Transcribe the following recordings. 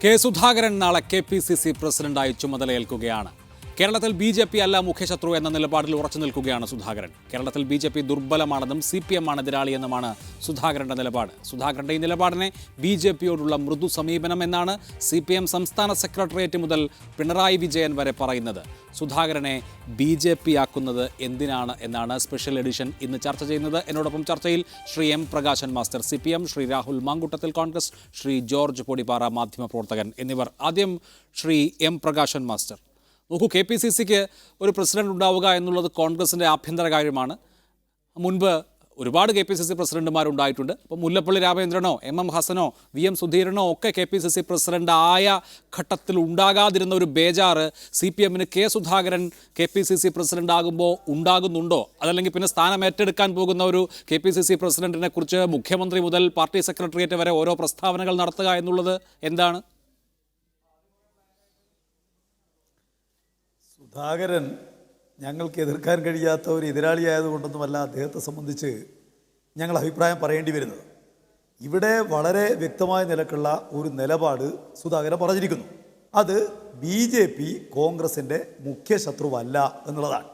K Sudhakaran നാളെ KPCC പ്രസിഡന്റായി ചുമതലയേൽക്കുകയാണ്. കേരളത്തിൽ BJP അല്ല മുഖ്യശത്രു എന്ന നിലപാടിൽ ഉറച്ചു നിൽക്കുകയാണ് സുധാകരൻ. കേരളത്തിൽ BJP ദുർബലമാണെന്നും CPM ആണ് എതിരാളിയെന്നുമാണ് സുധാകരന്റെ നിലപാട്. സുധാകരന്റെ ഈ നിലപാടിനെ BJPയോടുള്ള മൃദു സമീപനം എന്നാണ് CPM സംസ്ഥാന സെക്രട്ടേറിയറ്റ് മുതൽ പിണറായി വിജയൻ വരെ പറയുന്നത്. സുധാകരനെ BJP ആക്കുന്നത് എന്തിനാണ് എന്നാണ് സ്പെഷ്യൽ എഡിഷൻ ഇന്ന് ചർച്ച ചെയ്യുന്നത്. എന്നോടൊപ്പം ചർച്ചയിൽ Shri M Prakashan master CPM, Shri Rahul Mamkootathil Congress, Shri George Podippara മാധ്യമപ്രവർത്തകൻ എന്നിവർ. ആദ്യം ശ്രീ M പ്രകാശൻ മാസ്റ്റർ, നോക്കൂ, KPCCക്ക് ഒരു പ്രസിഡന്റ് ഉണ്ടാവുക എന്നുള്ളത് കോൺഗ്രസിൻ്റെ ആഭ്യന്തര കാര്യമാണ്. മുൻപ് ഒരുപാട് KPCC പ്രസിഡന്റുമാരുണ്ടായിട്ടുണ്ട്. അപ്പോൾ മുല്ലപ്പള്ളി രാമചന്ദ്രനോ MM ഹസനോ VM സുധീരനോ ഒക്കെ KPCC പ്രസിഡന്റ് ആയ ഘട്ടത്തിൽ ഉണ്ടാകാതിരുന്ന ഒരു ബേജാറ് CPMന് കെ സുധാകരൻ KPCC പ്രസിഡന്റ് ആകുമ്പോൾ ഉണ്ടാകുന്നുണ്ടോ? അതല്ലെങ്കിൽ പിന്നെ സ്ഥാനം ഏറ്റെടുക്കാൻ പോകുന്ന ഒരു KPCC പ്രസിഡന്റിനെ കുറിച്ച് മുഖ്യമന്ത്രി മുതൽ പാർട്ടി സെക്രട്ടേറിയറ്റ് വരെ ഓരോ പ്രസ്താവനകൾ നടത്തുക എന്നുള്ളത് എന്താണ്? സുധാകരൻ ഞങ്ങൾക്ക് എതിർക്കാൻ കഴിയാത്ത ഒരു എതിരാളിയായതുകൊണ്ടൊന്നുമല്ല അദ്ദേഹത്തെ സംബന്ധിച്ച് ഞങ്ങൾ അഭിപ്രായം പറയേണ്ടി വരുന്നത്. ഇവിടെ വളരെ വ്യക്തമായ നിലക്കുള്ള ഒരു നിലപാട് സുധാകരൻ പറഞ്ഞിരിക്കുന്നു. അത് BJP കോൺഗ്രസിൻ്റെ മുഖ്യ ശത്രുവല്ല എന്നുള്ളതാണ്.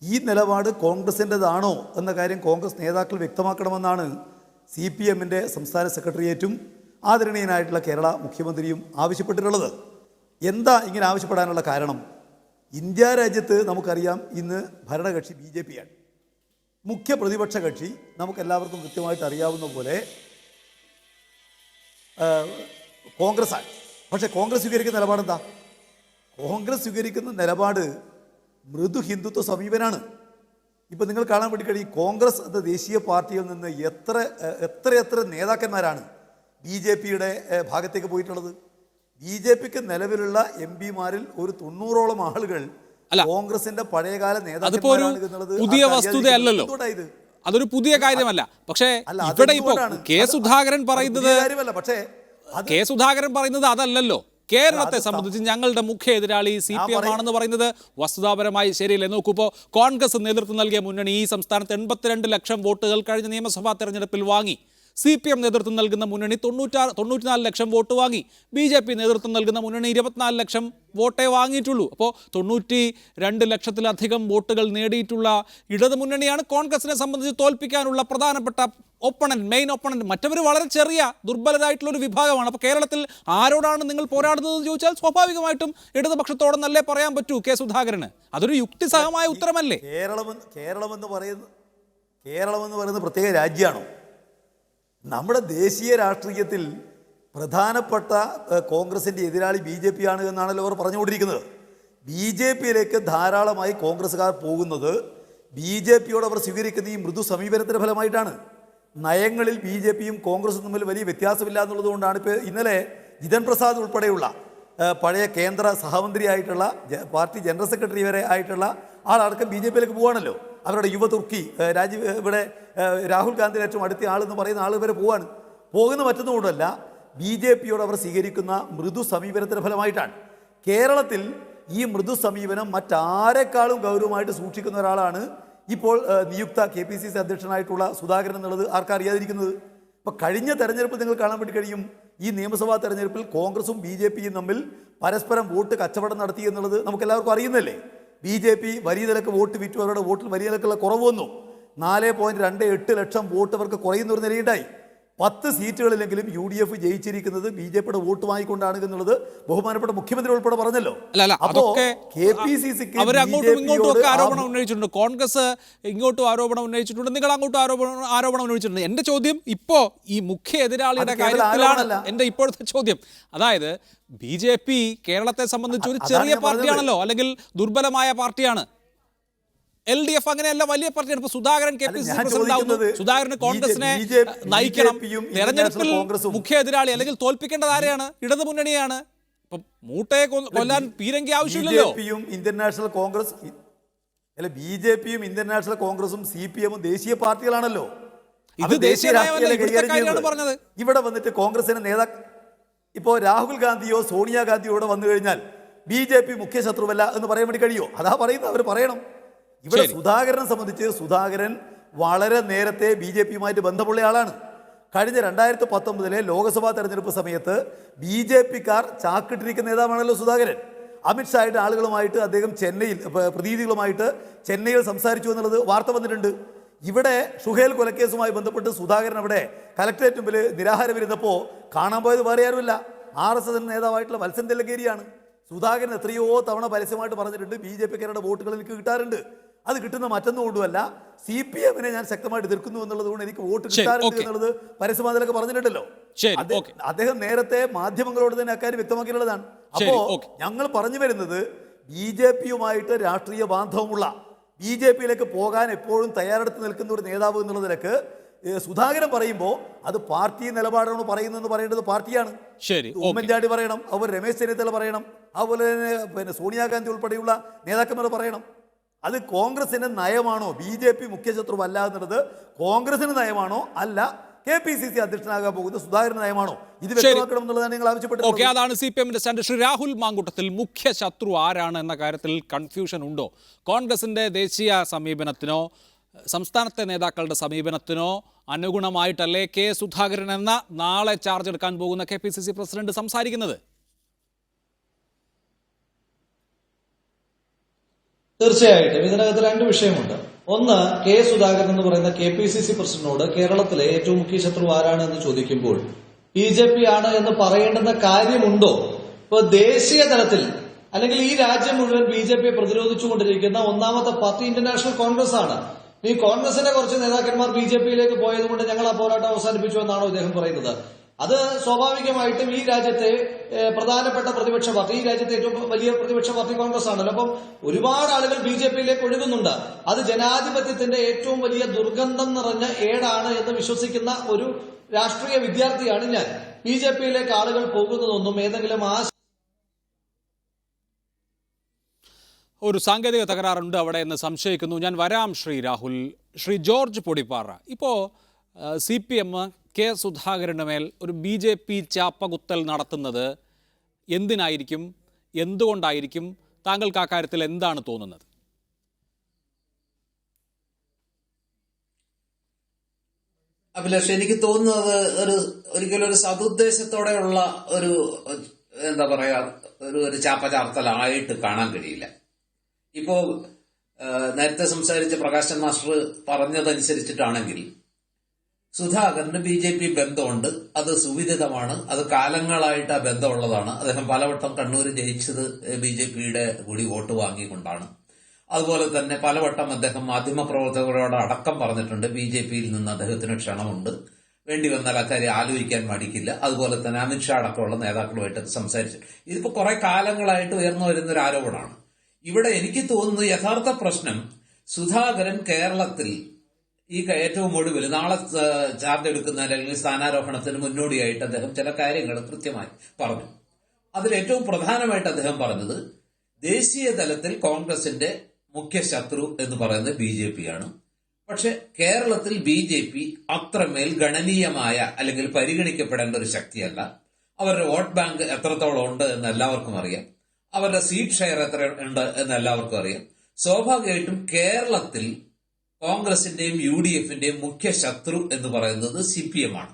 ഈ നിലപാട് കോൺഗ്രസിൻ്റെതാണോ എന്ന കാര്യം കോൺഗ്രസ് നേതാക്കൾ വ്യക്തമാക്കണമെന്നാണ് CPMൻ്റെ സംസ്ഥാന സെക്രട്ടേറിയറ്റും ആദരണീയനായിട്ടുള്ള കേരള മുഖ്യമന്ത്രിയും ആവശ്യപ്പെട്ടിട്ടുള്ളത്. എന്താ ഇങ്ങനെ ആവശ്യപ്പെടാനുള്ള കാരണം? ഇന്ത്യ രാജ്യത്ത് നമുക്കറിയാം, ഇന്ന് ഭരണകക്ഷി BJP ആണ്. മുഖ്യ പ്രതിപക്ഷ കക്ഷി നമുക്കെല്ലാവർക്കും കൃത്യമായിട്ട് അറിയാവുന്ന പോലെ കോൺഗ്രസ് ആണ്. പക്ഷേ കോൺഗ്രസ് സ്വീകരിക്കുന്ന നിലപാടെന്താ? കോൺഗ്രസ് സ്വീകരിക്കുന്ന നിലപാട് മൃദു ഹിന്ദുത്വ സമീപനാണ്. ഇപ്പം നിങ്ങൾ കാണാൻ വേണ്ടി കഴിയും, കോൺഗ്രസ് എന്ന ദേശീയ പാർട്ടിയിൽ നിന്ന് എത്ര നേതാക്കന്മാരാണ് BJPയുടെ ഭാഗത്തേക്ക് പോയിട്ടുള്ളത്. BJPക്ക് നിലവിലുള്ള MP-മാരിൽ ഒരു 90ഓളം ആളുകൾ കോൺഗ്രസിന്റെ പഴയകാല നേതാക്കന്മാരാണ്. പുതിയ വസ്തുതയല്ലല്ലോ, അതൊരു പുതിയ കാര്യമല്ല. പക്ഷേ ഇവിടെ ഇപ്പോൾ കെ സുധാകരൻ പറയുന്നത് അതല്ലല്ലോ. കേരളത്തെ സംബന്ധിച്ച് ഞങ്ങളുടെ മുഖ്യ എതിരാളി CPM ആണെന്ന് പറയുന്നത് വസ്തുതാപരമായി ശരിയല്ലേ? നോക്കൂ, ഇപ്പോൾ കോൺഗ്രസ് നേതൃത്വം നൽകിയ മുന്നണി ഈ സംസ്ഥാനത്ത് 82 ലക്ഷം വോട്ടുകൾ കഴിഞ്ഞ നിയമസഭാ തെരഞ്ഞെടുപ്പിൽ വാങ്ങി. CPM നേതൃത്വം നൽകുന്ന മുന്നണി 94 ലക്ഷം വോട്ട് വാങ്ങി. BJP നേതൃത്വം നൽകുന്ന മുന്നണി 24 ലക്ഷം വോട്ടേ വാങ്ങിയിട്ടുള്ളൂ. അപ്പോൾ 92 ലക്ഷത്തിലധികം വോട്ടുകൾ നേടിയിട്ടുള്ള ഇടതു മുന്നണിയാണ് കോൺഗ്രസിനെ സംബന്ധിച്ച് തോൽപ്പിക്കാനുള്ള പ്രധാനപ്പെട്ട മെയിൻ ഒപ്പണന്റ്. മറ്റവർ വളരെ ചെറിയ ദുർബലരായിട്ടുള്ളൊരു വിഭാഗമാണ്. അപ്പോൾ കേരളത്തിൽ ആരോടാണ് നിങ്ങൾ പോരാടുന്നതെന്ന് ചോദിച്ചാൽ സ്വാഭാവികമായിട്ടും ഇടതുപക്ഷത്തോടെന്നല്ലേ പറയാൻ പറ്റൂ കെ സുധാകരന്. അതൊരു യുക്തിസഹമായ ഉത്തരമല്ലേ? കേരളം എന്ന് പറയുന്നത് പ്രത്യേക രാജ്യമാണോ? നമ്മുടെ ദേശീയ രാഷ്ട്രീയത്തിൽ പ്രധാനപ്പെട്ട കോൺഗ്രസിൻ്റെ എതിരാളി BJP ആണ് എന്നാണല്ലോ അവർ പറഞ്ഞുകൊണ്ടിരിക്കുന്നത്. BJPയിലേക്ക് ധാരാളമായി കോൺഗ്രസ്സുകാർ പോകുന്നത് BJPയോട് അവർ സ്വീകരിക്കുന്ന ഈ മൃദു സമീപനത്തിൻ്റെ ഫലമായിട്ടാണ്. നയങ്ങളിൽ BJPയും കോൺഗ്രസും തമ്മിൽ വലിയ വ്യത്യാസമില്ല എന്നുള്ളത് കൊണ്ടാണ്. ഇപ്പോൾ ഇന്നലെ ജിതൻ പ്രസാദ് ഉൾപ്പെടെയുള്ള പഴയ കേന്ദ്ര സഹമന്ത്രിയായിട്ടുള്ള പാർട്ടി ജനറൽ സെക്രട്ടറി വരെ ആയിട്ടുള്ള ആളടക്കം BJPയിലേക്ക് പോവാണല്ലോ. അവരുടെ യുവ തുർക്കി ഇവിടെ രാഹുൽ ഗാന്ധിയുടെ ഏറ്റവും അടുത്ത ആളെന്ന് പറയുന്ന ആൾ വരെ പോകുന്ന മറ്റൊന്നുകൊണ്ടല്ല, BJPയോട് അവർ സ്വീകരിക്കുന്ന മൃദു സമീപനത്തിൻ്റെ ഫലമായിട്ടാണ്. കേരളത്തിൽ ഈ മൃദു സമീപനം മറ്റാരെക്കാളും ഗൗരവമായിട്ട് സൂക്ഷിക്കുന്ന ഒരാളാണ് ഇപ്പോൾ നിയുക്ത KPCC അധ്യക്ഷനായിട്ടുള്ള സുധാകരൻ എന്നുള്ളത് ആർക്കറിയാതിരിക്കുന്നത്. ഇപ്പോൾ കഴിഞ്ഞ തെരഞ്ഞെടുപ്പ് നിങ്ങൾ കാണാൻ വേണ്ടി കഴിയും. ഈ നിയമസഭാ തെരഞ്ഞെടുപ്പിൽ കോൺഗ്രസും BJPയും തമ്മിൽ പരസ്പരം വോട്ട് കച്ചവടം നടത്തി എന്നുള്ളത് നമുക്കെല്ലാവർക്കും അറിയുന്നല്ലേ. BJP വലിയ നിലക്ക് വോട്ട് വിറ്റു, അവരുടെ വോട്ടിൽ വലിയ നിലക്കുള്ള കുറവ് വന്നു. 4.28 ലക്ഷം വോട്ട് അവർക്ക് കുറയുന്ന ഒരു നിലയുണ്ടായി. 10 സീറ്റുകളിലെങ്കിലും UDF ജയിച്ചിരിക്കുന്നത് BJPയുടെ വോട്ട് വാങ്ങിക്കൊണ്ടാണ് എന്നുള്ളത് ബഹുമാനപ്പെട്ട മുഖ്യമന്ത്രി ഉൾപ്പെടെ പറഞ്ഞല്ലോ. KPCCക്ക് ആരോപണം ഉന്നയിച്ചിട്ടുണ്ട്, കോൺഗ്രസ് ഇങ്ങോട്ടും ആരോപണം ഉന്നയിച്ചിട്ടുണ്ട്, നിങ്ങൾ അങ്ങോട്ടും ആരോപണം ഉന്നയിച്ചിട്ടുണ്ട്. എന്റെ ചോദ്യം ഇപ്പോൾ ഈ മുഖ്യ എതിരാളിയുടെ കാര്യത്തിലാണ് എന്റെ ഇപ്പോഴത്തെ ചോദ്യം. അതായത് BJP കേരളത്തെ സംബന്ധിച്ച് ഒരു ചെറിയ പാർട്ടിയാണല്ലോ, അല്ലെങ്കിൽ ദുർബലമായ പാർട്ടിയാണ്. LDF അങ്ങനെയല്ല, വലിയ പാർട്ടിയാണ്. ഇപ്പോൾ സുധാകരൻ KPCC പ്രസിഡന്റാവുന്നു, സുധാകരന് കോൺഗ്രസിനെ നയിക്കണം. തെരഞ്ഞെടുപ്പിൽ മുഖ്യ എതിരാളി അല്ലെങ്കിൽ തോൽപ്പിക്കേണ്ടത് ആരെയാണ്? ഇടതു മുന്നണിയാണ്. ഇപ്പം മൂട്ടയെ കൊല്ലാൻ പീരങ്കി ആവശ്യമില്ലല്ലോ. BJPയും ഇന്ത്യൻ നാഷണൽ കോൺഗ്രസും CPMഉം ദേശീയ പാർട്ടികളാണല്ലോ. ഇത് ദേശീയ രാഷ്ട്രീയമാണ് പറഞ്ഞത്. ഇവിടെ വന്നിട്ട് കോൺഗ്രസിന്റെ നേതാക്കൾ ഇപ്പോൾ രാഹുൽ ഗാന്ധിയോ സോണിയാഗാന്ധിയോ ഇവിടെ വന്നു കഴിഞ്ഞാൽ BJP മുഖ്യ ശത്രുവല്ല എന്ന് പറയാൻ വേണ്ടി കഴിയുമോ? അതാ പറയുന്നത്, അവർ പറയണം. ഇവിടെ സുധാകരനെ സംബന്ധിച്ച് സുധാകരൻ വളരെ നേരത്തെ BJPയുമായിട്ട് ബന്ധമുള്ള ആളാണ്. കഴിഞ്ഞ 2019 ലോക്സഭാ തെരഞ്ഞെടുപ്പ് സമയത്ത് BJP-ക്കാർ ചാക്കിട്ടിരിക്കുന്ന നേതാവാണല്ലോ സുധാകരൻ. അമിത്ഷായുടെ ആളുകളുമായിട്ട് അദ്ദേഹം പ്രതിനിധികളുമായിട്ട് ചെന്നൈയിൽ സംസാരിച്ചു എന്നുള്ളത് വാർത്ത വന്നിട്ടുണ്ട്. ഇവിടെ ഷുഹേൽ കൊലക്കേസുമായി ബന്ധപ്പെട്ട് സുധാകരൻ അവിടെ കലക്ടറേറ്റ് മുമ്പിൽ നിരാഹാരം ഇരുന്നപ്പോൾ കാണാൻ പോയത് വേറെ ആരുമില്ല, RSS നേതാവായിട്ടുള്ള വത്സൻ തില്ലങ്കേരിയാണ്. സുധാകരൻ എത്രയോ തവണ പരസ്യമായിട്ട് പറഞ്ഞിട്ടുണ്ട് BJP-ക്കാരുടെ വോട്ടുകൾ എനിക്ക് കിട്ടാറുണ്ട്. അത് കിട്ടുന്ന മറ്റൊന്നും കൊണ്ടുമല്ല, CPM-നെ ഞാൻ ശക്തമായിട്ട് എതിർക്കുന്നു എന്നുള്ളത് കൊണ്ട് എനിക്ക് വോട്ട് കിട്ടാറുണ്ട് എന്നുള്ളത് പരസ്യമാതിലൊക്കെ പറഞ്ഞിട്ടുണ്ടല്ലോ. അദ്ദേഹം നേരത്തെ മാധ്യമങ്ങളോട് തന്നെ അക്കാര്യം വ്യക്തമാക്കിയിട്ടുള്ളതാണ്. അപ്പോ ഞങ്ങൾ പറഞ്ഞു വരുന്നത് BJP-യുമായിട്ട് രാഷ്ട്രീയ ബാന്ധവമുള്ള, BJP-യിലേക്ക് പോകാൻ എപ്പോഴും തയ്യാറെടുത്ത് നിൽക്കുന്ന ഒരു നേതാവ് എന്നുള്ളതിലേക്ക് സുധാകരൻ പറയുമ്പോൾ അത് പാർട്ടി നിലപാടാണ് പറയുന്നതെന്ന് പറയേണ്ടത് പാർട്ടിയാണ്. ഉമ്മൻചാണ്ടി പറയണം, അതുപോലെ രമേശ് ചെന്നിത്തല പറയണം, അതുപോലെ തന്നെ സോണിയാഗാന്ധി ഉൾപ്പെടെയുള്ള നേതാക്കന്മാർ പറയണം. അത് കോൺഗ്രസിന്റെ നയമാണോ, BJP മുഖ്യശത്രുവല്ല എന്നുള്ളത് കോൺഗ്രസിന്റെ നയമാണോ അല്ല KPCC അധ്യക്ഷനാകാൻ പോകുന്ന സുധാകരന്റെ നയമാണോ, ഇത് വ്യക്തമാക്കണം എന്നുള്ളതാണ് നിങ്ങൾ ആവശ്യപ്പെട്ടത്. അതാണ് CPM-ന്റെ സ്റ്റാൻഡ്. ശ്രീ രാഹുൽ മാങ്കൂട്ടത്തിൽ, മുഖ്യ ശത്രു ആരാണ് എന്ന കാര്യത്തിൽ കൺഫ്യൂഷൻ ഉണ്ടോ? കോൺഗ്രസിന്റെ ദേശീയ സമീപനത്തിനോ സംസ്ഥാനത്തെ നേതാക്കളുടെ സമീപനത്തിനോ അനുഗുണമായിട്ടല്ലേ സുധാകരൻ എന്ന നാളെ ചാർജ് എടുക്കാൻ പോകുന്ന KPCC പ്രസിഡന്റ് സംസാരിക്കുന്നത്? തീർച്ചയായിട്ടും ഇതിനകത്ത് രണ്ട് വിഷയമുണ്ട്. ഒന്ന്, സുധാകരൻ എന്ന് പറയുന്ന KPCC പ്രസിഡന്റിനോട് കേരളത്തിലെ ഏറ്റവും മുഖ്യ ശത്രു ആരാണ് എന്ന് ചോദിക്കുമ്പോൾ BJP ആണ് എന്ന് പറയേണ്ടുന്ന കാര്യമുണ്ടോ? ഇപ്പൊ ദേശീയ തലത്തിൽ അല്ലെങ്കിൽ ഈ രാജ്യം മുഴുവൻ BJP പ്രതിരോധിച്ചുകൊണ്ടിരിക്കുന്ന ഒന്നാമത്തെ പാർട്ടി ഇന്ത്യൻ നാഷണൽ കോൺഗ്രസ് ആണ്. ഈ കോൺഗ്രസിന്റെ കുറച്ച് നേതാക്കന്മാർ BJP-യിലേക്ക് പോയതുകൊണ്ട് ഞങ്ങൾ ആ പോരാട്ടം അവസാനിപ്പിച്ചു എന്നാണോ ഇദ്ദേഹം പറയുന്നത്? അത് സ്വാഭാവികമായിട്ടും ഈ രാജ്യത്തെ പ്രധാനപ്പെട്ട പ്രതിപക്ഷ പാർട്ടി, ഈ രാജ്യത്തെ ഏറ്റവും വലിയ പ്രതിപക്ഷ പാർട്ടി കോൺഗ്രസ് ആണല്ലോ. അപ്പം ഒരുപാട് ആളുകൾ BJP-യിലേക്ക് ഒഴുകുന്നുണ്ട്. അത് ജനാധിപത്യത്തിന്റെ ഏറ്റവും വലിയ ദുർഗന്ധം നിറഞ്ഞ ഏടാണ് എന്ന് വിശ്വസിക്കുന്ന ഒരു രാഷ്ട്രീയ വിദ്യാർത്ഥിയാണ് ഞാൻ. BJP-യിലേക്ക് ആളുകൾ പോകുന്നതൊന്നും ഏതെങ്കിലും ഒരു സാങ്കേതിക തകരാറുണ്ട് അവിടെ എന്ന് സംശയിക്കുന്നു. ഞാൻ വരാം ശ്രീ രാഹുൽ. ശ്രീ ജോർജ് പൊടിപ്പാറ, ഇപ്പോൾ CPM സുധാകരന് മേൽ ഒരു BJP ചാപ്പകുത്തൽ നടത്തുന്നത് എന്തിനായിരിക്കും, എന്തുകൊണ്ടായിരിക്കും? താങ്കൾക്ക് ആ കാര്യത്തിൽ എന്താണ് തോന്നുന്നത്? അഭിലാഷ്, എനിക്ക് തോന്നുന്നത് ഒരിക്കലും ഒരു സതുദ്ദേശത്തോടെയുള്ള ഒരു എന്താ പറയാ ഒരു ചാപ്പചാർത്തലായിട്ട് കാണാൻ കഴിയില്ല. ഇപ്പോ നേരത്തെ സംസാരിച്ച പ്രകാശൻ മാസ്റ്റർ പറഞ്ഞതനുസരിച്ചിട്ടാണെങ്കിൽ സുധാകരന് BJP ബന്ധമുണ്ട്, അത് സുവിദിതമാണ്, അത് കാലങ്ങളായിട്ട് ആ ബന്ധമുള്ളതാണ്. അദ്ദേഹം പലവട്ടം കണ്ണൂർ ജയിച്ചത് BJP-യുടെ കൂടി വോട്ട് വാങ്ങിക്കൊണ്ടാണ്. അതുപോലെ തന്നെ പലവട്ടം അദ്ദേഹം മാധ്യമപ്രവർത്തകരോട് അടക്കം പറഞ്ഞിട്ടുണ്ട് BJP-യിൽ നിന്ന് അദ്ദേഹത്തിന് ക്ഷണമുണ്ട്, വേണ്ടി വന്നാൽ അക്കാര്യം ആലോചിക്കാൻ മടിക്കില്ല. അതുപോലെ തന്നെ അമിത്ഷാ അടക്കമുള്ള നേതാക്കളുമായിട്ട് സംസാരിച്ചു. ഇതിപ്പോ കുറെ കാലങ്ങളായിട്ട് ഉയർന്നു വരുന്ന ഒരു ആരോപണമാണ്. ഇവിടെ എനിക്ക് തോന്നുന്നു യഥാർത്ഥ പ്രശ്നം സുധാകരൻ കേരളത്തിൽ ഈ ഏറ്റവും ഒടുവിൽ നാളെ ചാർജ് എടുക്കുന്ന അല്ലെങ്കിൽ സ്ഥാനാരോഹണത്തിന് മുന്നോടിയായിട്ട് അദ്ദേഹം ചില കാര്യങ്ങൾ കൃത്യമായി പറഞ്ഞു. അതിൽ ഏറ്റവും പ്രധാനമായിട്ട് അദ്ദേഹം പറഞ്ഞത് ദേശീയ തലത്തിൽ കോൺഗ്രസിന്റെ മുഖ്യ ശത്രു എന്ന് പറയുന്നത് BJP ആണ്. പക്ഷെ കേരളത്തിൽ BJP അത്രമേൽ ഗണനീയമായ അല്ലെങ്കിൽ പരിഗണിക്കപ്പെടേണ്ട ഒരു ശക്തിയല്ല. അവരുടെ വോട്ട് ബാങ്ക് എത്രത്തോളം ഉണ്ട് എന്ന് എല്ലാവർക്കും അറിയാം. അവരുടെ സീറ്റ് ഷെയർ എത്ര ഉണ്ട് എന്ന് എല്ലാവർക്കും അറിയാം. സ്വാഭാവികമായിട്ടും കേരളത്തിൽ കോൺഗ്രസിന്റെയും UDF-ന്റെയും മുഖ്യ ശത്രു എന്ന് പറയുന്നത് CPM ആണ്.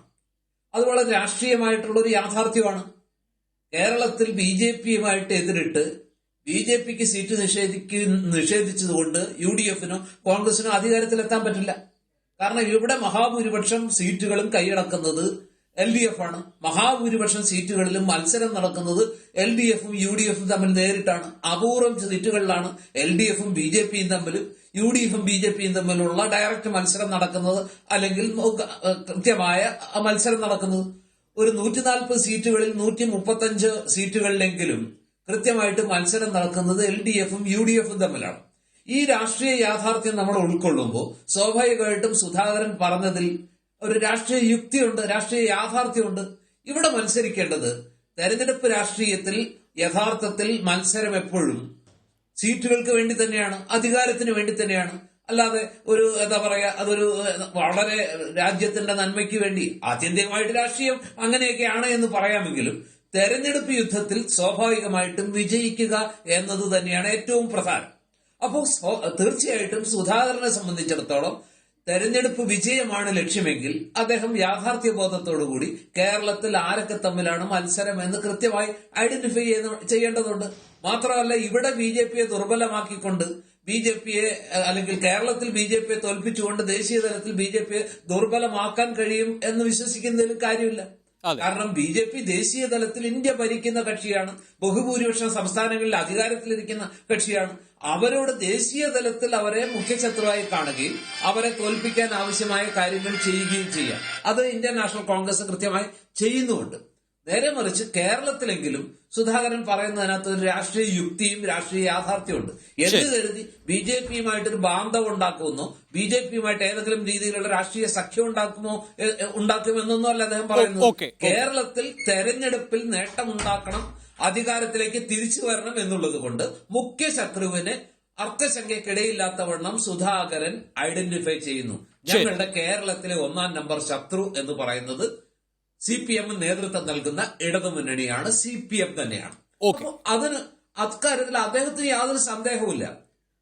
അത് വളരെ രാഷ്ട്രീയമായിട്ടുള്ള ഒരു യാഥാർത്ഥ്യമാണ്. കേരളത്തിൽ BJP-യുമായിട്ട് എതിരിട്ട് BJP-ക്ക് സീറ്റ് നിഷേധിച്ചതുകൊണ്ട് UDF-നോ കോൺഗ്രസിനോ അധികാരത്തിലെത്താൻ പറ്റില്ല. കാരണം ഇവിടെ മഹാഭൂരിപക്ഷം സീറ്റുകളും കൈയടക്കുന്നത് LDF ആണ്. മഹാഭൂരിപക്ഷം സീറ്റുകളിലും മത്സരം നടക്കുന്നത് LDF-ഉം UDF-ഉം തമ്മിൽ നേരിട്ടാണ്. അപൂർവം സീറ്റുകളിലാണ് LDF-ഉം BJP-യും തമ്മിലും UDF-ഉം BJP-യും തമ്മിലുള്ള ഡയറക്റ്റ് മത്സരം നടക്കുന്നത്, അല്ലെങ്കിൽ കൃത്യമായ മത്സരം നടക്കുന്നത്. ഒരു 140 സീറ്റുകളിൽ 135 സീറ്റുകളിലെങ്കിലും കൃത്യമായിട്ട് മത്സരം നടക്കുന്നത് LDF-ഉം UDF-ഉം തമ്മിലാണ്. ഈ രാഷ്ട്രീയ യാഥാർത്ഥ്യം നമ്മൾ ഉൾക്കൊള്ളുമ്പോൾ സ്വാഭാവികമായിട്ടും സുധാകരൻ പറഞ്ഞതിൽ ഒരു രാഷ്ട്രീയ യുക്തിയുണ്ട്, രാഷ്ട്രീയ യാഥാർത്ഥ്യമുണ്ട്. ഇവിടെ മത്സരിക്കേണ്ടത് തെരഞ്ഞെടുപ്പ് രാഷ്ട്രീയത്തിൽ യഥാർത്ഥത്തിൽ മത്സരം എപ്പോഴും സീറ്റുകൾക്ക് വേണ്ടി തന്നെയാണ്, അധികാരത്തിന് വേണ്ടി തന്നെയാണ്. അല്ലാതെ ഒരു എന്താ പറയാ അതൊരു വളരെ രാജ്യത്തിന്റെ നന്മയ്ക്ക് വേണ്ടി ആത്യന്തികമായിട്ട് രാഷ്ട്രീയം അങ്ങനെയൊക്കെയാണ് എന്ന് പറയാമെങ്കിലും തെരഞ്ഞെടുപ്പ് യുദ്ധത്തിൽ സ്വാഭാവികമായിട്ടും വിജയിക്കുക എന്നത് തന്നെയാണ് ഏറ്റവും പ്രധാനം. അപ്പോൾ തീർച്ചയായിട്ടും സുധാകരനെ സംബന്ധിച്ചിടത്തോളം തെരഞ്ഞെടുപ്പ് വിജയമാണ് ലക്ഷ്യമെങ്കിൽ അദ്ദേഹം യാഥാർത്ഥ്യബോധത്തോടുകൂടി കേരളത്തിൽ ആരൊക്കെ തമ്മിലാണ് മത്സരം എന്ന് കൃത്യമായി ഐഡന്റിഫൈ ചെയ്യേണ്ടതുണ്ട്. മാത്രമല്ല, ഇവിടെ BJPയെ ദുർബലമാക്കിക്കൊണ്ട് BJPയെ അല്ലെങ്കിൽ കേരളത്തിൽ BJPയെ തോൽപ്പിച്ചുകൊണ്ട് ദേശീയ തലത്തിൽ BJPയെ ദുർബലമാക്കാൻ കഴിയും എന്ന് വിശ്വസിക്കുന്നതിൽ കാര്യമില്ല. കാരണം BJP ദേശീയ തലത്തിൽ ഇന്ത്യ ഭരിക്കുന്ന കക്ഷിയാണ്, ബഹുഭൂരിപക്ഷം സംസ്ഥാനങ്ങളിൽ അധികാരത്തിലിരിക്കുന്ന കക്ഷിയാണ്. അവരോട് ദേശീയ തലത്തിൽ അവരെ മുഖ്യശത്രുവായി കാണുകയും അവരെ തോൽപ്പിക്കാൻ ആവശ്യമായ കാര്യങ്ങൾ ചെയ്യുകയും ചെയ്യാം. അത് ഇന്ത്യൻ നാഷണൽ കോൺഗ്രസ് കൃത്യമായി ചെയ്യുന്നുമുണ്ട്. നേരെ മറിച്ച് കേരളത്തിലെങ്കിലും സുധാകരൻ പറയുന്നതിനകത്ത് ഒരു രാഷ്ട്രീയ യുക്തിയും രാഷ്ട്രീയ യാഥാർത്ഥ്യമുണ്ട്. എന്ത് കരുതി BJPയുമായിട്ടൊരു ബാന്ധവം ഉണ്ടാക്കുമെന്നോ BJPയുമായിട്ട് ഏതെങ്കിലും രീതിയിലുള്ള രാഷ്ട്രീയ സഖ്യം ഉണ്ടാക്കുമെന്നൊന്നും അല്ല അദ്ദേഹം പറയുന്നത്. കേരളത്തിൽ തെരഞ്ഞെടുപ്പിൽ നേട്ടമുണ്ടാക്കണം, അധികാരത്തിലേക്ക് തിരിച്ചു വരണം എന്നുള്ളത് കൊണ്ട് മുഖ്യ ശത്രുവിനെ അർത്ഥശങ്കയ്ക്കിടയില്ലാത്തവണ്ണം സുധാകരൻ ഐഡന്റിഫൈ ചെയ്യുന്നു. ഞങ്ങളുടെ കേരളത്തിലെ 1-ാം നമ്പർ ശത്രു എന്ന് പറയുന്നത് CPM നേതൃത്വം നൽകുന്ന ഇടതുമുന്നണിയാണ്, CPM തന്നെയാണ്. അതിന് അക്കാര്യത്തിൽ അദ്ദേഹത്തിന് യാതൊരു സന്ദേഹവുമില്ല.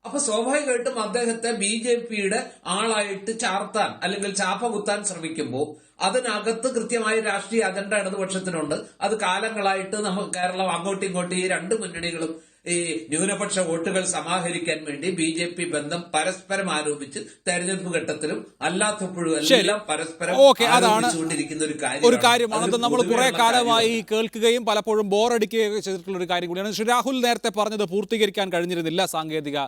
അപ്പൊ സ്വാഭാവികമായിട്ടും അദ്ദേഹത്തെ BJPയുടെ ആളായിട്ട് ചാർത്താൻ അല്ലെങ്കിൽ ചാപ്പ കുത്താൻ ശ്രമിക്കുമ്പോൾ അതിനകത്ത് കൃത്യമായ രാഷ്ട്രീയ അജണ്ട ഇടതുപക്ഷത്തിനുണ്ട്. അത് കാലങ്ങളായിട്ട് കേരളം അങ്ങോട്ടും ഇങ്ങോട്ടും ഈ രണ്ട് മുന്നണികളും ഈ ന്യൂനപക്ഷ വോട്ടുകൾ സമാഹരിക്കാൻ വേണ്ടി BJP ബന്ധം പരസ്പരം ആരോപിച്ച് തെരഞ്ഞെടുപ്പ് ഘട്ടത്തിലും അല്ലാത്തപ്പോഴും എല്ലാം പരസ്പരം ആരോപിച്ചുകൊണ്ടിരിക്കുന്ന ഒരു കാര്യമാണ്. നമ്മൾ കുറെ കാലമായി കേൾക്കുകയും പലപ്പോഴും ബോറടിക്കുകയും ചെയ്തിട്ടുള്ള ഒരു കാര്യം കൂടിയാണ്. ശ്രീ രാഹുൽ നേരത്തെ പറഞ്ഞത് പൂർത്തീകരിക്കാൻ കഴിഞ്ഞിരുന്നില്ല സാങ്കേതിക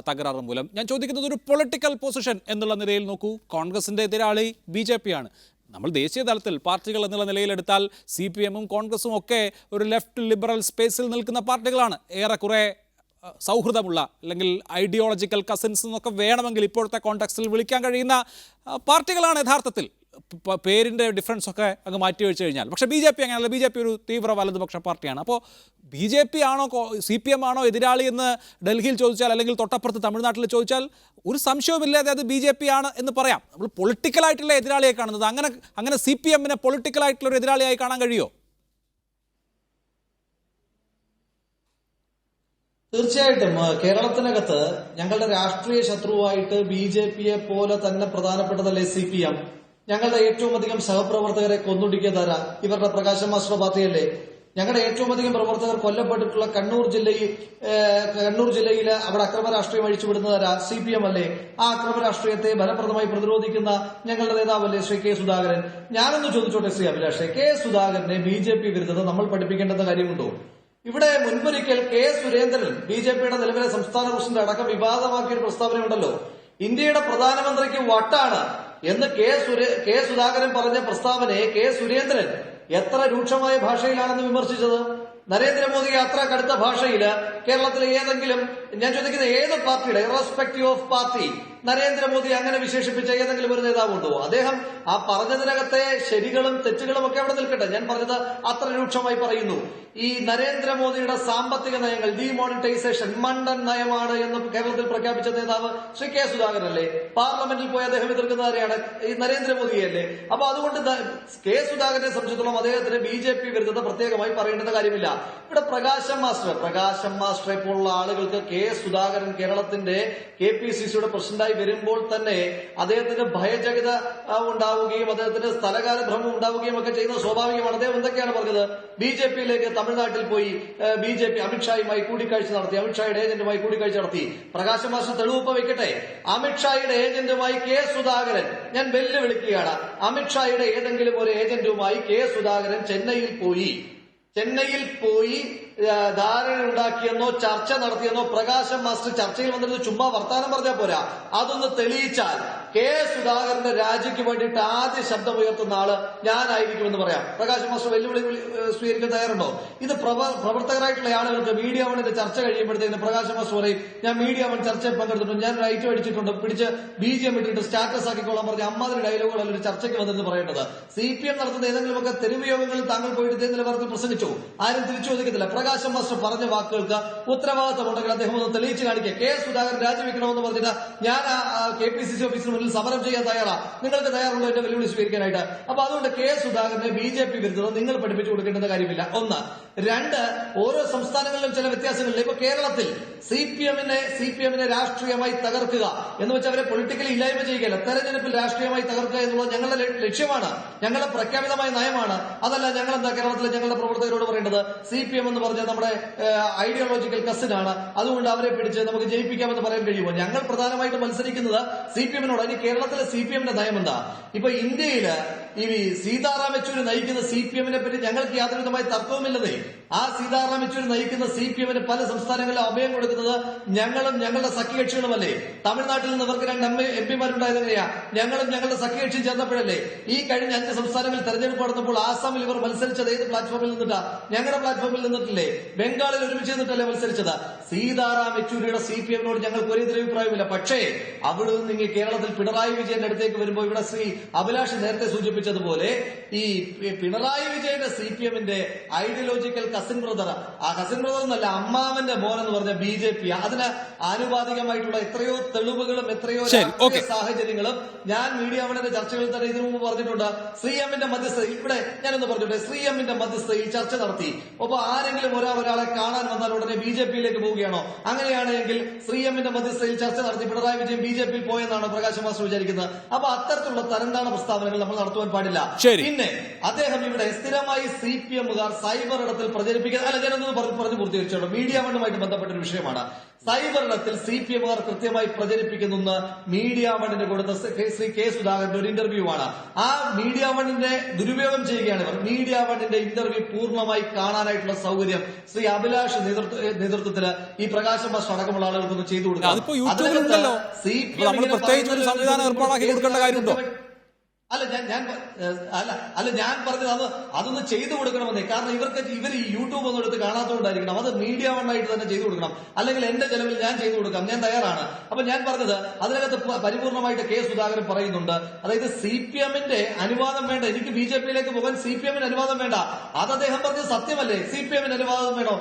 തകരാറ് മൂലം. ഞാൻ ചോദിക്കുന്നത് ഒരു പൊളിറ്റിക്കൽ പൊസിഷൻ എന്നുള്ള നിലയിൽ നോക്കൂ, കോൺഗ്രസിന്റെ എതിരാളി BJPയാണ്. നമ്മൾ ദേശീയ തലത്തിൽ പാർട്ടികൾ എന്നുള്ള നിലയിലെടുത്താൽ CPMും കോൺഗ്രസും ഒക്കെ ഒരു ലെഫ്റ്റ് ലിബറൽ സ്പേസിൽ നിൽക്കുന്ന പാർട്ടികളാണ്. ഏറെക്കുറെ സൗഹൃദമുള്ള അല്ലെങ്കിൽ ഐഡിയോളജിക്കൽ കസിൻസ് എന്നൊക്കെ വേണമെങ്കിൽ ഇപ്പോഴത്തെ കോണ്ടെക്സ്റ്റിൽ വിളിക്കാൻ കഴിയുന്ന പാർട്ടികളാണ് യഥാർത്ഥത്തിൽ. പേരിൻ്റെ ഡിഫറൻസ് ഒക്കെ അങ്ങ് മാറ്റി വെച്ച് കഴിഞ്ഞാൽ. പക്ഷേ BJP അങ്ങനെയല്ല. BJP ഒരു തീവ്ര വലതുപക്ഷ പാർട്ടിയാണ്. അപ്പോൾ BJP ആണോ CPM ആണോ എതിരാളി എന്ന് ഡൽഹിയിൽ ചോദിച്ചാൽ അല്ലെങ്കിൽ തൊട്ടപ്പുറത്ത് തമിഴ്നാട്ടിൽ ചോദിച്ചാൽ ഒരു സംശയവുമില്ലാതെ അത് BJP ആണ് എന്ന് പറയാം. നമ്മൾ പൊളിറ്റിക്കലായിട്ടുള്ള എതിരാളിയെ കാണുന്നത് അങ്ങനെ CPMനെ പൊളിറ്റിക്കലായിട്ടുള്ള ഒരു എതിരാളിയായി കാണാൻ കഴിയുമോ? തീർച്ചയായിട്ടും കേരളത്തിനകത്ത് ഞങ്ങളുടെ രാഷ്ട്രീയ ശത്രുവായിട്ട് BJPയെ പോലെ തന്നെ പ്രധാനപ്പെട്ടതല്ലേ CPM. ഞങ്ങളുടെ ഏറ്റവും അധികം സഹപ്രവർത്തകരെ കൊന്നൊടുക്കിയതാരാ? ഇവരുടെ പ്രകാശം മാസ്റ്റർ പാർട്ടിയല്ലേ. ഞങ്ങളുടെ ഏറ്റവും അധികം പ്രവർത്തകർ കൊല്ലപ്പെട്ടിട്ടുള്ള കണ്ണൂർ ജില്ലയിൽ അവിടെ അക്രമ രാഷ്ട്രീയം അഴിച്ചുവിടുന്നതാരാ? CPM അല്ലേ. ആ അക്രമ രാഷ്ട്രീയത്തെ ഫലപ്രദമായി പ്രതിരോധിക്കുന്ന ഞങ്ങളുടെ നേതാവല്ലേ ശ്രീ K സുധാകരൻ. ഞാനൊന്ന് ചോദിച്ചോട്ടെ ശ്രീ അഭിലാഷേ, K സുധാകരനെ BJP വിരുദ്ധത നമ്മൾ പഠിപ്പിക്കേണ്ടെന്ന കാര്യമുണ്ടോ? ഇവിടെ മുൻപൊരിക്കൽ K സുരേന്ദ്രൻ BJPയുടെ നിലവിലെ സംസ്ഥാന പ്രസിഡന്റ് അടക്കം വിവാദമാക്കിയ ഒരു പ്രസ്താവനയുണ്ടല്ലോ. ഇന്ത്യയുടെ പ്രധാനമന്ത്രിക്ക് വട്ടാണ് എന്ന് K സുധാകരൻ പറഞ്ഞ പ്രസ്താവനയെ K സുരേന്ദ്രൻ എത്ര രൂക്ഷമായ ഭാഷയിലാണെന്ന് വിമർശിച്ചത്. നരേന്ദ്രമോദിയെ അത്ര കടുത്ത ഭാഷയില് കേരളത്തിലെ ഏതെങ്കിലും, ഞാൻ ചോദിക്കുന്ന ഏത് പാർട്ടിയുടെ ഇറസ്പെക്റ്റീവ് ഓഫ് പാർട്ടി, നരേന്ദ്രമോദി അങ്ങനെ വിശേഷിപ്പിച്ച ഏതെങ്കിലും ഒരു നേതാവുണ്ടോ? അദ്ദേഹം ആ പറഞ്ഞതിനകത്തെ ശരികളും തെറ്റുകളും ഒക്കെ അവിടെ നിൽക്കട്ടെ. ഞാൻ പറഞ്ഞത് അത്ര രൂക്ഷമായി പറയുന്നു. ഈ നരേന്ദ്രമോദിയുടെ സാമ്പത്തിക നയങ്ങൾ ഡിമോണിറ്റൈസേഷൻ മണ്ടൻ നയമാണ് എന്ന് കേരളത്തിൽ പ്രഖ്യാപിച്ച നേതാവ് ശ്രീ K സുധാകരനല്ലേ. പാർലമെന്റിൽ പോയി അദ്ദേഹം എതിർക്കുന്നവരെയാണ് ഈ നരേന്ദ്രമോദിയല്ലേ. അപ്പൊ അതുകൊണ്ട് K സുധാകരനെ സംബന്ധിച്ചിടത്തോളം അദ്ദേഹത്തിന് BJP വിരുദ്ധത പ്രത്യേകമായി പറയേണ്ടുന്ന കാര്യമില്ല. ഇവിടെ പ്രകാശം മാസ്റ്ററെ പോലുള്ള ആളുകൾക്ക് K സുധാകരൻ കേരളത്തിന്റെ KPCCയുടെ പ്രസിഡന്റായി വരുമ്പോൾ തന്നെ അദ്ദേഹത്തിന് ഭയചകിത ഉണ്ടാവുകയും അദ്ദേഹത്തിന് സ്ഥലകാല ഭ്രമം ഉണ്ടാവുകയും ഒക്കെ ചെയ്യുന്നത് സ്വാഭാവികമാണ്. അദ്ദേഹം എന്തൊക്കെയാണ് പറഞ്ഞത്? BJPയിലേക്ക് തമിഴ്നാട്ടിൽ പോയി BJP അമിത്ഷായുമായി കൂടിക്കാഴ്ച നടത്തി, അമിത്ഷായുടെ ഏജന്റുമായി കൂടിക്കാഴ്ച നടത്തി. പ്രകാശ് മാസ്റ്റർ തെളിവുപ്പ വെക്കട്ടെ. അമിത്ഷായുടെ ഏജന്റുമായി K സുധാകരൻ, ഞാൻ വെല്ലുവിളിക്കുകയാണ്, അമിത്ഷായുടെ ഏതെങ്കിലും ഒരു ഏജന്റുമായി K സുധാകരൻ ചെന്നൈയിൽ പോയി ധാരണ ഉണ്ടാക്കിയെന്നോ ചർച്ച നടത്തിയെന്നോ പ്രകാശം മാസ്റ്റർ ചർച്ചയിൽ വന്നിട്ട് ചുമ്മാ വർത്താനം പറഞ്ഞാൽ പോരാ, അതൊന്ന് തെളിയിച്ചാൽ K സുധാകരന്റെ രാജിക്ക് വേണ്ടിയിട്ട് ആദ്യ ശബ്ദമുയർത്തുന്ന ആള് ഞാനായിരിക്കുമെന്ന് പറയാം. പ്രകാശ് മാസ്റ്റർ വെല്ലുവിളി സ്വീകരിക്കാൻ തയ്യാറുണ്ടോ? ഇത് പ്രവർത്തകരായിട്ടുള്ള ആളുകൾക്ക് മീഡിയ വണിന്റെ ചർച്ച കഴിയുമ്പോഴത്തേക്ക് പ്രകാശ് മാസ്റ്റർ പറയും, ഞാൻ മീഡിയ വൺ ചർച്ചയിൽ പങ്കെടുത്തിട്ടുണ്ട്, ഞാൻ റൈറ്റ് അടിച്ചിട്ടുണ്ട്, പിടിച്ച് BGM ഇട്ടിട്ട് സ്റ്റാറ്റസ് ആക്കിക്കോളാൻ പറഞ്ഞ അമ്മാതിരി ഡയലോഗുകൾ ഒരു ചർച്ചയ്ക്ക് വന്നെന്ന് പറയേണ്ടത്. CPM നടത്തുന്ന ഏതെങ്കിലുമൊക്കെ തെരുവ് യോഗങ്ങളിൽ താങ്കൾ പോയിട്ട് ഇതേ നിലവാരത്തിൽ പ്രസംഗിച്ചു, ആരും തിരിച്ചു ചോദിക്കത്തില്ല. പ്രകാശം മാസ്റ്റർ പറഞ്ഞ വാക്കുകൾക്ക് ഉത്തരവാദിത്തമുണ്ടെങ്കിൽ അദ്ദേഹം ഒന്ന് തെളിയിച്ച് കാണിക്കുക. K സുധാകരൻ രാജിവെക്കണമെന്ന് പറഞ്ഞിട്ട് ഞാൻ KPCC ഓഫീസിന് മുന്നിൽ സമരം ചെയ്യാൻ തയ്യാറാ, നിങ്ങൾക്ക് തയ്യാറുണ്ടോ എന്റെ വെല്ലുവിളി സ്വീകരിക്കാനായിട്ട്? അപ്പൊ അതുകൊണ്ട് K സുധാകരനെ BJP വിരുദ്ധത നിങ്ങൾ പഠിപ്പിച്ചു കൊടുക്കേണ്ടെന്ന കാര്യമില്ല. ഒന്ന്. രണ്ട്, ഓരോ സംസ്ഥാനങ്ങളിലും ചില വ്യത്യാസങ്ങളില്ല. ഇപ്പൊ കേരളത്തിൽ സി പി എമ്മിനെ രാഷ്ട്രീയമായി തകർക്കുക എന്ന് വെച്ചാൽ അവരെ പൊളിറ്റിക്കലി ഇല്ലായ്മ ചെയ്യുകയല്ല, തെരഞ്ഞെടുപ്പിൽ രാഷ്ട്രീയമായി തകർക്കുക എന്നുള്ളത് ഞങ്ങളുടെ ലക്ഷ്യമാണ്, ഞങ്ങളുടെ പ്രഖ്യാപിതമായ നയമാണ്. അതല്ല ഞങ്ങൾ എന്താ കേരളത്തിലെ ഞങ്ങളുടെ പ്രവർത്തകരോട് പറയേണ്ടത്, സി പി എം എന്ന് പറഞ്ഞാൽ നമ്മുടെ ഐഡിയോളജിക്കൽ കസിനാണ്, അതുകൊണ്ട് അവരെ പിടിച്ച് നമുക്ക് ജയിപ്പിക്കാമെന്ന് പറയാൻ കഴിയുമോ? ഞങ്ങൾ പ്രധാനമായിട്ട് മത്സരിക്കുന്നത് സി പി എമ്മിനോട്. ഇനി കേരളത്തിലെ സി പി എമ്മിന്റെ നയം എന്താ? ഇപ്പൊ ഇന്ത്യയില് ഈ സീതാറാം യെച്ചൂരി നയിക്കുന്ന സി പി എമ്മിനെ പറ്റി ഞങ്ങൾക്ക് യാതൊരുവിധമായ തർക്കവുമില്ലതേ. ആ സീതാറാം യെച്ചൂരി നയിക്കുന്ന സി പി എമ്മിന് പല സംസ്ഥാനങ്ങളിലും അഭയം കൊടുക്കുന്നത് ഞങ്ങളും ഞങ്ങളുടെ സഖ്യകക്ഷികളുമല്ലേ? തമിഴ്നാട്ടിൽ നിന്ന് ഇവർക്ക് 2 എം പിമാരുണ്ടായത് എങ്ങനെയാ? ഞങ്ങളും ഞങ്ങളുടെ സഖ്യകക്ഷി ചേർന്നപ്പോഴല്ലേ? ഈ കഴിഞ്ഞ 5 സംസ്ഥാനങ്ങളിൽ തെരഞ്ഞെടുപ്പ് നടന്നപ്പോൾ ആസാമിൽ ഇവർ മത്സരിച്ചത് ഏത് പ്ലാറ്റ്ഫോമിൽ നിന്നിട്ടാ? ഞങ്ങളുടെ പ്ലാറ്റ്ഫോമിൽ നിന്നിട്ടില്ലേ? ബംഗാളിൽ ഒരുമിച്ച് നിന്നിട്ടല്ലേ മത്സരിച്ചത്? സീതാറാം യെച്ചൂരിയുടെ സി പി എമ്മിനോട് ഞങ്ങൾക്ക് ഒരു എതിരഭിപ്രായമില്ല. പക്ഷേ അവിടെ നിന്ന് ഇങ്ങനെ കേരളത്തിൽ പിണറായി വിജയന്റെ അടുത്തേക്ക് വരുമ്പോൾ ഇവിടെ ശ്രീ അഭിലാഷ് നേരത്തെ സൂചിപ്പിച്ചതുപോലെ ഈ പിണറായി വിജയന്റെ സി പി എമ്മിന്റെ ഐഡിയോളജിക്കൽ കസിൻ ബ്രദർ, ആ കസിൻ ബ്രദർ എന്നല്ല അമ്മാവന്റെ മോൻ എന്ന് പറഞ്ഞ ബി ജെ പി, അതിന് ആനുപാതികമായിട്ടുള്ള എത്രയോ തെളിവുകളും എത്രയോ സാഹചര്യങ്ങളും ഞാൻ മീഡിയ വണിന്റെ ചർച്ചകളിൽ തന്നെ ഇതിനു മുമ്പ് പറഞ്ഞിട്ടുണ്ട്. ശ്രീ എമ്മിന്റെ മധ്യസ്ഥതയിൽ, ഇവിടെ ഞാനൊന്ന് പറഞ്ഞിട്ടുണ്ട്, ശ്രീ എമ്മിന്റെ മധ്യസ്ഥതയിൽ ചർച്ച നടത്തി. അപ്പൊ ആരെങ്കിലും ഒരാളെ കാണാൻ വന്നാൽ ഉടനെ ബി ജെ പിയിലേക്ക് പോവുകയാണോ? അങ്ങനെയാണെങ്കിൽ ശ്രീ എമ്മിന്റെ മധ്യസ്ഥതയിൽ ചർച്ച നടത്തി പിണറായി വിജയൻ ബി ജെ പിയിൽ പോയെന്നാണ് പ്രകാശ് മാസ്റ്റർ വിചാരിക്കുന്നത്. അപ്പൊ അത്തരത്തിലുള്ള തരംതാണ പ്രസ്താവനകൾ നമ്മൾ നടത്തുവാൻ പാടില്ല. പിന്നെ അദ്ദേഹം ഇവിടെ സ്ഥിരമായി സി പി എമ്മുകാർ സൈബർ ഇടത്തിൽ പ്രചരിപ്പിക്കുന്ന, അല്ല ഞാനൊന്ന് പറഞ്ഞു പൂർത്തീകരിച്ചോളൂ, മീഡിയ വണ്ണുമായിട്ട് ബന്ധപ്പെട്ട ഒരു വിഷയമാണ്. സൈബർ ഇടത്തിൽ സി പി എമ്മുകാർ കൃത്യമായി പ്രചരിപ്പിക്കുന്ന മീഡിയ വണ്ണിന് കൊടുത്ത ശ്രീ കെ സുധാകരന്റെ ഒരു ഇന്റർവ്യൂ ആണ്. ആ മീഡിയ വണ്ണിന്റെ ദുരുപയോഗം ചെയ്യുകയാണ് ഇവർ. മീഡിയ വണ്ണിന്റെ ഇന്റർവ്യൂ പൂർണ്ണമായി കാണാനായിട്ടുള്ള സൗകര്യം ശ്രീ അഭിലാഷ് നേതൃത്വത്തിൽ ഈ പ്രകാശ് മാസ്റ്റർ അടക്കമുള്ള ആളുകൾക്കൊന്ന് ചെയ്തു കൊടുക്കാം. സി പി എം ഞാൻ പറഞ്ഞത് അതൊന്ന് ചെയ്തു കൊടുക്കണമെന്നേ. കാരണം ഇവർ ഈ യൂട്യൂബ് ഒന്നും എടുത്ത് കാണാത്തതുകൊണ്ടായിരിക്കണം. അത് മീഡിയ വണ്ണായിട്ട് തന്നെ ചെയ്തു കൊടുക്കണം. അല്ലെങ്കിൽ എന്റെ ചെലവിൽ ഞാൻ ചെയ്തു കൊടുക്കാം, ഞാൻ തയ്യാറാണ്. അപ്പൊ ഞാൻ പറഞ്ഞത് അതിനകത്ത് പരിപൂർണമായിട്ട് കെ സുധാകരൻ പറയുന്നുണ്ട്, അതായത് സി പി എമ്മിന്റെ അനുവാദം വേണ്ട, എനിക്ക് ബി ജെ പിയിലേക്ക് പോകാൻ സി പി എമ്മിന് അനുവാദം വേണ്ട. അത് അദ്ദേഹം പറഞ്ഞത് സത്യമല്ലേ? സി പി എമ്മിന് അനുവാദം വേണോ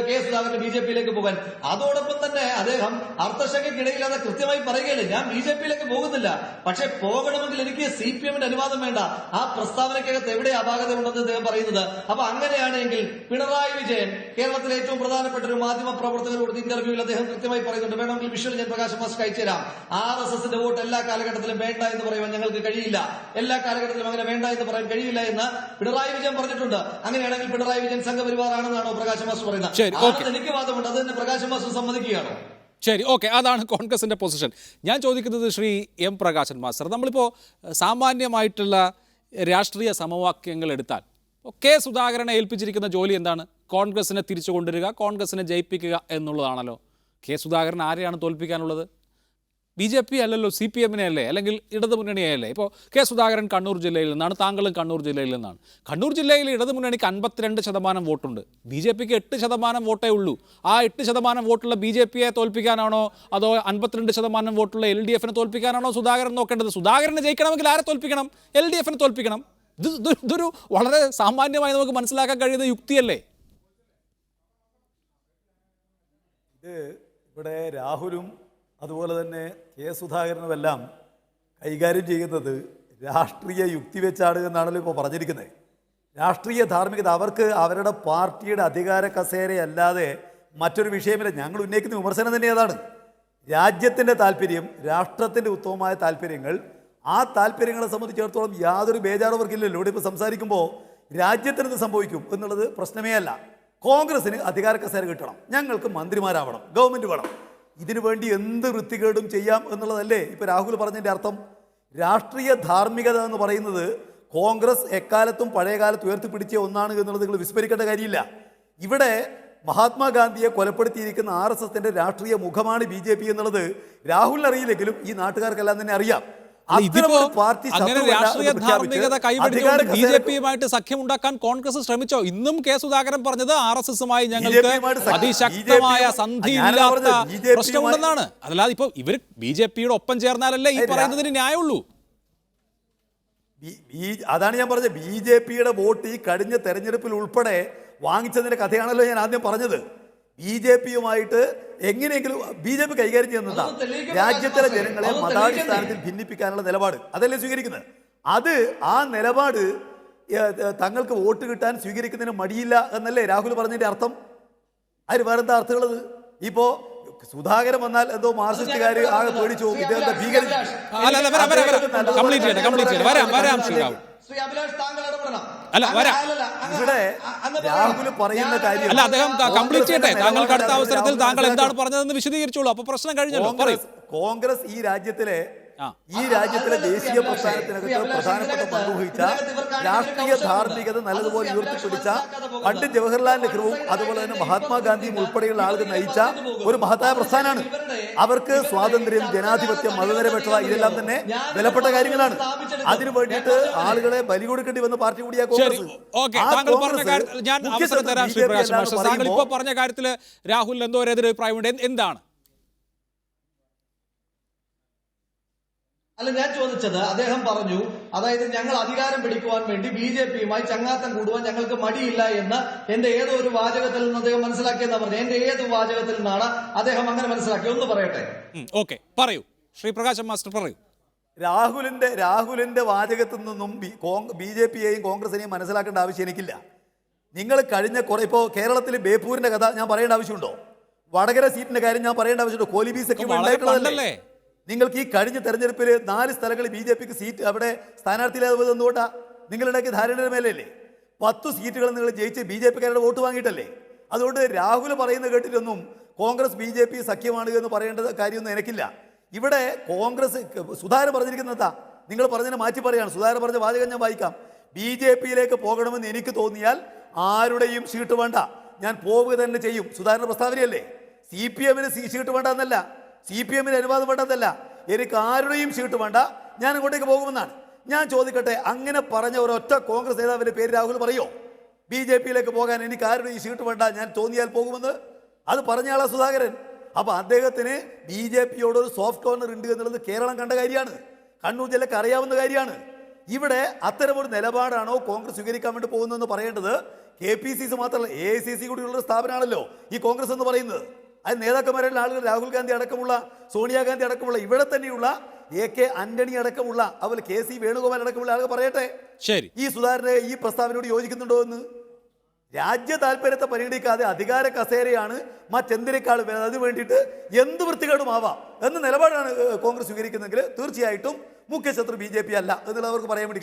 കെ സുധാകരന് ബി ജെ പിയിലേക്ക് പോകാൻ? അതോടൊപ്പം തന്നെ അദ്ദേഹം അർത്ഥശങ്കയ്ക്കിടയില്ലാതെ കൃത്യമായി പറയുകയല്ലേ, ഞാൻ ബി ജെ പിയിലേക്ക് പോകുന്നില്ല, പക്ഷെ പോകണമെങ്കിൽ എനിക്ക് സി പി എമ്മിന്റെ അനുവാദം വേണ്ട. ആ പ്രസ്താവനയ്ക്കകത്ത് എവിടെ അപാകത ഉണ്ടെന്ന് അദ്ദേഹം പറയുന്നത്. അപ്പൊ അങ്ങനെയാണെങ്കിൽ പിണറായി വിജയൻ കേരളത്തിലെ ഏറ്റവും പ്രധാനപ്പെട്ട ഒരു മാധ്യമ പ്രവർത്തകർ കൊടുത്ത ഇന്റർവ്യൂവിൽ അദ്ദേഹം കൃത്യമായി പറയുന്നുണ്ട്, വേണമെങ്കിൽ വിഷ്വൽ ഞാൻ പ്രകാശ് മാസ്റ്റർ അയച്ചു തരാം, RSSന്റെ വോട്ട് എല്ലാ കാലഘട്ടത്തിലും വേണ്ട എന്ന് പറയുവാൻ ഞങ്ങൾക്ക് കഴിയില്ല, എല്ലാ കാലഘട്ടത്തിലും അങ്ങനെ വേണ്ട എന്ന് പറയാൻ കഴിയില്ല എന്ന് പിണറായി വിജയൻ പറഞ്ഞിട്ടുണ്ട്. അങ്ങനെയാണെങ്കിൽ പിണറായി വിജയൻ സംഘപരിവാറാണെന്നാണോ പ്രകാശ് മാസ്റ്റർ പറയുന്നത്? എനിക്ക് വാദമുണ്ട്, അത് തന്നെ പ്രകാശ് മാസ്റ്റർ സമ്മതിക്കുകയാണോ? ശരി, ഓക്കെ, അതാണ് കോൺഗ്രസിൻ്റെ പൊസിഷൻ. ഞാൻ ചോദിക്കുന്നത് ശ്രീ എം പ്രകാശൻ മാസ്റ്റർ, നമ്മളിപ്പോൾ സാമാന്യമായിട്ടുള്ള രാഷ്ട്രീയ സമവാക്യങ്ങൾ എടുത്താൽ കെ സുധാകരനെ ഏൽപ്പിച്ചിരിക്കുന്ന ജോലി എന്താണ്? കോൺഗ്രസിനെ തിരിച്ചു കൊണ്ടുവരിക, കോൺഗ്രസിനെ ജയിപ്പിക്കുക എന്നുള്ളതാണല്ലോ. കെ സുധാകരൻ ആരെയാണ് തോൽപ്പിക്കാനുള്ളത്? ബി ജെ പി അല്ലല്ലോ, സി പി എമ്മിനെ അല്ലേ, അല്ലെങ്കിൽ ഇടതുമുന്നണിയല്ലേ? ഇപ്പോൾ കെ സുധാകരൻ കണ്ണൂർ ജില്ലയിൽ നിന്നാണ്, താങ്കളും കണ്ണൂർ ജില്ലയിൽ നിന്നാണ്. കണ്ണൂർ ജില്ലയിൽ ഇടതുമുന്നണിക്ക് 52% വോട്ടുണ്ട്, ബി ജെ പിക്ക് 8% വോട്ടേ ഉള്ളൂ. ആ 8% വോട്ടുള്ള ബി ജെ പിയെ തോൽപ്പിക്കാനാണോ അതോ 52% വോട്ടുള്ള എൽ ഡി എഫിനെ തോൽപ്പിക്കാനാണോ സുധാകരൻ നോക്കേണ്ടത്? സുധാകരനെ ജയിക്കണമെങ്കിൽ ആരെ തോൽപ്പിക്കണം? എൽ ഡി എഫിനെ തോൽപ്പിക്കണം. ഇതൊരു വളരെ സാമാന്യമായി നമുക്ക് മനസ്സിലാക്കാൻ കഴിയുന്ന യുക്തിയല്ലേ? ഇത് ഇവിടെ രാഹുലും അതുപോലെ തന്നെ കെ സുധാകരനുമെല്ലാം കൈകാര്യം ചെയ്യുന്നത് രാഷ്ട്രീയ യുക്തി വെച്ചാണ് എന്നാണല്ലോ ഇപ്പോൾ പറഞ്ഞിരിക്കുന്നത്. രാഷ്ട്രീയ ധാർമ്മികത അവർക്ക് അവരുടെ പാർട്ടിയുടെ അധികാര കസേരയല്ലാതെ മറ്റൊരു വിഷയമില്ല. ഞങ്ങൾ ഉന്നയിക്കുന്ന വിമർശനം തന്നെ അതാണ്. രാജ്യത്തിൻ്റെ താല്പര്യം, രാഷ്ട്രത്തിൻ്റെ ഉത്തമമായ താല്പര്യങ്ങൾ, ആ താല്പര്യങ്ങളെ സംബന്ധിച്ചിടത്തോളം യാതൊരു ബേജാറും അവർക്കില്ലല്ലോ. ഇവിടെ ഇപ്പോൾ സംസാരിക്കുമ്പോൾ രാജ്യത്തിനെന്ത് സംഭവിക്കും എന്നുള്ളത് പ്രശ്നമേ അല്ല. കോൺഗ്രസിന് അധികാര കസേര കിട്ടണം, ഞങ്ങൾക്ക് മന്ത്രിമാരാവണം, ഗവൺമെൻറ് വേണം, ഇതിനു വേണ്ടി എന്ത് വൃത്തികേടും ചെയ്യാം എന്നുള്ളതല്ലേ ഇപ്പോൾ രാഹുൽ പറഞ്ഞതിൻ്റെ അർത്ഥം? രാഷ്ട്രീയ ധാർമ്മികത എന്ന് പറയുന്നത് കോൺഗ്രസ് എക്കാലത്തും പഴയകാലത്ത് ഉയർത്തിപ്പിടിച്ച ഒന്നാണ് എന്നുള്ളത് നിങ്ങൾ വിസ്മരിക്കേണ്ട കാര്യമില്ല. ഇവിടെ മഹാത്മാഗാന്ധിയെ കൊലപ്പെടുത്തിയിരിക്കുന്ന RSSന്റെ രാഷ്ട്രീയ മുഖമാണ് BJP എന്നുള്ളത് രാഹുലിന് അറിയില്ലെങ്കിലും ഈ നാട്ടുകാർക്കെല്ലാം തന്നെ അറിയാം. അങ്ങനെ രാഷ്ട്രീയ ധാർമ്മികത കൈവെടിച്ചുകൊണ്ട് ബി ജെ പിയുമായിട്ട് സഖ്യമുണ്ടാക്കാൻ കോൺഗ്രസ് ശ്രമിച്ചോ? ഇന്നും കെ സുധാകരൻ പറഞ്ഞത് RSSുമായി ഞങ്ങൾക്ക് അതിശക്തമായ സന്ധിയില്ലാത്ത പ്രശ്നമുണ്ടെന്നാണ്. അല്ലാതെ ഇപ്പൊ ഇവർ ബി ജെ പിയുടെ ഒപ്പം ചേർന്നാലല്ലേ ഈ പറയുന്നതിന് ന്യായമുള്ളൂ. അതാണ് ഞാൻ പറഞ്ഞത്. BJPയുടെ വോട്ട് ഈ കഴിഞ്ഞ തെരഞ്ഞെടുപ്പിൽ ഉൾപ്പെടെ വാങ്ങിച്ചതിന്റെ കഥയാണല്ലോ ഞാൻ ആദ്യം പറഞ്ഞത്. BJPയുമായിട്ട് എങ്ങനെയെങ്കിലും BJP കൈകാര്യം ചെയ്യുന്നതാ രാജ്യത്തിലെ ജനങ്ങളെ മതാടിസ്ഥാനത്തിൽ ഭിന്നിപ്പിക്കാനുള്ള നിലപാട്, അതല്ലേ സ്വീകരിക്കുന്നത്. ആ നിലപാട് തങ്ങൾക്ക് വോട്ട് കിട്ടാൻ സ്വീകരിക്കുന്നതിന് മടിയില്ല എന്നല്ലേ രാഹുൽ പറഞ്ഞതിന്റെ അർത്ഥം? അതിന് വേറെന്താ അർത്ഥമുള്ളത്? ഇപ്പോ സുധാകരൻ വന്നാൽ എന്തോ മാർക്സിസ്റ്റുകാർ ആകെ പേടിച്ചു പോകും, ഇദ്ദേഹത്തെ ഇവിടെ രാഹുൽ പറയുന്ന കാര്യം അല്ല, അദ്ദേഹം കംപ്ലീറ്റ് ചെയ്യട്ടെ. താങ്കൾക്ക് അടുത്ത അവസരത്തിൽ താങ്കൾ എന്താണ് പറഞ്ഞതെന്ന് വിശദീകരിച്ചോളൂ. അപ്പൊ പ്രശ്നം കഴിഞ്ഞല്ലോ. കോൺഗ്രസ് ഈ രാജ്യത്തിലെ ദേശീയ പ്രസ്ഥാനത്തിനകത്ത് പ്രധാനപ്പെട്ട പങ്കുവഹിച്ച രാഷ്ട്രീയ ധാർമ്മികത നല്ലതുപോലെ ഉയർത്തിപ്പിടിച്ച പണ്ഡിറ്റ് ജവഹർലാൽ നെഹ്റുവും അതുപോലെ തന്നെ മഹാത്മാഗാന്ധിയും ഉൾപ്പെടെയുള്ള ആളുകൾ നയിച്ച ഒരു മഹത്തായ പ്രസ്ഥാനമാണ്. അവർക്ക് സ്വാതന്ത്ര്യം, ജനാധിപത്യം, മതനിരപേക്ഷത ഇതെല്ലാം തന്നെ വിലപ്പെട്ട കാര്യങ്ങളാണ്. അതിനു വേണ്ടിയിട്ട് ആളുകളെ ബലി കൊടുക്കേണ്ടി വന്ന പാർട്ടി കൂടിയാണ് കോൺഗ്രസ്. താങ്കൾ ഇപ്പോൾ പറഞ്ഞ കാര്യത്തിൽ രാഹുൽ എന്തോ ഒരു എതിരഭിപ്രായമുണ്ട്. എന്താണ്? അല്ല, ഞാൻ ചോദിച്ചത്, അദ്ദേഹം പറഞ്ഞു, അതായത് ഞങ്ങൾ അധികാരം പിടിക്കുവാൻ വേണ്ടി ബി.ജെ.പിയുമായി ചങ്ങാത്തം കൂടുവാൻ ഞങ്ങൾക്ക് മടിയില്ല എന്ന് എന്റെ ഏതോ ഒരു വാചകത്തിൽ നിന്ന് അദ്ദേഹം മനസ്സിലാക്കിയെന്നാ പറഞ്ഞു. എന്റെ ഏത് വാചകത്തിൽ നിന്നാണ് അദ്ദേഹം അങ്ങനെ മനസ്സിലാക്കി? ഒന്ന് പറയട്ടെ. ഓക്കെ, പറയൂ ശ്രീ പ്രകാശം മാസ്റ്റർ, പറയൂ. രാഹുലിന്റെ വാചകത്തിൽ നിന്നും ബി.ജെ.പിയെയും കോൺഗ്രസിനെയും മനസ്സിലാക്കേണ്ട ആവശ്യം എനിക്കില്ല. നിങ്ങൾ കഴിഞ്ഞ ഇപ്പോൾ കേരളത്തിൽ ബേപ്പൂരിന്റെ കഥ ഞാൻ പറയേണ്ട ആവശ്യമുണ്ടോ? വടകര സീറ്റിന്റെ കാര്യം ഞാൻ പറയേണ്ട ആവശ്യമുണ്ടോ? കോലിബീസൊക്കെ ഉണ്ടായിട്ടുള്ളതല്ലേ? നിങ്ങൾക്ക് ഈ കഴിഞ്ഞ തെരഞ്ഞെടുപ്പിൽ 4 സ്ഥലങ്ങളിൽ ബി.ജെ.പിക്ക് സീറ്റ് അവിടെ സ്ഥാനാർത്ഥിയില്ലാതെ തന്നുകൊണ്ടാ നിങ്ങളുണ്ടാക്കിയ ധാരണയുടെ മേലല്ലേ? 10 സീറ്റുകൾ നിങ്ങൾ ജയിച്ച് ബി.ജെ.പിക്കാരുടെ വോട്ട് വാങ്ങിയിട്ടല്ലേ? അതുകൊണ്ട് രാഹുൽ പറയുന്ന കേട്ടിട്ടൊന്നും കോൺഗ്രസ് ബി.ജെ.പി സഖ്യമാണ് എന്ന് പറയേണ്ട കാര്യമൊന്നും എനിക്കില്ല. ഇവിടെ കോൺഗ്രസ് സുധാകരൻ പറഞ്ഞിരിക്കുന്നതാ, നിങ്ങൾ പറഞ്ഞതിനെ മാറ്റി പറയാണ്. സുധാകരൻ പറഞ്ഞ വാചകം ഞാൻ വായിക്കാം. ബി.ജെ.പിയിലേക്ക് പോകണമെന്ന് എനിക്ക് തോന്നിയാൽ ആരുടെയും സീറ്റ് വേണ്ട, ഞാൻ പോവുക തന്നെ ചെയ്യും. സുധാകരന്റെ പ്രസ്താവനയല്ലേ? CPM-ന് സീറ്റ് വേണ്ട എന്നല്ല, CPM-ന് അനുവാദം വേണ്ടതല്ല, എനിക്ക് ആരുടെയും സീറ്റ് വേണ്ട, ഞാൻ അങ്ങോട്ടേക്ക് പോകുമെന്നാണ്. ഞാൻ ചോദിക്കട്ടെ, അങ്ങനെ പറഞ്ഞ ഒരൊറ്റ കോൺഗ്രസ് നേതാവിന്റെ പേര് രാഹുൽ പറയോ? ബി.ജെ.പിയിലേക്ക് പോകാൻ എനിക്ക് ആരുടെയും സീറ്റ് വേണ്ട, ഞാൻ തോന്നിയാൽ പോകുമെന്ന്? അത് പറഞ്ഞയാളാ സുധാകരൻ. അപ്പൊ അദ്ദേഹത്തിന് ബി.ജെ.പിയോട് ഒരു സോഫ്റ്റ് കോർണർ ഉണ്ട് എന്നുള്ളത് കേരളം കണ്ട കാര്യമാണ്, കണ്ണൂർ ജില്ലക്ക് അറിയാവുന്ന കാര്യമാണ്. ഇവിടെ അത്തരമൊരു നിലപാടാണോ കോൺഗ്രസ് സ്വീകരിക്കാൻ വേണ്ടി പോകുന്നതെന്ന് പറയേണ്ടത് KPCC മാത്രമല്ല, AICC കൂടിയുള്ള സ്ഥാപനമാണല്ലോ ഈ കോൺഗ്രസ് എന്ന് പറയുന്നത്. അത് നേതാക്കന്മാരുടെ ആളുകൾ രാഹുൽ ഗാന്ധി അടക്കമുള്ള, സോണിയാഗാന്ധി അടക്കമുള്ള, ഇവിടെ തന്നെയുള്ള AK ആന്റണി അടക്കമുള്ള, അതുപോലെ KC വേണുഗോപാൽ അടക്കമുള്ള ആളുകൾ പറയട്ടെ, ശരി, ഈ സുധാകരനെ ഈ പ്രസ്താവനയോട് യോജിക്കുന്നുണ്ടോ എന്ന്. രാജ്യ താല്പര്യത്തെ പരിഗണിക്കാതെ അധികാര കസേരയാണ് മറ്റെന്തിനേക്കാൾ അത് വേണ്ടിയിട്ട് എന്ത് വൃത്തികേടുമാവാം എന്ന നിലപാടാണ് കോൺഗ്രസ് സ്വീകരിക്കുന്നെങ്കിൽ തീർച്ചയായിട്ടും മുഖ്യശത്രു BJP അല്ല എന്നുള്ളത് അവർക്ക് പറയാൻ വേണ്ടി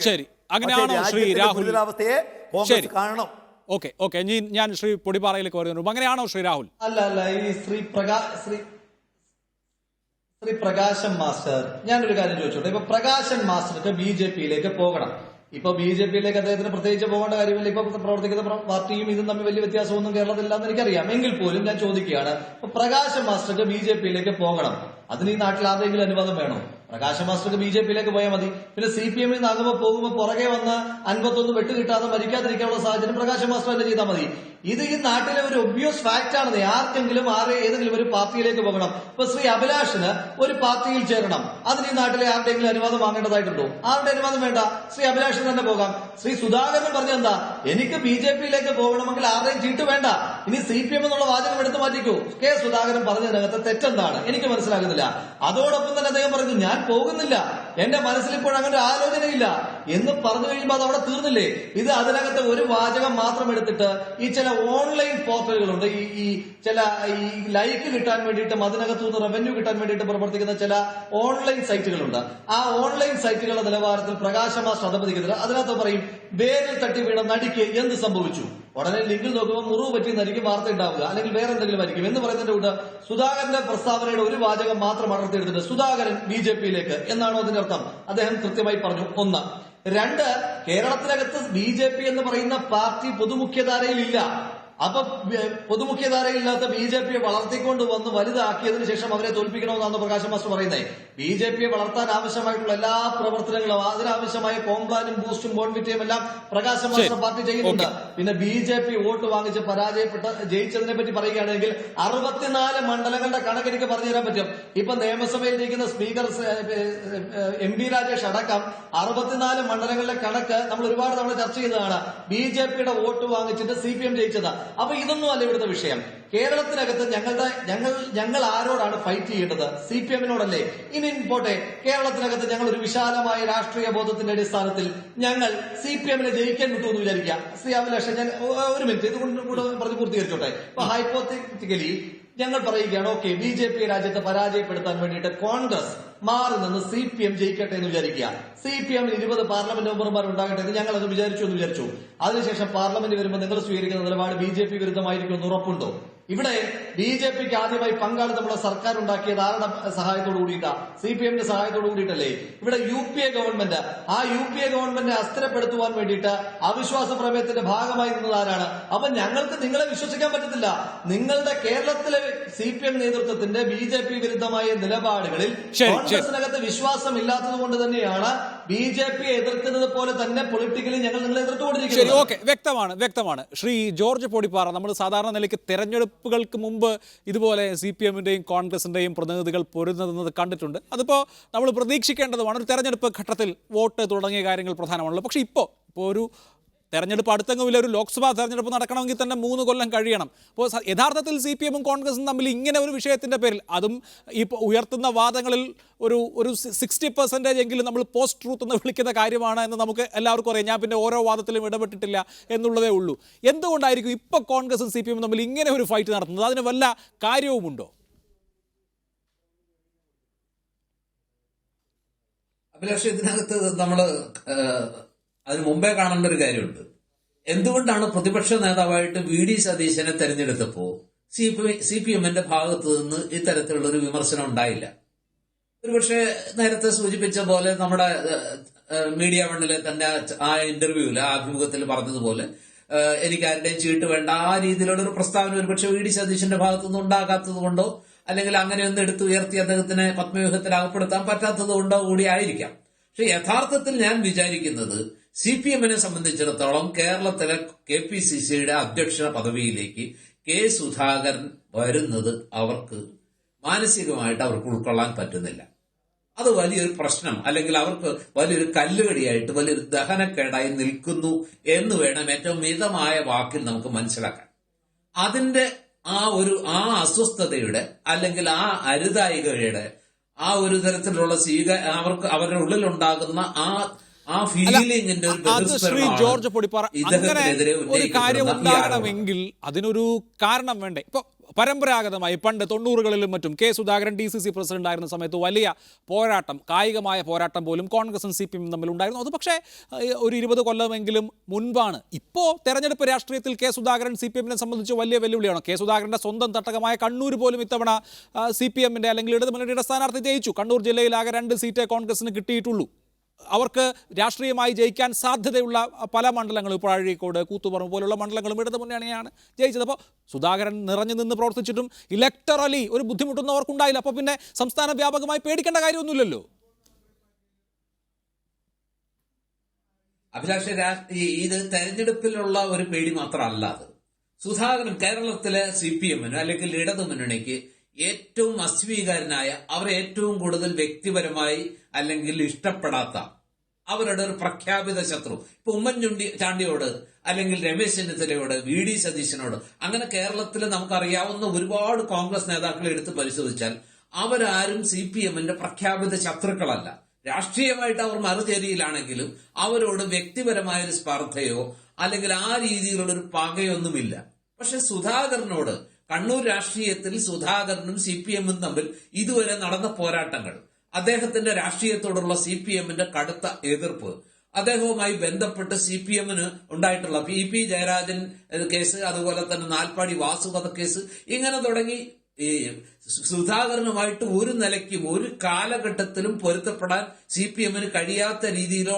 ഗുരുതരാവസ്ഥയെ കോൺഗ്രസ് കാണണം. ഓക്കെ ഞാൻ ശ്രീ പൊടിപ്പാറയിലേക്ക് വരുന്നു. അങ്ങനെയാണോ ശ്രീ രാഹുൽ? അല്ല, ഈ ശ്രീ പ്രകാശൻ മാസ്റ്റർ, ഞാനൊരു കാര്യം ചോദിച്ചോട്ടെ. ഇപ്പൊ പ്രകാശൻ മാസ്റ്റർക്ക് ബി.ജെ.പിയിലേക്ക് പോകണം. ഇപ്പൊ ബി.ജെ.പിയിലേക്ക് അദ്ദേഹത്തിന് പ്രത്യേകിച്ച് പോകേണ്ട കാര്യമില്ല. ഇപ്പൊ പ്രവർത്തിക്കുന്ന പാർട്ടിയും ഇതും തമ്മിൽ വലിയ വ്യത്യാസമൊന്നും കേരളത്തിലില്ലാന്ന് എനിക്കറിയാം. എങ്കിൽ പോലും ഞാൻ ചോദിക്കുകയാണ്, ഇപ്പൊ പ്രകാശൻ മാസ്റ്റർക്ക് ബി.ജെ.പിയിലേക്ക് പോകണം, അതിന് ഈ നാട്ടിൽ ആരുടെയെങ്കിലും അനുവാദം വേണോ? പ്രകാശൻ മാസ്റ്റർക്ക് ബി.ജെ.പിയിലേക്ക് പോയാൽ മതി. പിന്നെ CPM-ൽ നിന്നാകുമ്പോൾ പോകുമ്പോൾ പുറകെ വന്ന് 51 വെട്ട് കിട്ടാതെ മരിക്കാതിരിക്കാനുള്ള സാഹചര്യം പ്രകാശൻ മാസ്റ്റർ തന്നെ ചെയ്താൽ മതി. ഇത് ഈ നാട്ടിലെ ഒരു ഒബ്വിയസ് ഫാക്ട് ആണ്. ആർക്കെങ്കിലും ഏതെങ്കിലും ഒരു പാർട്ടിയിലേക്ക് പോകണം. ഇപ്പൊ ശ്രീ അഭിലാഷിന് ഒരു പാർട്ടിയിൽ ചേരണം, അതിന് ഈ നാട്ടിലെ ആരുടെയെങ്കിലും അനുവാദം വാങ്ങേണ്ടതായിട്ടുണ്ടോ? ആരുടെ അനുവാദം വേണ്ട, ശ്രീ അഭിലാഷിന് തന്നെ പോകാം. ശ്രീ സുധാകരൻ പറഞ്ഞെന്താ, എനിക്ക് ബി.ജെ.പിയിലേക്ക് പോകണമെങ്കിൽ ആരുടെയും ചീട്ട് വേണ്ട, ഇനി CPM എന്നുള്ള വാചകം എടുത്തു മാറ്റിക്കൂ. സുധാകരൻ പറഞ്ഞതിനകത്ത് തെറ്റെന്താണ് എനിക്ക് മനസ്സിലാകുന്നില്ല. അതോടൊപ്പം തന്നെ അദ്ദേഹം പറഞ്ഞു, ഞാൻ പോകുന്നില്ല, എന്റെ മനസ്സിൽ ഇപ്പോൾ അങ്ങനെ ആലോചനയില്ല എന്ന് പറഞ്ഞു കഴിയുമ്പോൾ അത് അവിടെ തീർന്നില്ലേ? ഇത് അതിനകത്ത് ഒരു വാചകം മാത്രം എടുത്തിട്ട് ഈ ചില ഓൺലൈൻ പോർട്ടലുകളുണ്ട്, ഈ ചില ഈ ലൈക്ക് കിട്ടാൻ വേണ്ടിയിട്ടും അതിനകത്തുനിന്ന് റവന്യൂ കിട്ടാൻ വേണ്ടിയിട്ട് പ്രവർത്തിക്കുന്ന ചില ഓൺലൈൻ സൈറ്റുകളുണ്ട്. ആ ഓൺലൈൻ സൈറ്റുകളുടെ നിലവാരത്തിൽ പ്രകാശ മാസ്റ്റർ അധപതിക്കുന്നില്ല. അതിനകത്ത് പറയും, വേരിൽ തട്ടി വീണ നടിക്ക് എന്ത് സംഭവിച്ചു, ഉടനെ ലിങ്കിൽ നോക്കുമ്പോൾ മുറിവ് പറ്റിയെന്നായിരിക്കും വാർത്ത ഉണ്ടാവുക, അല്ലെങ്കിൽ വേറെ എന്തെങ്കിലും ആയിരിക്കും എന്ന് പറയുന്നതിന്റെ കൂടെ സുധാകരന്റെ പ്രസ്താവനയുടെ ഒരു വാചകം മാത്രം അടർത്തിയെടുത്തിട്ട് സുധാകരൻ ബി.ജെ.പിയിലേക്ക് എന്നാണോ അതിന്റെ അർത്ഥം? അദ്ദേഹം കൃത്യമായി പറഞ്ഞു. 1. 2, കേരളത്തിനകത്ത് ബി.ജെ.പി എന്ന് പറയുന്ന പാർട്ടി പൊതുമുഖ്യധാരയിലില്ല. അപ്പൊ പൊതുമുഖ്യധാരയില്ലാത്ത ബി.ജെ.പിയെ വളർത്തിക്കൊണ്ട് വന്ന് വലുതാക്കിയതിനു ശേഷം അവരെ തോൽപ്പിക്കണമെന്നാണ് പ്രകാശ് മാസ്റ്റർ പറയുന്നത്. ബി.ജെ.പിയെ വളർത്താൻ ആവശ്യമായിട്ടുള്ള എല്ലാ പ്രവർത്തനങ്ങളും, അതിനാവശ്യമായ കോംപ്ലാനും ബൂസ്റ്റും ബോൺവിറ്റയും എല്ലാം പ്രകാശ് മാസ്റ്റർ പാർട്ടി ചെയ്യുന്നുണ്ട്. പിന്നെ ബി.ജെ.പി വോട്ട് വാങ്ങിച്ച് ജയിച്ചതിനെ പറ്റി പറയുകയാണെങ്കിൽ 64 മണ്ഡലങ്ങളുടെ കണക്ക് എനിക്ക് പറഞ്ഞു തരാൻ പറ്റും. ഇപ്പൊ നിയമസഭയിൽ ഇരിക്കുന്ന സ്പീക്കർ MP രാജേഷ് അടക്കം 64 മണ്ഡലങ്ങളുടെ കണക്ക് നമ്മൾ ഒരുപാട് തവണ ചർച്ച ചെയ്തതാണ്. ബി.ജെ.പിയുടെ വോട്ട് വാങ്ങിച്ചിട്ട് CPM ജയിച്ചത്. അപ്പൊ ഇതൊന്നും അല്ല ഇവിടുത്തെ വിഷയം. കേരളത്തിനകത്ത് ഞങ്ങൾ ആരോടാണ് ഫൈറ്റ് ചെയ്യേണ്ടത്? CPM-നോടല്ലേ? ഇനി പോട്ടെ, കേരളത്തിനകത്ത് ഞങ്ങൾ ഒരു വിശാലമായ രാഷ്ട്രീയ ബോധത്തിന്റെ അടിസ്ഥാനത്തിൽ ഞങ്ങൾ CPM-നെ ജയിക്കാൻ വിട്ടു എന്ന് വിചാരിക്കുക. അഭിലാഷ്, ഞാൻ ഒരു മിനിറ്റ് ഇതുകൊണ്ട് കൂടെ പറഞ്ഞ് പൂർത്തീകരിച്ചോട്ടെ. ഇപ്പൊ ഹൈപ്പോത്തറ്റിക്കലി ഞങ്ങൾ പറയുകയാണ്, ഓക്കെ, BJP രാജ്യത്തെ പരാജയപ്പെടുത്താൻ വേണ്ടിയിട്ട് കോൺഗ്രസ് മാറി നിന്ന് CPM ജയിക്കട്ടെ എന്ന് വിചാരിക്കുക. CPM 20 പാർലമെന്റ് മെമ്പർമാർ ഉണ്ടാകട്ടെ എന്ന് ഞങ്ങൾ അത് വിചാരിച്ചു. അതിനുശേഷം പാർലമെന്റ് വരുമ്പോൾ നിങ്ങൾ സ്വീകരിക്കുന്ന നിലപാട് BJP വിരുദ്ധമായിരിക്കും എന്ന് ഉറപ്പുണ്ടോ? ഇവിടെ BJPക്ക് ആദ്യമായി പങ്കാളിത്തമുള്ള സർക്കാർ ഉണ്ടാക്കിയത് ആരുടെ സഹായത്തോടു കൂടിയിട്ടാണ്? CPM-ന്റെ സഹായത്തോടു കൂടിയിട്ടല്ലേ? ഇവിടെ UPA ഗവൺമെന്റ്, ആ UPA ഗവൺമെന്റിനെ അസ്ഥിരപ്പെടുത്തുവാൻ വേണ്ടിയിട്ട് അവിശ്വാസ പ്രമേയത്തിന്റെ ഭാഗമായി നിന്നത് ആരാണ്? അപ്പൊ ഞങ്ങൾക്ക് നിങ്ങളെ വിശ്വസിക്കാൻ പറ്റത്തില്ല. നിങ്ങളുടെ കേരളത്തിലെ CPM നേതൃത്വത്തിന്റെ BJP വിരുദ്ധമായ നിലപാടുകളിൽ കോൺഗ്രസിനകത്ത് വിശ്വാസം ഇല്ലാത്തത് കൊണ്ട് തന്നെയാണ് BJP എതിർക്കുന്നത് പോലെ തന്നെ പൊളിറ്റിക്കലി ഞങ്ങൾ നിങ്ങളെ എതിർത്തുകൊണ്ടിരിക്കുന്നത്. ഓക്കെ, വ്യക്തമാണ്. ശ്രീ ജോർജ് പൊടിപ്പാറ, നമ്മൾ സാധാരണ നിലയ്ക്ക് തെരഞ്ഞെടുപ്പുകൾക്ക് മുമ്പ് ഇതുപോലെ CPM-ന്റെയും കോൺഗ്രസിന്റെയും പ്രതിനിധികൾ പൊരുന്നത് കണ്ടിട്ടുണ്ട്. അതിപ്പോൾ നമ്മൾ പ്രതീക്ഷിക്കേണ്ടതുമാണ്. ഒരു തെരഞ്ഞെടുപ്പ് ഘട്ടത്തിൽ വോട്ട് തുടങ്ങിയ കാര്യങ്ങൾ പ്രധാനമാണല്ലോ. പക്ഷേ ഇപ്പോൾ ഒരു തെരഞ്ഞെടുപ്പ് അടുത്തെങ്കിലും ഒരു ലോക്സഭാ തെരഞ്ഞെടുപ്പ് നടക്കണമെങ്കിൽ തന്നെ 3 കൊല്ലം കഴിയണം. അപ്പോൾ യഥാർത്ഥത്തിൽ CPM-ഉം കോൺഗ്രസും തമ്മിൽ ഇങ്ങനെ ഒരു വിഷയത്തിൻ്റെ പേരിൽ, അതും ഈ ഉയർത്തുന്ന വാദങ്ങളിൽ ഒരു 60% എങ്കിലും നമ്മൾ പോസ്റ്റ് ട്രൂത്ത് എന്ന് വിളിക്കുന്ന കാര്യമാണ് എന്ന് നമുക്ക് എല്ലാവർക്കും അറിയാം. ഞാൻ പിന്നെ ഓരോ വാദത്തിലും ഇടപെട്ടിട്ടില്ല എന്നുള്ളതേ ഉള്ളൂ. എന്തുകൊണ്ടായിരിക്കും ഇപ്പോൾ കോൺഗ്രസും CPM-ഉം തമ്മിൽ ഇങ്ങനെ ഒരു ഫൈറ്റ് നടത്തുന്നത്? അതിന് വല്ല കാര്യവുമുണ്ടോ? അഭിലാഷ്, ഇതിനകത്ത് നമ്മൾ അതിന് മുമ്പേ കാണേണ്ട ഒരു കാര്യമുണ്ട്. എന്തുകൊണ്ടാണ് പ്രതിപക്ഷ നേതാവായിട്ട് VD സതീശനെ തെരഞ്ഞെടുത്തപ്പോ CPM-ന്റെ ഭാഗത്തു നിന്ന് ഇത്തരത്തിലുള്ള ഒരു വിമർശനം ഉണ്ടായില്ല? ഒരുപക്ഷെ നേരത്തെ സൂചിപ്പിച്ച പോലെ നമ്മുടെ മീഡിയ വണ്ണിലെ തന്നെ ആ ഇന്റർവ്യൂവിൽ, ആ അഭിമുഖത്തിൽ പറഞ്ഞതുപോലെ എനിക്ക് ആരുടെയും ചീട്ട് വേണ്ട, ആ രീതിയിലുള്ള ഒരു പ്രസ്താവന ഒരുപക്ഷെ VD സതീശന്റെ ഭാഗത്തുനിന്ന് ഉണ്ടാകാത്തത് കൊണ്ടോ, അല്ലെങ്കിൽ അങ്ങനെയൊന്നും എടുത്ത് ഉയർത്തി അദ്ദേഹത്തിനെ പത്മവ്യൂഹത്തിൽ അകപ്പെടുത്താൻ പറ്റാത്തത് കൊണ്ടോ കൂടി ആയിരിക്കാം. പക്ഷെ യഥാർത്ഥത്തിൽ ഞാൻ വിചാരിക്കുന്നത് CPM-നെ സംബന്ധിച്ചിടത്തോളം കേരളത്തിലെ KPCC-യുടെ അധ്യക്ഷ പദവിയിലേക്ക് K. സുധാകരൻ വരുന്നത് അവർക്ക് മാനസികമായിട്ട് അവർക്ക് ഉൾക്കൊള്ളാൻ പറ്റുന്നില്ല. അത് വലിയൊരു പ്രശ്നം, അല്ലെങ്കിൽ അവർക്ക് വലിയൊരു കല്ലുകടിയായിട്ട് വലിയൊരു ദഹനക്കേടായി നിൽക്കുന്നു എന്ന് വേണം ഏറ്റവും മിതമായ വാക്കിൽ നമുക്ക് മനസ്സിലാക്കാൻ. അതിന്റെ ആ അസ്വസ്ഥതയുടെ അല്ലെങ്കിൽ ആ അരുതായികയുടെ ആ ഒരു തരത്തിലുള്ള അവർക്ക് അവരുടെ ഉള്ളിലുണ്ടാകുന്ന ആ ഫീലിംഗിന്റെ ശ്രീ ജോർജ് പൊടിപ്പാറ, അങ്ങനെ ഒരു കാര്യം ഉണ്ടാകണമെങ്കിൽ അതിനൊരു കാരണം വേണ്ടേ? ഇപ്പൊ പരമ്പരാഗതമായി പണ്ട് 90കളിലും മറ്റും K. സുധാകരൻ DCC പ്രസിഡന്റ് ആയിരുന്ന സമയത്ത് വലിയ പോരാട്ടം, കായികമായ പോരാട്ടം പോലും കോൺഗ്രസും CPM തമ്മിൽ ഉണ്ടായിരുന്നു. അത് പക്ഷേ ഒരു 20 കൊല്ലമെങ്കിലും മുൻപാണ്. ഇപ്പോൾ തെരഞ്ഞെടുപ്പ് രാഷ്ട്രീയത്തിൽ K. സുധാകരൻ CPM-നെ സംബന്ധിച്ച് വലിയ വെല്ലുവിളിയാണ്. K. സുധാകരന്റെ സ്വന്തം തട്ടകമായ കണ്ണൂർ പോലും ഇത്തവണ CPM-ന്റെ അല്ലെങ്കിൽ ഇടതുമുന്നണിയുടെ സ്ഥാനാർത്ഥി ജയിച്ചു. കണ്ണൂർ ജില്ലയിൽ ആകെ 2 സീറ്റേ കോൺഗ്രസിന് കിട്ടിയിട്ടുള്ളൂ. അവർക്ക് രാഷ്ട്രീയമായി ജയിക്കാൻ സാധ്യതയുള്ള പല മണ്ഡലങ്ങളും, ഇപ്പോൾ അഴീക്കോട്, കൂത്തുപറമ്പ് പോലുള്ള മണ്ഡലങ്ങളും ഇടതുമുന്നണിയാണ് ജയിച്ചത്. അപ്പോൾ സുധാകരൻ നിറഞ്ഞു നിന്ന് പ്രവർത്തിച്ചിട്ടും ഇലക്ടറലി ഒരു ബുദ്ധിമുട്ടൊന്നും അവർക്കുണ്ടായില്ല. അപ്പോൾ പിന്നെ സംസ്ഥാന വ്യാപകമായി പേടിക്കേണ്ട കാര്യമൊന്നുമില്ലല്ലോ. അഭിലാഷ, ഇത് തെരഞ്ഞെടുപ്പിലുള്ള ഒരു പേടി മാത്രമല്ല. അത് സുധാകരൻ കേരളത്തിലെ CPM-ന് അല്ലെങ്കിൽ ഇടതുമുന്നണിക്ക് ഏറ്റവും അസ്വീകാരനായ, അവരെ ഏറ്റവും കൂടുതൽ വ്യക്തിപരമായി അല്ലെങ്കിൽ ഇഷ്ടപ്പെടാത്ത അവരുടെ ഒരു പ്രഖ്യാപിത ശത്രു. ഇപ്പൊ ഉമ്മൻചാണ്ടിയോട് അല്ലെങ്കിൽ രമേശ് ചെന്നിത്തലയോട്, VD സതീശനോട്, അങ്ങനെ കേരളത്തിൽ നമുക്കറിയാവുന്ന ഒരുപാട് കോൺഗ്രസ് നേതാക്കളെ എടുത്ത് പരിശോധിച്ചാൽ അവരാരും CPM-ന്റെ പ്രഖ്യാപിത ശത്രുക്കളല്ല. രാഷ്ട്രീയമായിട്ട് അവർ മറുചേരിയിലാണെങ്കിലും അവരോട് വ്യക്തിപരമായ ഒരു സ്പർദ്ധയോ അല്ലെങ്കിൽ ആ രീതിയിലുള്ള ഒരു പകയൊന്നുമില്ല. പക്ഷെ സുധാകരനോട്, കണ്ണൂർ രാഷ്ട്രീയത്തിൽ സുധാകരനും CPM-ഉം തമ്മിൽ ഇതുവരെ നടന്ന പോരാട്ടങ്ങൾ, അദ്ദേഹത്തിന്റെ രാഷ്ട്രീയത്തോടുള്ള CPM-ന്റെ കടുത്ത എതിർപ്പ്, അദ്ദേഹവുമായി ബന്ധപ്പെട്ട് CPM-ന് ഉണ്ടായിട്ടുള്ള PP ജയരാജൻ കേസ്, അതുപോലെ തന്നെ നാൽപ്പാടി വാസുവധ കേസ്, ഇങ്ങനെ തുടങ്ങി ഈ സുധാകരനുമായിട്ട് ഒരു നിലയ്ക്കും ഒരു കാലഘട്ടത്തിലും പൊരുത്തപ്പെടാൻ CPM-ന് കഴിയാത്ത രീതിയിലോ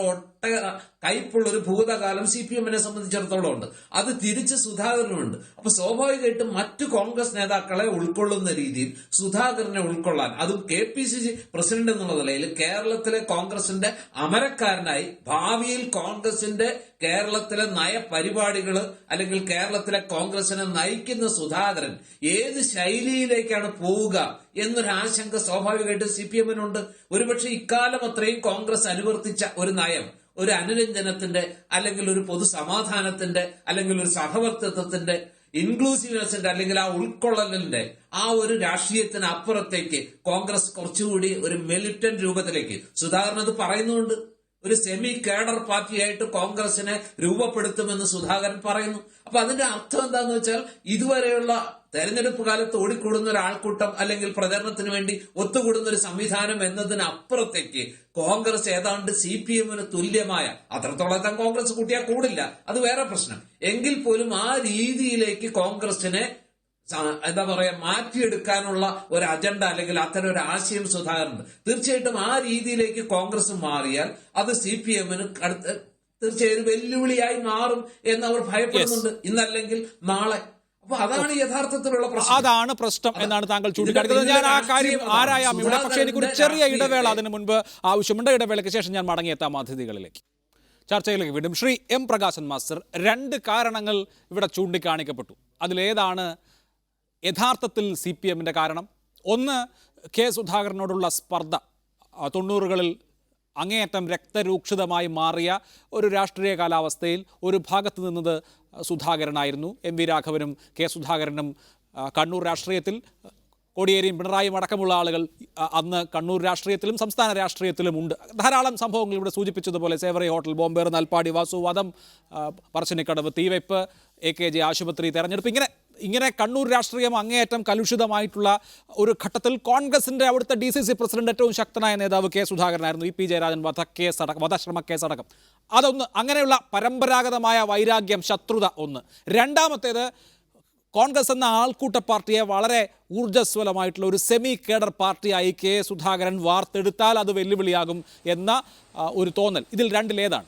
കയ്പുള്ളൊരു ഭൂതകാലം CPM-നെ സംബന്ധിച്ചിടത്തോളം ഉണ്ട്. അത് തിരിച്ച് സുധാകരനുമുണ്ട്. അപ്പൊ സ്വാഭാവികമായിട്ടും മറ്റു കോൺഗ്രസ് നേതാക്കളെ ഉൾക്കൊള്ളുന്ന രീതിയിൽ സുധാകരനെ ഉൾക്കൊള്ളാൻ, അതും KPCC പ്രസിഡന്റ് എന്നുള്ള നിലയിൽ കേരളത്തിലെ കോൺഗ്രസിന്റെ അമരക്കാരനായി ഭാവിയിൽ കോൺഗ്രസിന്റെ കേരളത്തിലെ നയപരിപാടികൾ അല്ലെങ്കിൽ കേരളത്തിലെ കോൺഗ്രസിനെ നയിക്കുന്ന സുധാകരൻ ഏത് ശൈലിയിലേക്കാണ് പോവുക എന്നൊരു ആശങ്ക സ്വാഭാവികമായിട്ട് CPM-നുണ്ട്. ഒരുപക്ഷെ ഇക്കാലം അത്രയും കോൺഗ്രസ് അനുവർത്തിച്ച ഒരു നയം, ഒരു അനുരഞ്ജനത്തിന്റെ അല്ലെങ്കിൽ ഒരു പൊതുസമാധാനത്തിന്റെ അല്ലെങ്കിൽ ഒരു സഹവർത്തിത്വത്തിന്റെ ഇൻക്ലൂസീവ്നെസിന്റെ അല്ലെങ്കിൽ ആ ഉൾക്കൊള്ളലിന്റെ ആ ഒരു രാഷ്ട്രീയത്തിന് അപ്പുറത്തേക്ക് കോൺഗ്രസ് കുറച്ചുകൂടി ഒരു മിലിറ്റന്റ് രൂപത്തിലേക്ക് സുധാകരൻ അത് പറയുന്നുണ്ട്. ഒരു സെമി കേഡർ പാർട്ടിയായിട്ട് കോൺഗ്രസിനെ രൂപപ്പെടുത്തുമെന്ന് സുധാകരൻ പറയുന്നു. അപ്പൊ അതിന്റെ അർത്ഥം എന്താന്ന് വെച്ചാൽ ഇതുവരെയുള്ള തെരഞ്ഞെടുപ്പ് കാലത്ത് ഓടിക്കൂടുന്ന ഒരു ആൾക്കൂട്ടം അല്ലെങ്കിൽ പ്രചരണത്തിന് വേണ്ടി ഒത്തുകൂടുന്ന ഒരു സംവിധാനം എന്നതിനപ്പുറത്തേക്ക് കോൺഗ്രസ് ഏതാണ്ട് CPM-ന് തുല്യമായ, അത്രത്തോളം കോൺഗ്രസ് കൂട്ടിയാൽ കൂടില്ല, അത് വേറെ പ്രശ്നം, എങ്കിൽ പോലും ആ രീതിയിലേക്ക് കോൺഗ്രസിനെ എന്താ പറയാ മാറ്റിയെടുക്കാനുള്ള ഒരു അജണ്ട അല്ലെങ്കിൽ അത്തരം ഒരു ആശയം സുധാകരനുണ്ട്. തീർച്ചയായിട്ടും ആ രീതിയിലേക്ക് കോൺഗ്രസ് മാറിയാൽ അത് CPM-ന് തീർച്ചയായും വെല്ലുവിളിയായി മാറും എന്ന് അവർ ഭയപ്പെടുന്നുണ്ട്, ഇന്നല്ലെങ്കിൽ നാളെ. അപ്പൊ അതാണ് യഥാർത്ഥത്തിലുള്ള പ്രശ്നം. അതാണ് പ്രശ്നം എന്നാണ് താങ്കൾ ചൂണ്ടിക്കാണിക്കുന്നത്. ഞാൻ ആ കാര്യം ആരായാം ഇവിടെ. പക്ഷേ എനിക്കൊരു ചെറിയ ഇടവേള അതിന് മുൻപ് ആവശ്യമുണ്ട്. ഇടവേളയ്ക്ക് ശേഷം ഞാൻ മടങ്ങിയെത്താം അതിഥികളിലേക്ക്. ചർച്ചയിലേക്ക് വീണ്ടും ശ്രീ M. പ്രകാശൻ മാസ്റ്റർ, 2 കാരണങ്ങൾ ഇവിടെ ചൂണ്ടിക്കാണിക്കപ്പെട്ടു. അതിലേതാണ് യഥാർത്ഥത്തിൽ CPM-ന്റെ കാരണം? ഒന്ന്, കെ സുധാകരനോടുള്ള സ്പർദ്ധ 90-കളിൽ അങ്ങേയറ്റം രക്തരൂക്ഷിതമായി മാറിയ ഒരു രാഷ്ട്രീയ കാലാവസ്ഥയിൽ ഒരു ഭാഗത്ത് നിന്നത് സുധാകരനായിരുന്നു. MV രാഘവനും കെ സുധാകരനും കണ്ണൂർ രാഷ്ട്രീയത്തിൽ, കോടിയേരിയും പിണറായിയും അടക്കമുള്ള ആളുകൾ അന്ന് കണ്ണൂർ രാഷ്ട്രീയത്തിലും സംസ്ഥാന രാഷ്ട്രീയത്തിലും ഉണ്ട്. ധാരാളം സംഭവങ്ങൾ ഇവിടെ സൂചിപ്പിച്ചതുപോലെ സേവറി ഹോട്ടൽ ബോംബേർ, നൽപ്പാടി വാസു വധം, പറശ്ശിനിക്കടവ് തീവയ്പ്, AKJ ആശുപത്രി തെരഞ്ഞെടുപ്പ്, ഇങ്ങനെ കണ്ണൂർ രാഷ്ട്രീയം അങ്ങേയറ്റം കലുഷിതമായിട്ടുള്ള ഒരു ഘട്ടത്തിൽ കോൺഗ്രസിന്റെ അവിടുത്തെ DCC പ്രസിഡന്റ് ഏറ്റവും ശക്തനായ നേതാവ് കെ സുധാകരനായിരുന്നു. EP ജയരാജൻ വധശ്രമ കേസടക്കം. അതൊന്ന്, അങ്ങനെയുള്ള പരമ്പരാഗതമായ വൈരാഗ്യം, ശത്രുത ഒന്ന്. രണ്ടാമത്തേത്, കോൺഗ്രസ് എന്ന ആൾക്കൂട്ട പാർട്ടിയെ വളരെ ഊർജ്ജസ്വലമായിട്ടുള്ള ഒരു സെമി കേഡർ പാർട്ടിയായി കെ സുധാകരൻ വാർത്തെടുത്താൽ അത് വെല്ലുവിളിയാകും എന്ന ഒരു തോന്നൽ. ഇതിൽ രണ്ടിലേതാണ്?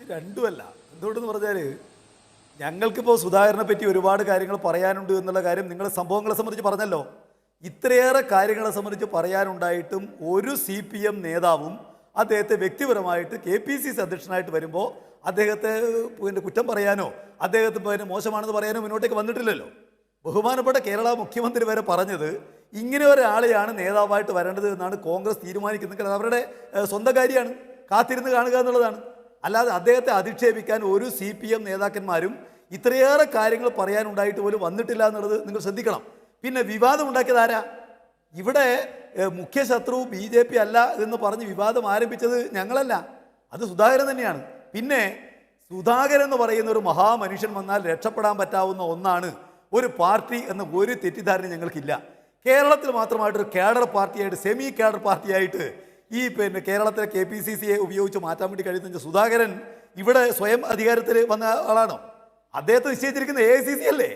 രണ്ടുമല്ല. എന്തുകൊണ്ടെന്ന് പറഞ്ഞാൽ ഞങ്ങൾക്കിപ്പോൾ സുധാകരനെ പറ്റി ഒരുപാട് കാര്യങ്ങൾ പറയാനുണ്ട് എന്നുള്ള കാര്യം നിങ്ങൾ സംഭവങ്ങളെ സംബന്ധിച്ച് പറഞ്ഞല്ലോ. ഇത്രയേറെ കാര്യങ്ങളെ സംബന്ധിച്ച് പറയാനുണ്ടായിട്ടും ഒരു CPM നേതാവും അദ്ദേഹത്തെ വ്യക്തിപരമായിട്ട് KPCC അധ്യക്ഷനായിട്ട് വരുമ്പോൾ അദ്ദേഹത്തെ കുറ്റം പറയാനോ അദ്ദേഹത്തെ മോശമാണെന്ന് പറയാനോ മുന്നോട്ടേക്ക് വന്നിട്ടില്ലല്ലോ. ബഹുമാനപ്പെട്ട കേരള മുഖ്യമന്ത്രി വരെ പറഞ്ഞത് ഇങ്ങനെ ഒരാളെയാണ് നേതാവായിട്ട് വരേണ്ടത് എന്നാണ് കോൺഗ്രസ് തീരുമാനിക്കുന്നത്. അവരുടെ സ്വന്തം കാര്യമാണ്, കാത്തിരുന്ന് കാണുക എന്നുള്ളതാണ്. അല്ലാതെ അദ്ദേഹത്തെ അധിക്ഷേപിക്കാൻ ഒരു CPM നേതാക്കന്മാരും ഇത്രയേറെ കാര്യങ്ങൾ പറയാനുണ്ടായിട്ട് പോലും വന്നിട്ടില്ല എന്നുള്ളത് നിങ്ങൾ ശ്രദ്ധിക്കണം. പിന്നെ വിവാദം ഉണ്ടാക്കിയത് ആരാ? ഇവിടെ മുഖ്യ ശത്രു BJP അല്ല എന്ന് പറഞ്ഞ് വിവാദം ആരംഭിച്ചത് ഞങ്ങളല്ല, അത് സുധാകരൻ തന്നെയാണ്. പിന്നെ സുധാകരൻ എന്ന് പറയുന്ന ഒരു മഹാമനുഷ്യൻ വന്നാൽ രക്ഷപ്പെടാൻ പറ്റാവുന്ന ഒന്നാണ് ഒരു പാർട്ടി എന്ന ഒരു തെറ്റിദ്ധാരണ ഞങ്ങൾക്കില്ല. കേരളത്തിൽ മാത്രമായിട്ടൊരു കേഡർ പാർട്ടിയായിട്ട്, സെമി കേഡർ പാർട്ടിയായിട്ട് ഈ കേരളത്തിലെ KPCCയെ ഉപയോഗിച്ച് മാറ്റാൻ വേണ്ടി കഴിയുന്ന സുധാകരൻ ഇവിടെ സ്വയം അധികാരത്തിൽ വന്ന ആളാണോ? അദ്ദേഹത്തെ നിശ്ചയിച്ചിരിക്കുന്ന AICC അല്ലേ?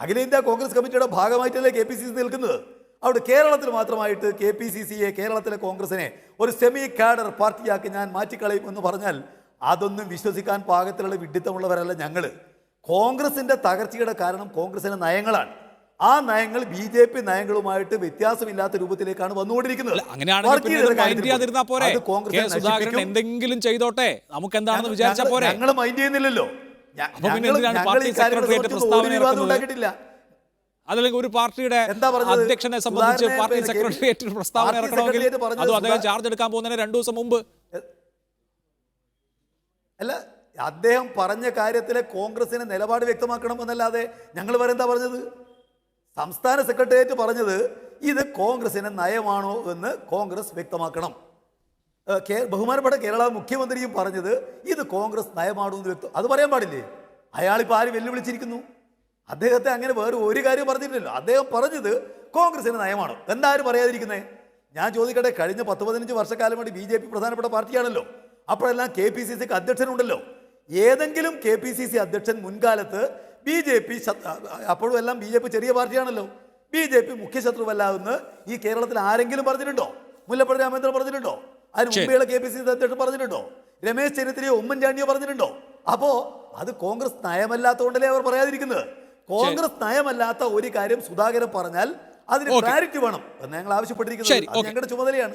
അഖിലേന്ത്യാ കോൺഗ്രസ് കമ്മിറ്റിയുടെ ഭാഗമായിട്ടല്ലേ KPCC നിൽക്കുന്നത്? അവിടെ കേരളത്തിൽ മാത്രമായിട്ട് KPCCയെ, കേരളത്തിലെ കോൺഗ്രസിനെ ഒരു സെമി കാഡർ പാർട്ടിയാക്കി ഞാൻ മാറ്റിക്കളയും എന്ന് പറഞ്ഞാൽ അതൊന്നും വിശ്വസിക്കാൻ പാകത്തിലുള്ള വിഡ്ഢിത്തമുള്ളവരല്ല ഞങ്ങൾ. കോൺഗ്രസിന്റെ തകർച്ചയുടെ കാരണം കോൺഗ്രസിന്റെ നയങ്ങളാണ്. ആ നയങ്ങൾ BJP നയങ്ങളുമായിട്ട് വ്യത്യാസമില്ലാത്ത രൂപത്തിലേക്കാണ് വന്നുകൊണ്ടിരിക്കുന്നത്. എന്തെങ്കിലും ചെയ്തോട്ടെ, നമുക്ക് എന്താണെന്ന് വിചാരിച്ചാൽ പോരെ. ഞങ്ങൾ മൈൻഡ് ചെയ്യുന്നില്ലല്ലോ. അതല്ലെങ്കിൽ ഒരു പാർട്ടിയുടെ അധ്യക്ഷനെ സംബന്ധിച്ച് പാർട്ടി സെക്രട്ടേറിയറ്റ് പ്രസ്താവന ഇറക്കണമെങ്കിൽ അതും അദ്ദേഹം ചാർജ് എടുക്കാൻ പോകുന്നതിന് 2 ദിവസം മുമ്പ്. അല്ല, അദ്ദേഹം പറഞ്ഞ കാര്യത്തിലെ കോൺഗ്രസിന്റെ നിലപാട് വ്യക്തമാക്കണം എന്നല്ലാതെ ഞങ്ങൾ വരെ എന്താ പറഞ്ഞത്? സംസ്ഥാന സെക്രട്ടേറിയറ്റ് പറഞ്ഞത് ഇത് കോൺഗ്രസിന്റെ നയമാണോ എന്ന് കോൺഗ്രസ് വ്യക്തമാക്കണം. ബഹുമാനപ്പെട്ട കേരള മുഖ്യമന്ത്രിയും പറഞ്ഞത് ഇത് കോൺഗ്രസ് നയമാണോ എന്ന് അത് പറയാൻ പാടില്ലേ? അയാളിപ്പോൾ ആര് വെല്ലുവിളിച്ചിരിക്കുന്നു? അദ്ദേഹത്തെ അങ്ങനെ വേറെ ഒരു കാര്യം പറഞ്ഞിട്ടില്ലല്ലോ. അദ്ദേഹം പറഞ്ഞത് കോൺഗ്രസിന്റെ നയമാണോ. എന്താരും പറയാതിരിക്കുന്നേ? ഞാൻ ചോദിക്കട്ടെ, കഴിഞ്ഞ 10-15 വർഷക്കാലമായിട്ട് BJP പ്രധാനപ്പെട്ട പാർട്ടിയാണല്ലോ. അപ്പോഴെല്ലാം KPCCക്ക് അധ്യക്ഷനുണ്ടല്ലോ. ഏതെങ്കിലും KPCC അധ്യക്ഷൻ മുൻകാലത്ത് BJP, അപ്പോഴും എല്ലാം BJP ചെറിയ പാർട്ടിയാണല്ലോ, BJP മുഖ്യ ശത്രുവല്ലാതെന്ന് ഈ കേരളത്തിൽ ആരെങ്കിലും പറഞ്ഞിട്ടുണ്ടോ? മുല്ലപ്പള്ളി രാമചന്ദ്രൻ പറഞ്ഞിട്ടുണ്ടോ? അതിന് മുമ്പെയുള്ള KPCC അധ്യക്ഷൻ പറഞ്ഞിട്ടുണ്ടോ? രമേശ് ചെന്നിത്തലയോ ഉമ്മൻചാണ്ടിയോ പറഞ്ഞിട്ടുണ്ടോ? അപ്പോ അത് കോൺഗ്രസ് നയമല്ലാത്തതുകൊണ്ടല്ലേ അവർ പറയാതിരിക്കുന്നത്. കോൺഗ്രസ് നയമല്ലാത്ത ഒരു കാര്യം സുധാകരൻ പറഞ്ഞാൽ അതിന് ക്ലാരിറ്റി വേണം എന്ന് ഞങ്ങൾ ആവശ്യപ്പെട്ടിരിക്കുന്നത്. ഞങ്ങളുടെ ചുമതലയാണ്.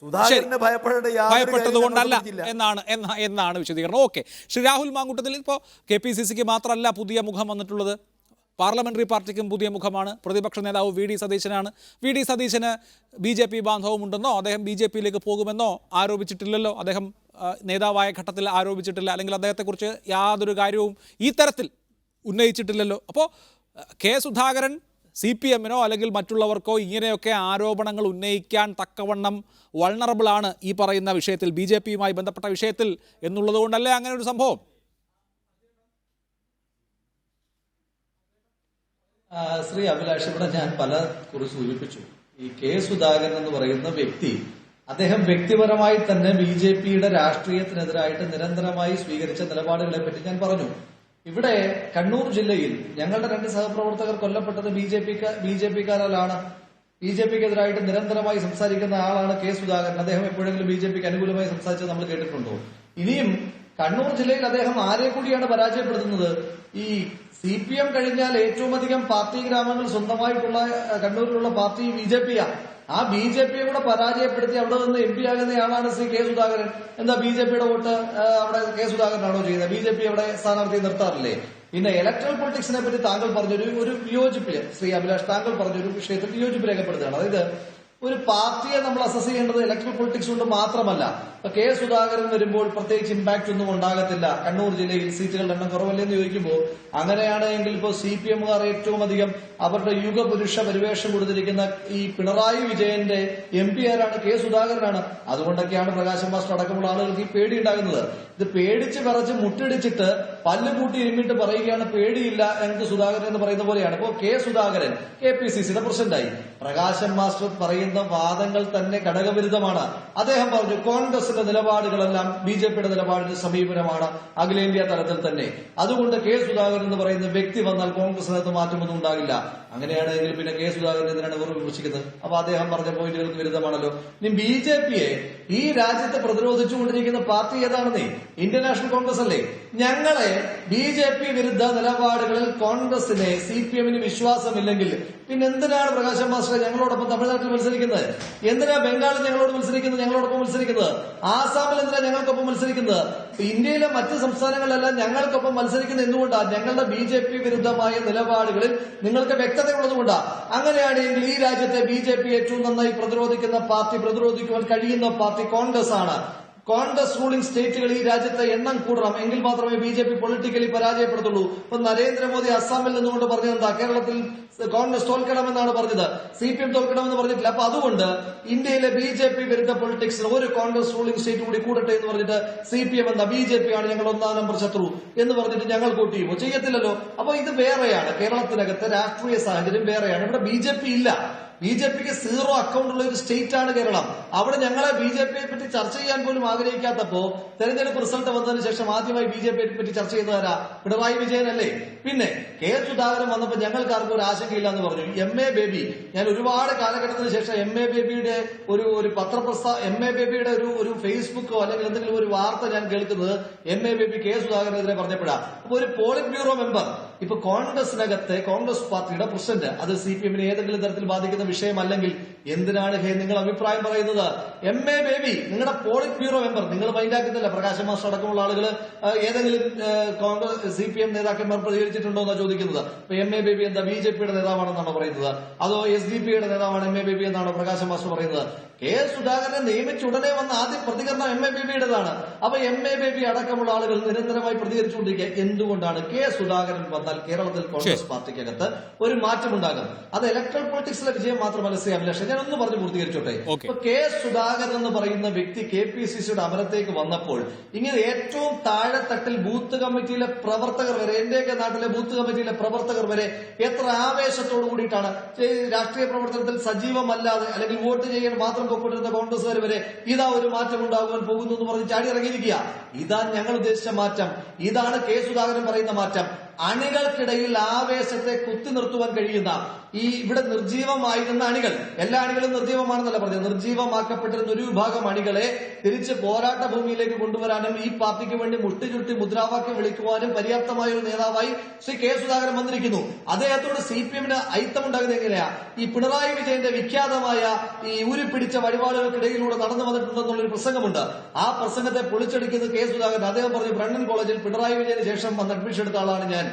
സുധാകരനെ ഭയപ്പെട്ടത് കൊണ്ടല്ല എന്നാണ് വിശദീകരണം. ഓക്കെ, ശ്രീ രാഹുൽ മാങ്കൂട്ടത്തിൽ, ഇപ്പോൾ KPCCക്ക് മാത്രമല്ല പുതിയ മുഖം വന്നിട്ടുള്ളത്, പാർലമെന്ററി പാർട്ടിക്കും പുതിയ മുഖമാണ്. പ്രതിപക്ഷ നേതാവ് VD സതീശനാണ്. VD സതീശന് BJP ബാന്ധവമുണ്ടെന്നോ അദ്ദേഹം BJPയിലേക്ക് പോകുമെന്നോ ആരോപിച്ചിട്ടില്ലല്ലോ. അദ്ദേഹം നേതാവായ ഘട്ടത്തിൽ ആരോപിച്ചിട്ടില്ല, അല്ലെങ്കിൽ അദ്ദേഹത്തെക്കുറിച്ച് യാതൊരു കാര്യവും ഈ തരത്തിൽ ഉന്നയിച്ചിട്ടില്ലല്ലോ. അപ്പോൾ കെ സുധാകരൻ CPM-നോ അല്ലെങ്കിൽ മറ്റുള്ളവർക്കോ ഇങ്ങനെയൊക്കെ ആരോപണങ്ങൾ ഉന്നയിക്കാൻ തക്കവണ്ണം വൾണറബിൾ ആണ് ഈ പറയുന്ന വിഷയത്തിൽ, BJP-യുമായി ബന്ധപ്പെട്ട വിഷയത്തിൽ എന്നുള്ളത് കൊണ്ടല്ലേ അങ്ങനെ ഒരു സംഭവം? ശ്രീ അഭിലാഷ്, ഇവിടെ ഞാൻ പല കുറിച്ച് സൂചിപ്പിച്ചു. ഈ കെ സുധാകരൻ എന്ന് പറയുന്ന വ്യക്തി, അദ്ദേഹം വ്യക്തിപരമായി തന്നെ BJP-യുടെ രാഷ്ട്രീയത്തിനെതിരായിട്ട് നിരന്തരമായി സ്വീകരിച്ച നിലപാടുകളെ പറ്റി ഞാൻ പറഞ്ഞു. ഇവിടെ കണ്ണൂർ ജില്ലയിൽ ഞങ്ങളുടെ 2 സഹപ്രവർത്തകർ കൊല്ലപ്പെട്ടത് BJP-ക്കാരാലാണ്. BJP-ക്കെതിരായിട്ട് നിരന്തരമായി സംസാരിക്കുന്ന ആളാണ് കെ സുധാകരൻ. അദ്ദേഹം എപ്പോഴെങ്കിലും BJP-ക്ക് അനുകൂലമായി സംസാരിച്ചത് നമ്മൾ കേട്ടിട്ടുണ്ടോ? ഇനിയും കണ്ണൂർ ജില്ലയിൽ അദ്ദേഹം ആരെ കൂടിയാണ് പരാജയപ്പെടുത്തുന്നത്? ഈ CPM കഴിഞ്ഞാൽ ഏറ്റവും അധികം പാർട്ടി ഗ്രാമങ്ങൾ സ്വന്തമായിട്ടുള്ള കണ്ണൂരിലുള്ള പാർട്ടി BJP-യാണ്. ആ BJP-യെ കൂടെ പരാജയപ്പെടുത്തി അവിടെ നിന്ന് MP ആകുന്നയാളാണ് ശ്രീ കെ സുധാകരൻ. എന്താ BJP-യുടെ വോട്ട് അവിടെ കെ സുധാകരനാണോ ചെയ്യുന്നത്? BJP അവിടെ സ്ഥാനാർത്ഥിയെ നിർത്താറില്ലേ? പിന്നെ ഇലക്ട്രൽ പൊളിറ്റിക്സിനെ പറ്റി താങ്കൾ പറഞ്ഞൊരു വിയോജിപ്പില്, ശ്രീ അഭിലാഷ്, താങ്കൾ പറഞ്ഞൊരു വിഷയത്തിൽ വിയോജിപ്പ് രേഖപ്പെടുത്തുകയാണ്. അതായത് ഒരു പാർട്ടിയെ നമ്മൾ അസസ് ചെയ്യേണ്ടത് ഇലക്ട്രൽ പൊളിറ്റിക്സ് കൊണ്ട് മാത്രമല്ല. ഇപ്പൊ കെ സുധാകരൻ വരുമ്പോൾ പ്രത്യേകിച്ച് ഇമ്പാക്ട് ഒന്നും ഉണ്ടാകത്തില്ല, കണ്ണൂർ ജില്ലയിൽ സീറ്റുകളുടെ എണ്ണം കുറവല്ലേ എന്ന് ചോദിക്കുമ്പോൾ, അങ്ങനെയാണെങ്കിൽ ഇപ്പോൾ CPM-കാർ ഏറ്റവും അധികം അവരുടെ യുഗപുരുഷ പരിവേഷം കൊടുത്തിരിക്കുന്ന ഈ പിണറായി വിജയന്റെ MP ആരാണ്? കെ സുധാകരനാണ്. അതുകൊണ്ടൊക്കെയാണ് പ്രകാശം മാസ്റ്റർ അടക്കമുള്ള ആളുകൾക്ക് ഈ പേടി ഉണ്ടാകുന്നത്. ഇത് പേടിച്ച് വിറച്ച് മുട്ടിടിച്ചിട്ട് പല്ല് കൂട്ടി ഇരുമിട്ട് പറയുകയാണ് പേടിയില്ല ഞങ്ങൾക്ക് സുധാകരൻ എന്ന് പറയുന്ന പോലെയാണ്. ഇപ്പോൾ കെ സുധാകരൻ KPCC-യുടെ പ്രസിഡന്റായി. പ്രകാശം മാസ്റ്റർ പറയുന്ന വാദങ്ങൾ തന്നെ ഘടകവിരുദ്ധമാണ്. അദ്ദേഹം പറഞ്ഞു കോൺഗ്രസിന്റെ നിലപാടുകളെല്ലാം BJP-യുടെ നിലപാടിന് സമീപനമാണ് അഖിലേന്ത്യാ തലത്തിൽ തന്നെ. അതുകൊണ്ട് കെ സുധാകരൻ എന്ന് പറയുന്ന വ്യക്തി വന്നാൽ കോൺഗ്രസിനകത്ത് മാറ്റമൊന്നും ഉണ്ടാകില്ല. അങ്ങനെയാണെങ്കിൽ പിന്നെ കെ സുധാകരൻ എന്തിനാണ് ഇവർ വിമർശിക്കുന്നത്? അപ്പൊ അദ്ദേഹം പറഞ്ഞ പോയിന്റുകൾക്ക് വിരുദ്ധമാണല്ലോ. ഇനി BJP-യെ ഈ രാജ്യത്ത് പ്രതിരോധിച്ചുകൊണ്ടിരിക്കുന്ന പാർട്ടി ഏതാണെന്നേ? ഇന്ത്യൻ നാഷണൽ കോൺഗ്രസ് അല്ലേ? ഞങ്ങളെ BJP വിരുദ്ധ നിലപാടുകളിൽ കോൺഗ്രസിനെ CPM-ന് വിശ്വാസമില്ലെങ്കിൽ പിന്നെ എന്തിനാണ് പ്രകാശം മാസ്റ്റർ ഞങ്ങളോടൊപ്പം തമിഴ്നാട്ടിൽ മത്സരിക്കുന്നത്? എന്തിനാ ബംഗാളിൽ ഞങ്ങളോട് മത്സരിക്കുന്നത്, ഞങ്ങളോടൊപ്പം മത്സരിക്കുന്നത്? ആസാമിൽ എന്തിനാ ഞങ്ങൾക്കൊപ്പം മത്സരിക്കുന്നത്? ഇന്ത്യയിലെ മറ്റ് സംസ്ഥാനങ്ങളിലെല്ലാം ഞങ്ങൾക്കൊപ്പം മത്സരിക്കുന്നത് എന്തുകൊണ്ടാണ്? ഞങ്ങളുടെ BJP വിരുദ്ധമായ നിലപാടുകളിൽ നിങ്ങൾക്ക് വ്യക്തതയുള്ളതുകൊണ്ടാണ്. അങ്ങനെയാണെങ്കിൽ ഈ രാജ്യത്തെ BJP ഏറ്റവും നന്നായി പ്രതിരോധിക്കുന്ന പാർട്ടി, പ്രതിരോധിക്കുവാൻ കഴിയുന്ന പാർട്ടി കോൺഗ്രസ് ആണ്. കോൺഗ്രസ് റൂളിംഗ് സ്റ്റേറ്റുകൾ ഈ രാജ്യത്തെ എണ്ണം കൂടണം, എങ്കിൽ മാത്രമേ BJP പൊളിറ്റിക്കലി പരാജയപ്പെടുത്തുള്ളൂ. ഇപ്പൊ നരേന്ദ്രമോദി അസ്സാമിൽ നിന്നുകൊണ്ട് പറഞ്ഞത് എന്താ? കേരളത്തിൽ കോൺഗ്രസ് തോൽക്കണമെന്നാണ് പറഞ്ഞത്, CPM തോൽക്കണമെന്ന് പറഞ്ഞിട്ടില്ല. അപ്പൊ അതുകൊണ്ട് ഇന്ത്യയിലെ BJP വിരുദ്ധ പൊളിറ്റിക്സിൽ ഒരു കോൺഗ്രസ് റൂളിംഗ് സ്റ്റേറ്റ് കൂടി കൂടട്ടെ എന്ന് പറഞ്ഞിട്ട് CPM എന്താ BJP ആണ് ഞങ്ങൾ 1-ാം നമ്പർ ശത്രു എന്ന് പറഞ്ഞിട്ട് ഞങ്ങൾ കൂട്ടി ചെയ്യുമോ? ചെയ്യത്തില്ലല്ലോ. അപ്പൊ ഇത് വേറെയാണ്. കേരളത്തിനകത്തെ രാഷ്ട്രീയ സാഹചര്യം വേറെയാണ്. ഇവിടെ BJP ഇല്ല. BJP-ക്ക് 0 അക്കൗണ്ട് ഉള്ള ഒരു സ്റ്റേറ്റ് ആണ് കേരളം. അവിടെ ഞങ്ങളെ BJP-യെ പറ്റി ചർച്ച ചെയ്യാൻ പോലും ആഗ്രഹിക്കാത്തപ്പോ തെരഞ്ഞെടുപ്പ് റിസൾട്ട് വന്നതിന് ശേഷം ആദ്യമായി BJP-യെ പറ്റി ചർച്ച ചെയ്തതാരാ? പിണറായി വിജയനല്ലേ? പിന്നെ കെ സുധാകരൻ വന്നപ്പോൾ ഞങ്ങൾക്കാർക്കും ഒരു ആശങ്കയില്ല എന്ന് പറഞ്ഞു. MA ബേബി, ഞാൻ ഒരുപാട് കാലഘട്ടത്തിന് ശേഷം MA ബേബിയുടെ ഒരു MA ബേബിയുടെ ഒരു ഫേസ്ബുക്കോ അല്ലെങ്കിൽ എന്തെങ്കിലും ഒരു വാർത്ത ഞാൻ കേൾക്കുന്നത് MA ബേബി കെ സുധാകരനെതിരെ പറഞ്ഞപ്പോഴാണ്. അപ്പൊ ഒരു പോളിറ്റ് ബ്യൂറോ മെമ്പർ, ഇപ്പൊ കോൺഗ്രസിനകത്തെ കോൺഗ്രസ് പാർട്ടിയുടെ പ്രസിഡന്റ്, അത് CPM-നെ ഏതെങ്കിലും തരത്തിൽ ബാധിക്കുന്ന വിഷയമല്ലെങ്കിൽ എന്തിനാണ് നിങ്ങൾ അഭിപ്രായം പറയുന്നത്? MA ബേബി നിങ്ങളുടെ പോളിറ്റ് ബ്യൂറോ മെമ്പർ, നിങ്ങൾ മൈൻഡാക്കുന്നില്ല. പ്രകാശ് മാസ്റ്റർ അടക്കമുള്ള ആളുകൾ ഏതെങ്കിലും കോൺഗ്രസ് CPM നേതാക്കന്മാർ പ്രതികരിച്ചിട്ടുണ്ടോ എന്നാണ് ചോദിക്കുന്നത്. ഇപ്പൊ MA ബേബി എന്താ BJP-യുടെ നേതാവാണെന്നാണോ പറയുന്നത്? അതോ SDP-യുടെ നേതാവാണ് MA ബേബി എന്നാണോ പ്രകാശ് മാസ്റ്റർ പറയുന്നത്? കെ സുധാകരനെ നിയമിച്ച ഉടനെ വന്ന ആദ്യ പ്രതികരണം MA ബേബിയുടേതാണ്. അപ്പൊ MA ബേബി അടക്കമുള്ള ആളുകൾ നിരന്തരമായി പ്രതികരിച്ചുകൊണ്ടിരിക്കുക. എന്തുകൊണ്ടാണ്? കെ സുധാകരൻ വന്നാൽ കേരളത്തിൽ കോൺഗ്രസ് പാർട്ടിക്കകത്ത് ഒരു മാറ്റമുണ്ടാകും. അത് ഇലക്ട്രൽ പൊളിറ്റിക്സിലെ വിജയം മാത്രമല്ല. ശ്രീ അഭിലാഷ്, ഞാൻ ഒന്ന് പറഞ്ഞ് പൂർത്തീകരിച്ചോട്ടെ. ഇപ്പൊ കെ സുധാകരൻ എന്ന് പറയുന്ന വ്യക്തി KPCC-യുടെ അമരത്തേക്ക് വന്നപ്പോൾ ഇങ്ങനെ ഏറ്റവും താഴെത്തട്ടിൽ ബൂത്ത് കമ്മിറ്റിയിലെ പ്രവർത്തകർ വരെ, എന്റെയൊക്കെ നാട്ടിലെ ബൂത്ത് കമ്മിറ്റിയിലെ പ്രവർത്തകർ വരെ എത്ര ആവേശത്തോടു കൂടിയിട്ടാണ് രാഷ്ട്രീയ പ്രവർത്തനത്തിൽ സജീവമല്ലാതെ അല്ലെങ്കിൽ വോട്ട് ചെയ്യാൻ മാത്രം പൊക്കൊണ്ടിരുന്ന കോൺഗ്രസുകാർ വരെ ഇതാ ഒരു മാറ്റം ഉണ്ടാകുവാൻ പോകുന്നു എന്ന് പറഞ്ഞ് ചാടി ഇറങ്ങിയിരിക്കുക. ഇതാണ് ഞങ്ങൾ ഉദ്ദേശിച്ച മാറ്റം. ഇതാണ് കെ സുധാകരൻ പറയുന്ന മാറ്റം. അണികൾക്കിടയിൽ ആവേശത്തെ കുത്തി നിർത്തുവാൻ കഴിയുന്ന ഇവിടെ നിർജീവമായിരുന്ന അണികൾ, എല്ലാ അണികളും നിർജീവമാണെന്നല്ല പറഞ്ഞത്, നിർജീവമാക്കപ്പെട്ടിരുന്ന ഒരു വിഭാഗം അണികളെ തിരിച്ച് പോരാട്ട ഭൂമിയിലേക്ക് കൊണ്ടുവരാനും ഈ പാർട്ടിക്ക് വേണ്ടി മുട്ടിചുട്ടി മുദ്രാവാക്യം വിളിക്കുവാനും പര്യാപ്തമായ ഒരു നേതാവായി ശ്രീ കെ സുധാകരൻ വന്നിരിക്കുന്നു. അദ്ദേഹത്തോട് CPM-ന് ഐത്തമുണ്ടാകുന്നത് എങ്ങനെയാ? ഈ പിണറായി വിജയന്റെ വിഖ്യാതമായ ഈ ഊരിപ്പിടിച്ച വഴിപാടുകൾക്കിടയിലൂടെ നടന്നു വന്നിട്ടുണ്ടെന്നുള്ളൊരു പ്രസംഗമുണ്ട്. ആ പ്രസംഗത്തെ പൊളിച്ചടിക്കുന്നത് കെ സുധാകരൻ. അദ്ദേഹം പറഞ്ഞു, ബ്രണ്ണൻ കോളേജിൽ പിണറായി വിജയന് ശേഷം വന്ന് അഡ്മിഷൻ എടുത്ത ആളാണ് ഞാൻ.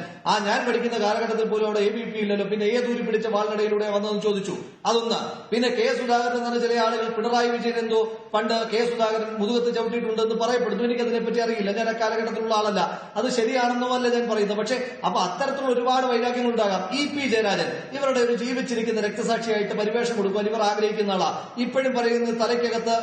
ഞാൻ പഠിക്കുന്ന കാലഘട്ടത്തിൽ പോലും അവിടെ AVP ഇല്ലല്ലോ, പിന്നെ ഏതൂരി പിടിച്ച വാൾനടയിലൂടെ വന്നതെന്ന് ചോദിച്ചു. അതൊന്ന്. പിന്നെ കെ സുധാകരൻ എന്ന ചില ആളുകൾ പിണറായി വിജയൻ എന്തോ പണ്ട് കെ സുധാകരൻ മുതുകത്ത് ചവിട്ടിയിട്ടുണ്ടെന്ന് പറയപ്പെടുന്നു. എനിക്കതിനെപ്പറ്റി അറിയില്ല, ഞാൻ ആ കാലഘട്ടത്തിലുള്ള ആളല്ല. അത് ശരിയാണെന്നുമല്ല ഞാൻ പറയുന്നത്. പക്ഷേ അപ്പൊ അത്തരത്തിലുള്ള ഒരുപാട് വൈരാഗ്യങ്ങൾ ഉണ്ടാകാം. EP ജയരാജൻ ഇവരുടെ ഒരു ജീവിച്ചിരിക്കുന്ന രക്തസാക്ഷിയായിട്ട് പരിവേഷം കൊടുക്കുവാൻ ഇവർ ആഗ്രഹിക്കുന്ന ആളാ. ഇപ്പോഴും പറയുന്നത് തലയ്ക്കകത്ത്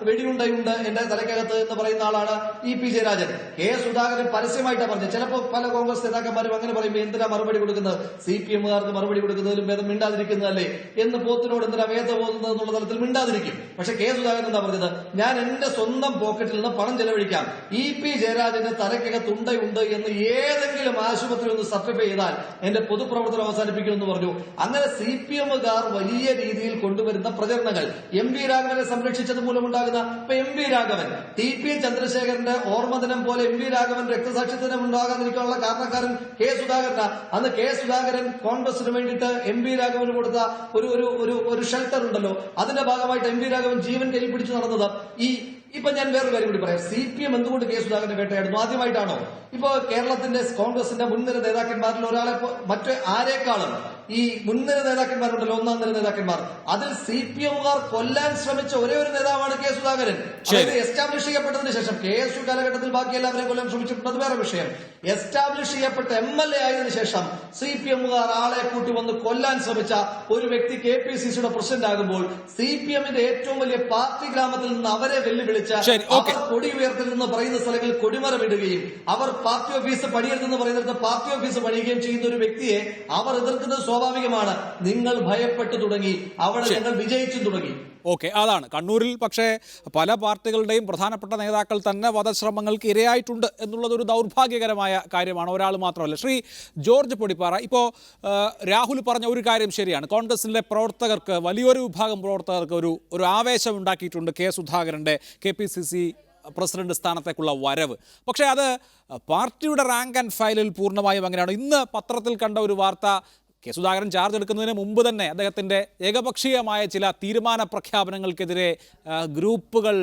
വെടിയുണ്ടയുണ്ട് എന്റെ തലയ്ക്കകത്ത് എന്ന് പറയുന്ന ആളാണ് EP ജയരാജൻ. കെ സുധാകരൻ പരസ്യമായിട്ടാണ് പറഞ്ഞത്. ചിലപ്പോൾ പല കോൺഗ്രസ് നേതാക്കന്മാരും അങ്ങനെ പറയുമ്പോൾ എന്തിനാ മറുപടി കൊടുക്കുന്നത്, CPM-കാർക്ക് മറുപടി കൊടുക്കുന്നതിലും ഭേദം മിണ്ടാതിരിക്കുന്നതല്ലേ എന്ന് പോത്തിനോട് എന്തിനാ വേദ പോകുന്നത് എന്നുള്ള തലത്തിൽ മിണ്ടാതിരിക്കും. പക്ഷെ കെ സുധാകരൻ എന്താ പറഞ്ഞത്, ഞാൻ എന്റെ സ്വന്തം പോക്കറ്റിൽ നിന്ന് പണം ചെലവഴിക്കാം, EP ജയരാജന്റെ തലയ്ക്കകത്ത് ഉണ്ടയുണ്ട് എന്ന് ഏതെങ്കിലും ആശുപത്രി ഒന്ന് സർട്ടിഫൈ ചെയ്താൽ എന്റെ പൊതുപ്രവർത്തനം അവസാനിപ്പിക്കുമെന്ന് പറഞ്ഞു. അങ്ങനെ CPM-കാർ വലിയ രീതിയിൽ കൊണ്ടുവരുന്ന പ്രചരണങ്ങൾ MV രാഘവനെ സംരക്ഷിച്ചത് മൂലമുണ്ടാകുന്ന MV രാഘവൻ TP ചന്ദ്രശേഖരന്റെ ഓർമ്മദിനം പോലെ MV രാഘവൻ രക്തസാക്ഷിത്വം ഉണ്ടാകാതിരിക്കാനുള്ള കാരണക്കാരൻ കെ സുധാകരനാ. അന്ന് കെ സുധാകരൻ കോൺഗ്രസിന് വേണ്ടിയിട്ട് MV രാഘവന് കൊടുത്ത ഒരു ഷെൽട്ടർ ഉണ്ടല്ലോ, അതിന്റെ ഭാഗമായിട്ട് MV രാഘവൻ ജീവൻ കൈ പിടിച്ചു നടന്നത്. ഇപ്പൊ ഞാൻ വേറൊരു കാര്യം കൂടി പറയാം. CPM എന്തുകൊണ്ട് കെ സുധാകരനെ വേട്ടയാടുന്നു? ആദ്യമായിട്ടാണോ? ഇപ്പോ കേരളത്തിന്റെ കോൺഗ്രസിന്റെ മുൻനിര നേതാക്കന്മാരിൽ ഒരാളെ മറ്റു ആരെക്കാളും ഈ മുൻനിര നേതാക്കന്മാരുണ്ടല്ലോ, ഒന്നാം നിര നേതാക്കന്മാർ, അതിൽ CPM-കാർ കൊല്ലാൻ ശ്രമിച്ച ഒരേ ഒരു നേതാവാണ് കെ സുധാകരൻ. അതായത് എസ്റ്റാബ്ലിഷ് ചെയ്യപ്പെട്ടതിന് ശേഷം KSU കാലഘട്ടത്തിൽ ബാക്കി എല്ലാവരെയും കൊല്ലാൻ ശ്രമിച്ചിട്ടുണ്ട്, അത് വേറെ വിഷയം. എസ്റ്റാബ്ലിഷ് ചെയ്യപ്പെട്ട MLA ആയതിനു ശേഷം CPM-കാർ ആളെ കൂട്ടി വന്ന് കൊല്ലാൻ ശ്രമിച്ച ഒരു വ്യക്തി KPCC-യുടെ പ്രസിഡന്റ് ആകുമ്പോൾ CPM-ന്റെ ഏറ്റവും വലിയ പാർട്ടി ഗ്രാമത്തിൽ നിന്ന് അവരെ വെല്ലുവിളിച്ച് അവർ കൊടി ഉയർത്തിൽ നിന്ന് പറയുന്ന സ്ഥലങ്ങളിൽ കൊടിമരം ഇടുകയും അവർ പാർട്ടി ഓഫീസ് പണിയെടുത്തെന്ന് പറയുന്നിടത്ത് പാർട്ടി ഓഫീസ് പണിയുകയും ചെയ്യുന്ന ഒരു വ്യക്തിയെ അവർ എതിർക്കുന്നത് സ്വാഭാവികമാണ്. നിങ്ങൾ ഭയപ്പെട്ടു തുടങ്ങി, അവിടെ ഞങ്ങൾ വിജയിച്ചു തുടങ്ങി. ഓക്കെ, അതാണ് കണ്ണൂരിൽ. പക്ഷേ പല പാർട്ടികളുടെയും പ്രധാനപ്പെട്ട നേതാക്കൾ തന്നെ വധശ്രമങ്ങൾക്ക് ഇരയായിട്ടുണ്ട് എന്നുള്ളതൊരു ദൗർഭാഗ്യകരമായ കാര്യമാണ്. ഒരാൾ മാത്രമല്ല. ശ്രീ ജോർജ് പൊടിപ്പാറ, ഇപ്പോൾ രാഹുൽ പറഞ്ഞ ഒരു കാര്യം ശരിയാണ്. കോൺഗ്രസിലെ പ്രവർത്തകർക്ക്, വലിയൊരു വിഭാഗം പ്രവർത്തകർക്ക് ഒരു ആവേശം ഉണ്ടാക്കിയിട്ടുണ്ട് കെ സുധാകരൻ്റെ KPCC പ്രസിഡന്റ് സ്ഥാനത്തേക്കുള്ള വരവ്. പക്ഷേ അത് പാർട്ടിയുടെ റാങ്ക് ആൻഡ് ഫയലിൽ പൂർണ്ണമായും അങ്ങനെയാണ്. ഇന്ന് പത്രത്തിൽ കണ്ട ഒരു വാർത്ത, കെ സുധാകരൻ ചാർജ് എടുക്കുന്നതിന് മുമ്പ് തന്നെ അദ്ദേഹത്തിൻ്റെ ഏകപക്ഷീയമായ ചില തീരുമാന പ്രഖ്യാപനങ്ങൾക്കെതിരെ ഗ്രൂപ്പുകൾ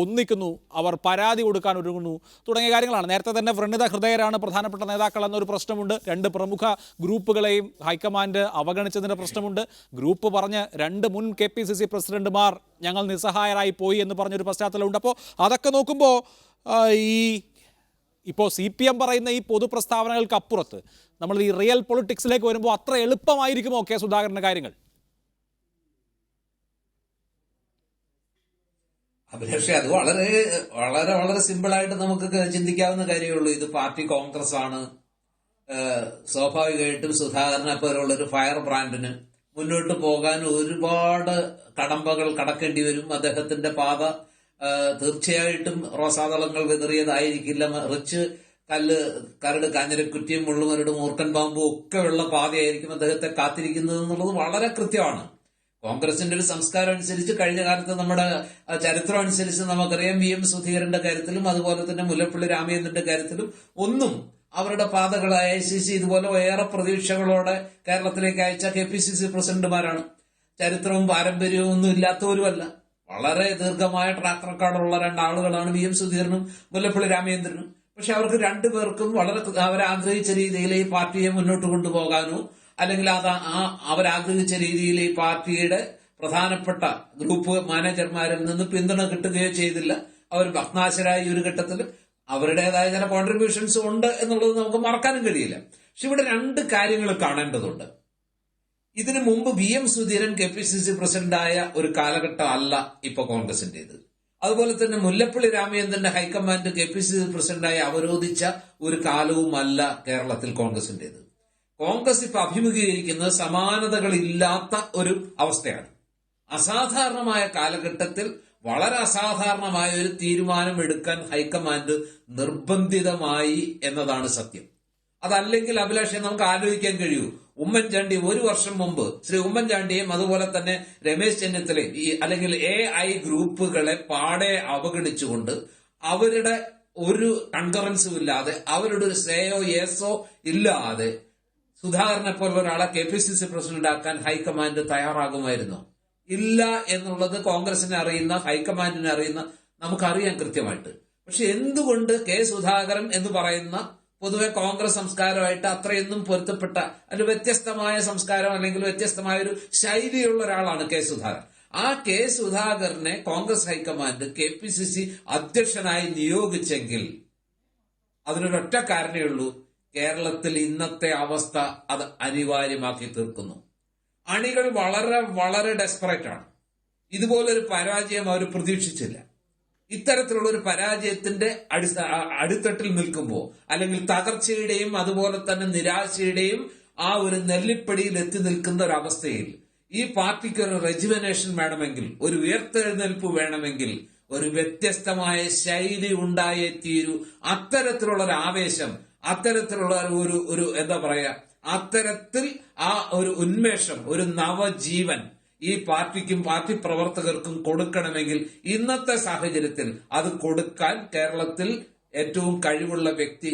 ഒന്നിക്കുന്നു, അവർ പരാതി കൊടുക്കാൻ ഒരുങ്ങുന്നു തുടങ്ങിയ കാര്യങ്ങളാണ്. നേരത്തെ തന്നെ വ്രണിത ഹൃദയരാണ് പ്രധാനപ്പെട്ട നേതാക്കൾ എന്നൊരു പ്രശ്നമുണ്ട്. 2 പ്രമുഖ ഗ്രൂപ്പുകളെയും ഹൈക്കമാൻഡ് അവഗണിച്ചതിൻ്റെ പ്രശ്നമുണ്ട്. ഗ്രൂപ്പ് പറഞ്ഞ് 2 മുൻ KPCC പ്രസിഡന്റുമാർ ഞങ്ങൾ നിസ്സഹായരായി പോയി എന്ന് പറഞ്ഞൊരു പശ്ചാത്തലമുണ്ട്. അപ്പോൾ അതൊക്കെ നോക്കുമ്പോൾ ഇപ്പോൾ CPM പറയുന്ന ഈ പൊതുപ്രസ്താവനകൾക്കപ്പുറത്ത് നമ്മൾ ഈ റിയൽ പൊളിറ്റിക്സിലേക്ക് വരുമ്പോൾ അത്ര എളുപ്പമായിരിക്കുമോ കെ സുധാകരൻ്റെ കാര്യങ്ങൾ? പക്ഷെ അത് വളരെ വളരെ വളരെ സിമ്പിളായിട്ട് നമുക്ക് ചിന്തിക്കാവുന്ന കാര്യമുള്ളൂ. ഇത് പാർട്ടി കോൺഗ്രസ് ആണ്. സ്വാഭാവികമായിട്ടും സുധാകരനെ പോലുള്ള ഒരു ഫയർ ബ്രാൻഡിന് മുന്നോട്ട് പോകാൻ ഒരുപാട് കടമ്പകൾ കടക്കേണ്ടി വരും. അദ്ദേഹത്തിന്റെ പാത തീർച്ചയായിട്ടും റോസാതളങ്ങൾ വിതറിയതായിരിക്കില്ല, മറിച്ച് കരട് കാഞ്ഞിരക്കുറ്റിയും മുള്ളുമരടും മൂർക്കൻ പാമ്പും ഒക്കെ ഉള്ള പാതയായിരിക്കും അദ്ദേഹത്തെ കാത്തിരിക്കുന്നത് എന്നുള്ളത് വളരെ കൃത്യമാണ്. കോൺഗ്രസിന്റെ ഒരു സംസ്കാരം അനുസരിച്ച് കഴിഞ്ഞ കാലത്ത് നമ്മുടെ ചരിത്രം അനുസരിച്ച് നമുക്കറിയാം, VM സുധീരന്റെ കാര്യത്തിലും അതുപോലെ തന്നെ മുല്ലപ്പള്ളി രാമചന്ദ്രന്റെ കാര്യത്തിലും ഒന്നും അവരുടെ പാതകളായ ICC ഇതുപോലെ ഏറെ പ്രതീക്ഷകളോടെ കേരളത്തിലേക്ക് അയച്ച KPCC പ്രസിഡന്റുമാരാണ്. ചരിത്രവും പാരമ്പര്യവും ഒന്നും ഇല്ലാത്തവരുമല്ല. വളരെ ദീർഘമായ ട്രാക്ക് റെക്കോർഡുള്ള 2 ആളുകളാണ് VM സുധീരനും മുല്ലപ്പള്ളി രാമചന്ദ്രനും. പക്ഷെ അവർക്ക് 2 പേർക്കും വളരെ അവരാഗ്രഹിച്ച രീതിയിൽ ഈ പാർട്ടിയെ മുന്നോട്ട് കൊണ്ടുപോകാനോ അല്ലെങ്കിൽ അവരാഗ്രഹിച്ച രീതിയിൽ ഈ പാർട്ടിയുടെ പ്രധാനപ്പെട്ട ഗ്രൂപ്പ് മാനേജർമാരിൽ നിന്ന് പിന്തുണ കിട്ടുകയോ ചെയ്തില്ല. അവർ ഭഗ്നാശരായ ഒരു ഘട്ടത്തിൽ അവരുടേതായ ചില കോൺട്രിബ്യൂഷൻസ് ഉണ്ട് എന്നുള്ളത് നമുക്ക് മറക്കാനും കഴിയില്ല. പക്ഷെ ഇവിടെ 2 കാര്യങ്ങൾ കാണേണ്ടതുണ്ട്. ഇതിനു മുമ്പ് VM സുധീരൻ KPCC പ്രസിഡന്റായ ഒരു കാലഘട്ടം അല്ല ഇപ്പൊ കോൺഗ്രസിന്റേത്. അതുപോലെ തന്നെ മുല്ലപ്പള്ളി രാമചന്ദ്രന്റെ ഹൈക്കമാൻഡ് KPCC പ്രസിഡന്റായി അവരോധിച്ച ഒരു കാലവുമല്ല കേരളത്തിൽ കോൺഗ്രസിന്റേത്. കോൺഗ്രസ് ഇപ്പൊ അഭിമുഖീകരിക്കുന്നത് സമാനതകളില്ലാത്ത ഒരു അവസ്ഥയാണ്. അസാധാരണമായ കാലഘട്ടത്തിൽ വളരെ അസാധാരണമായ ഒരു തീരുമാനം എടുക്കാൻ ഹൈക്കമാൻഡ് നിർബന്ധിതമായി എന്നതാണ് സത്യം. അതല്ലെങ്കിൽ അഭിലാഷെ നമുക്ക് ആലോചിക്കാൻ കഴിയൂ, ഉമ്മൻചാണ്ടി 1 വർഷം മുമ്പ് ശ്രീ ഉമ്മൻചാണ്ടിയെയും അതുപോലെ തന്നെ രമേശ് ചെന്നിത്തലയും അല്ലെങ്കിൽ AI ഗ്രൂപ്പുകളെ പാടെ അവഗണിച്ചുകൊണ്ട് അവരുടെ ഒരു കൺകറൻസും ഇല്ലാതെ അവരുടെ ഒരു സേയോ യേസോ ഇല്ലാതെ സുധാകരനെ പോലെ ഒരാളെ KPCC പ്രസിഡന്റ് ആക്കാൻ ഹൈക്കമാൻഡ് തയ്യാറാകുമായിരുന്നോ? ഇല്ല എന്നുള്ളത് കോൺഗ്രസിനെ അറിയുന്ന, ഹൈക്കമാൻഡിനെ അറിയുന്ന നമുക്കറിയാം കൃത്യമായിട്ട്. പക്ഷെ എന്തുകൊണ്ട് കെ സുധാകരൻ എന്ന് പറയുന്ന പൊതുവെ കോൺഗ്രസ് സംസ്കാരമായിട്ട് അത്രയൊന്നും പൊരുത്തപ്പെട്ട അതിൽ വ്യത്യസ്തമായ സംസ്കാരം അല്ലെങ്കിൽ വ്യത്യസ്തമായ ഒരു ശൈലിയുള്ള ഒരാളാണ് കെ സുധാകരൻ. ആ കെ സുധാകരനെ കോൺഗ്രസ് ഹൈക്കമാൻഡ് KPCC അധ്യക്ഷനായി നിയോഗിച്ചെങ്കിൽ അതിനൊരൊറ്റ കാരണമേ ഉള്ളൂ, കേരളത്തിൽ ഇന്നത്തെ അവസ്ഥ അത് അനിവാര്യമാക്കി തീർക്കുന്നു. അണികൾ വളരെ വളരെ ഡെസ്പറേറ്റ് ആണ്. ഇതുപോലൊരു പരാജയം അവർ പ്രതീക്ഷിച്ചില്ല. ഇത്തരത്തിലുള്ള ഒരു പരാജയത്തിന്റെ അടിത്തട്ടിൽ നിൽക്കുമ്പോൾ അല്ലെങ്കിൽ തകർച്ചയുടെയും അതുപോലെ തന്നെ നിരാശയുടെയും ആ ഒരു നെല്ലിപ്പടിയിൽ എത്തി നിൽക്കുന്ന ഒരവസ്ഥയിൽ ഈ പാർട്ടിക്ക് ഒരു റെജിമിനേഷൻ വേണമെങ്കിൽ, ഒരു ഉയർത്തെഴുന്നേൽപ്പ് വേണമെങ്കിൽ, ഒരു വ്യത്യസ്തമായ ശൈലി ഉണ്ടായേ തീരൂ. അത്തരത്തിലുള്ള ഒരു ആവേശം, അത്തരത്തിലുള്ള ഒരു എന്താ പറയാ, അത്തരത്തിൽ ആ ഒരു ഉന്മേഷം, ഒരു നവജീവൻ ഈ പാർട്ടിക്കും പാർട്ടി പ്രവർത്തകർക്കും കൊടുക്കണമെങ്കിൽ ഇന്നത്തെ സാഹചര്യത്തിൽ അത് കൊടുക്കാൻ കേരളത്തിൽ ഏറ്റവും കഴിവുള്ള വ്യക്തി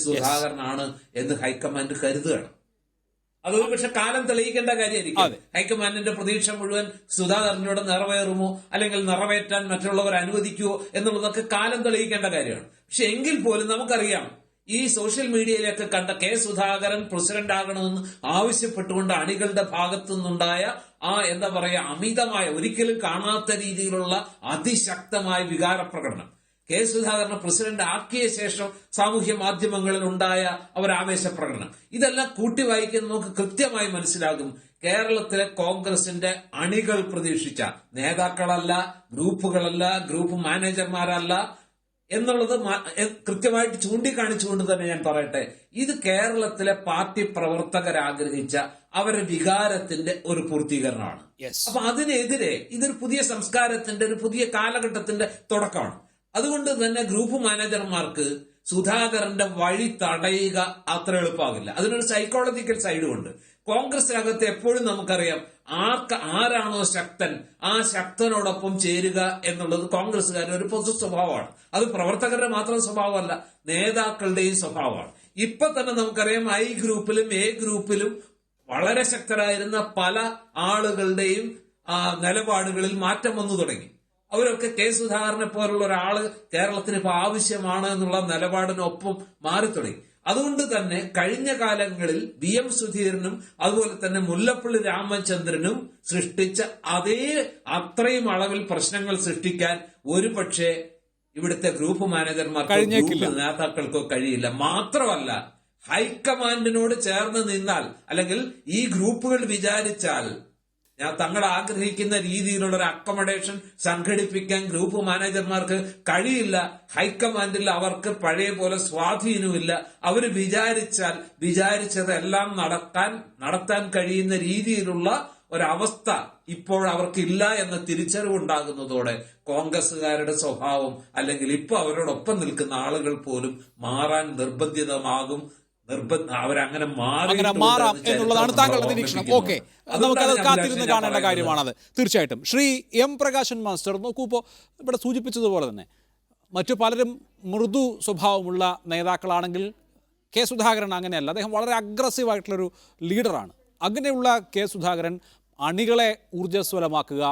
സുധാകരനാണ് എന്ന് ഹൈക്കമാൻഡ് കരുതുകയാണ്. അതൊരു പക്ഷെ കാലം തെളിയിക്കേണ്ട കാര്യമായിരിക്കും. ഹൈക്കമാൻഡിന്റെ പ്രതീക്ഷ മുഴുവൻ സുധാകരനോട് നിറവേറുമോ അല്ലെങ്കിൽ നിറവേറ്റാൻ മറ്റുള്ളവർ അനുവദിക്കുമോ എന്നുള്ളതൊക്കെ കാലം തെളിയിക്കേണ്ട കാര്യമാണ്. പക്ഷെ എങ്കിൽ പോലും നമുക്കറിയാം, ഈ സോഷ്യൽ മീഡിയയിലൊക്കെ കണ്ട കെ സുധാകരൻ പ്രസിഡന്റ് ആകണമെന്ന് ആവശ്യപ്പെട്ടുകൊണ്ട് അണികളുടെ ഭാഗത്തു നിന്നുണ്ടായ ആ എന്താ പറയാ അമിതമായ, ഒരിക്കലും കാണാത്ത രീതിയിലുള്ള അതിശക്തമായ വികാരപ്രകടനം, കെ സുധാകരനെ പ്രസിഡന്റ് ആക്കിയ ശേഷം സാമൂഹ്യ മാധ്യമങ്ങളിൽ ഉണ്ടായ ആവേശ പ്രകടനം, ഇതെല്ലാം കൂട്ടി വായിക്കുന്ന നമുക്ക് കൃത്യമായി മനസ്സിലാകും കേരളത്തിലെ കോൺഗ്രസിന്റെ അണികൾ പ്രതീക്ഷിച്ച നേതാക്കളല്ല, ഗ്രൂപ്പുകളല്ല, ഗ്രൂപ്പ് മാനേജർമാരല്ല എന്നുള്ളത് കൃത്യമായിട്ട് ചൂണ്ടിക്കാണിച്ചുകൊണ്ട് തന്നെ ഞാൻ പറയട്ടെ, ഇത് കേരളത്തിലെ പാർട്ടി പ്രവർത്തകരാഗ്രഹിച്ച അവരുടെ വികാരത്തിന്റെ ഒരു പൂർത്തീകരണമാണ്. അപ്പൊ അതിനെതിരെ ഇതൊരു പുതിയ സംസ്കാരത്തിന്റെ, ഒരു പുതിയ കാലഘട്ടത്തിന്റെ തുടക്കമാണ്. അതുകൊണ്ട് തന്നെ ഗ്രൂപ്പ് മാനേജർമാർക്ക് സുധാകരന്റെ വഴി തടയുക അത്ര എളുപ്പമാകില്ല. അതിനൊരു സൈക്കോളജിക്കൽ സൈഡും ഉണ്ട്. കോൺഗ്രസിനകത്ത് എപ്പോഴും നമുക്കറിയാം, ആരാണോ ശക്തൻ ആ ശക്തനോടൊപ്പം ചേരുക എന്നുള്ളത് കോൺഗ്രസുകാരുടെ ഒരു പൊതു സ്വഭാവമാണ്. അത് പ്രവർത്തകരുടെ മാത്രം സ്വഭാവമല്ല, നേതാക്കളുടെയും സ്വഭാവമാണ്. ഇപ്പൊ തന്നെ നമുക്കറിയാം, I ഗ്രൂപ്പിലും A ഗ്രൂപ്പിലും വളരെ ശക്തരായിരുന്ന പല ആളുകളുടെയും നിലപാടുകളിൽ മാറ്റം വന്നു തുടങ്ങി. അവരൊക്കെ കെ സുധാകരനെ പോലുള്ള ഒരാള് കേരളത്തിന് ഇപ്പൊ ആവശ്യമാണ് എന്നുള്ള നിലപാടിനൊപ്പം മാറി തുടങ്ങി. അതുകൊണ്ട് തന്നെ കഴിഞ്ഞ കാലങ്ങളിൽ VM സുധീരനും അതുപോലെ തന്നെ മുല്ലപ്പള്ളി രാമചന്ദ്രനും സൃഷ്ടിച്ച അത്രയും അളവിൽ പ്രശ്നങ്ങൾ സൃഷ്ടിക്കാൻ ഒരുപക്ഷെ ഇവിടുത്തെ ഗ്രൂപ്പ് മാനേജർമാർക്കോ ഗ്രൂപ്പ് നേതാക്കൾക്കോ കഴിയില്ല. മാത്രമല്ല, ഹൈക്കമാൻഡിനോട് ചേർന്ന് നിന്നാൽ അല്ലെങ്കിൽ ഈ ഗ്രൂപ്പുകൾ വിചാരിച്ചാൽ തങ്ങൾ ആഗ്രഹിക്കുന്ന രീതിയിലുള്ള ഒരു അക്കോമഡേഷൻ സംഘടിപ്പിക്കാൻ ഗ്രൂപ്പ് മാനേജർമാർക്ക് കഴിയില്ല. ഹൈക്കമാൻഡിൽ അവർക്ക് പഴയ പോലെ സ്വാധീനമില്ല. അവർ വിചാരിച്ചതെല്ലാം നടത്താൻ കഴിയുന്ന രീതിയിലുള്ള ഒരവസ്ഥ ഇപ്പോൾ അവർക്കില്ല എന്ന തിരിച്ചറിവുണ്ടാകുന്നതോടെ കോൺഗ്രസുകാരുടെ സ്വഭാവം അല്ലെങ്കിൽ ഇപ്പൊ അവരോടൊപ്പം നിൽക്കുന്ന ആളുകൾ പോലും മാറാൻ നിർബന്ധിതമാകും. അവരങ്ങനെ മാറാം എന്നുള്ളതാണ് താങ്കളുടെ നിരീക്ഷണം. ഓക്കെ, നമുക്കത് കാത്തിരുന്ന് കാണേണ്ട കാര്യമാണത് തീർച്ചയായിട്ടും. ശ്രീ M പ്രകാശൻ മാസ്റ്റർ, നോക്കൂ, ഇപ്പോൾ ഇവിടെ സൂചിപ്പിച്ചതുപോലെ തന്നെ മറ്റു പലരും മൃദു സ്വഭാവമുള്ള നേതാക്കളാണെങ്കിൽ കെ സുധാകരൻ അങ്ങനെയല്ല. അദ്ദേഹം വളരെ അഗ്രസീവായിട്ടുള്ളൊരു ലീഡറാണ്. അങ്ങനെയുള്ള കെ സുധാകരൻ അണികളെ ഊർജ്ജസ്വലമാക്കുക,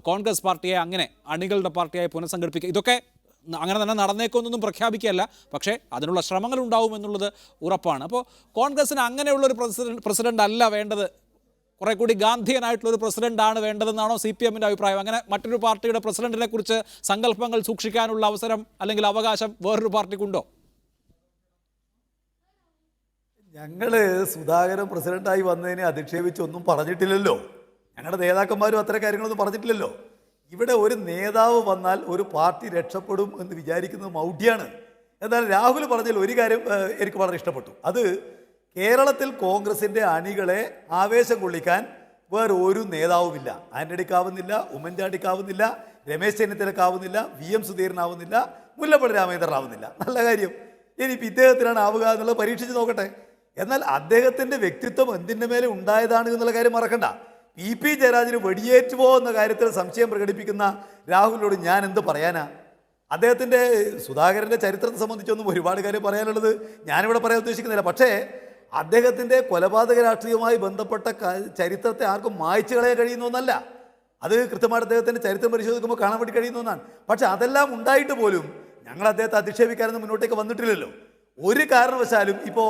കോൺഗ്രസ് പാർട്ടിയെ അങ്ങനെ അണികളുടെ പാർട്ടിയായി പുനഃസംഘടിപ്പിക്കുക, ഇതൊക്കെ അങ്ങനെ തന്നെ നടന്നേക്കൊന്നൊന്നും പ്രഖ്യാപിക്കുകയല്ല, പക്ഷേ അതിനുള്ള ശ്രമങ്ങൾ ഉണ്ടാവും എന്നുള്ളത് ഉറപ്പാണ്. അപ്പോൾ കോൺഗ്രസിന് അങ്ങനെയുള്ളൊരു പ്രസിഡന്റ് അല്ല വേണ്ടത്, കുറെ കൂടി ഗാന്ധിയനായിട്ടുള്ളൊരു പ്രസിഡന്റാണ് വേണ്ടതെന്നാണോ CPMന്റെ അഭിപ്രായം? അങ്ങനെ മറ്റൊരു പാർട്ടിയുടെ പ്രസിഡന്റിനെ കുറിച്ച് സങ്കല്പങ്ങൾ സൂക്ഷിക്കാനുള്ള അവസരം അല്ലെങ്കിൽ അവകാശം വേറൊരു പാർട്ടിക്കുണ്ടോ? ഞങ്ങള് സുധാകരൻ പ്രസിഡന്റായി വന്നതിനെ അധിക്ഷേപിച്ച് ഒന്നും പറഞ്ഞിട്ടില്ലല്ലോ. ഞങ്ങളുടെ നേതാക്കന്മാരും അത്തരം കാര്യങ്ങളൊന്നും പറഞ്ഞിട്ടില്ലല്ലോ. ഇവിടെ ഒരു നേതാവ് വന്നാൽ ഒരു പാർട്ടി രക്ഷപ്പെടും എന്ന് വിചാരിക്കുന്നത് മൗഢ്യമാണ്. എന്നാൽ രാഹുൽ പറഞ്ഞതിൽ ഒരു കാര്യം എനിക്ക് വളരെ ഇഷ്ടപ്പെട്ടു. അത് കേരളത്തിൽ കോൺഗ്രസിൻ്റെ അണികളെ ആവേശം കൊള്ളിക്കാൻ വേറെ ഒരു നേതാവുമില്ല. ആന്റണിക്കാവുന്നില്ല, ഉമ്മൻചാണ്ടിക്കാവുന്നില്ല, രമേശ് ചെന്നിത്തലക്കാവുന്നില്ല, VM സുധീരനാവുന്നില്ല, മുല്ലപ്പള്ളി രാമചന്ദ്രനാവുന്നില്ല. നല്ല കാര്യം. ഇനിയിപ്പോൾ ഇദ്ദേഹത്തിനാണ് ആവുക എന്നുള്ളത് പരീക്ഷിച്ച് നോക്കട്ടെ. എന്നാൽ അദ്ദേഹത്തിൻ്റെ വ്യക്തിത്വം എന്തിൻ്റെ മേലെ ഉണ്ടായതാണ് എന്നുള്ള കാര്യം മറക്കണ്ട. PP ജയരാജന് വെടിയേറ്റുവോ എന്ന കാര്യത്തിൽ സംശയം പ്രകടിപ്പിക്കുന്ന രാഹുലിനോട് ഞാൻ എന്ത് പറയാനാ? അദ്ദേഹത്തിൻ്റെ സുധാകരൻ്റെ ചരിത്രത്തെ സംബന്ധിച്ചൊന്നും ഒരുപാട് കാര്യം പറയാനുള്ളത് ഞാനിവിടെ പറയാൻ ഉദ്ദേശിക്കുന്നില്ല. പക്ഷേ അദ്ദേഹത്തിൻ്റെ കൊലപാതക രാഷ്ട്രീയവുമായി ബന്ധപ്പെട്ട ചരിത്രത്തെ ആർക്കും മായ്ച്ചു കളയാൻ കഴിയുന്ന ഒന്നല്ല. അത് കൃത്യമായിട്ട് അദ്ദേഹത്തിൻ്റെ ചരിത്രം പരിശോധിക്കുമ്പോൾ കാണാൻ വേണ്ടി കഴിയുന്ന ഒന്നാണ്. പക്ഷെ അതെല്ലാം ഉണ്ടായിട്ട് പോലും ഞങ്ങൾ അദ്ദേഹത്തെ അധിക്ഷേപിക്കാനൊന്നും മുന്നോട്ടേക്ക് വന്നിട്ടില്ലല്ലോ. ഒരു കാരണവശാലും ഇപ്പോൾ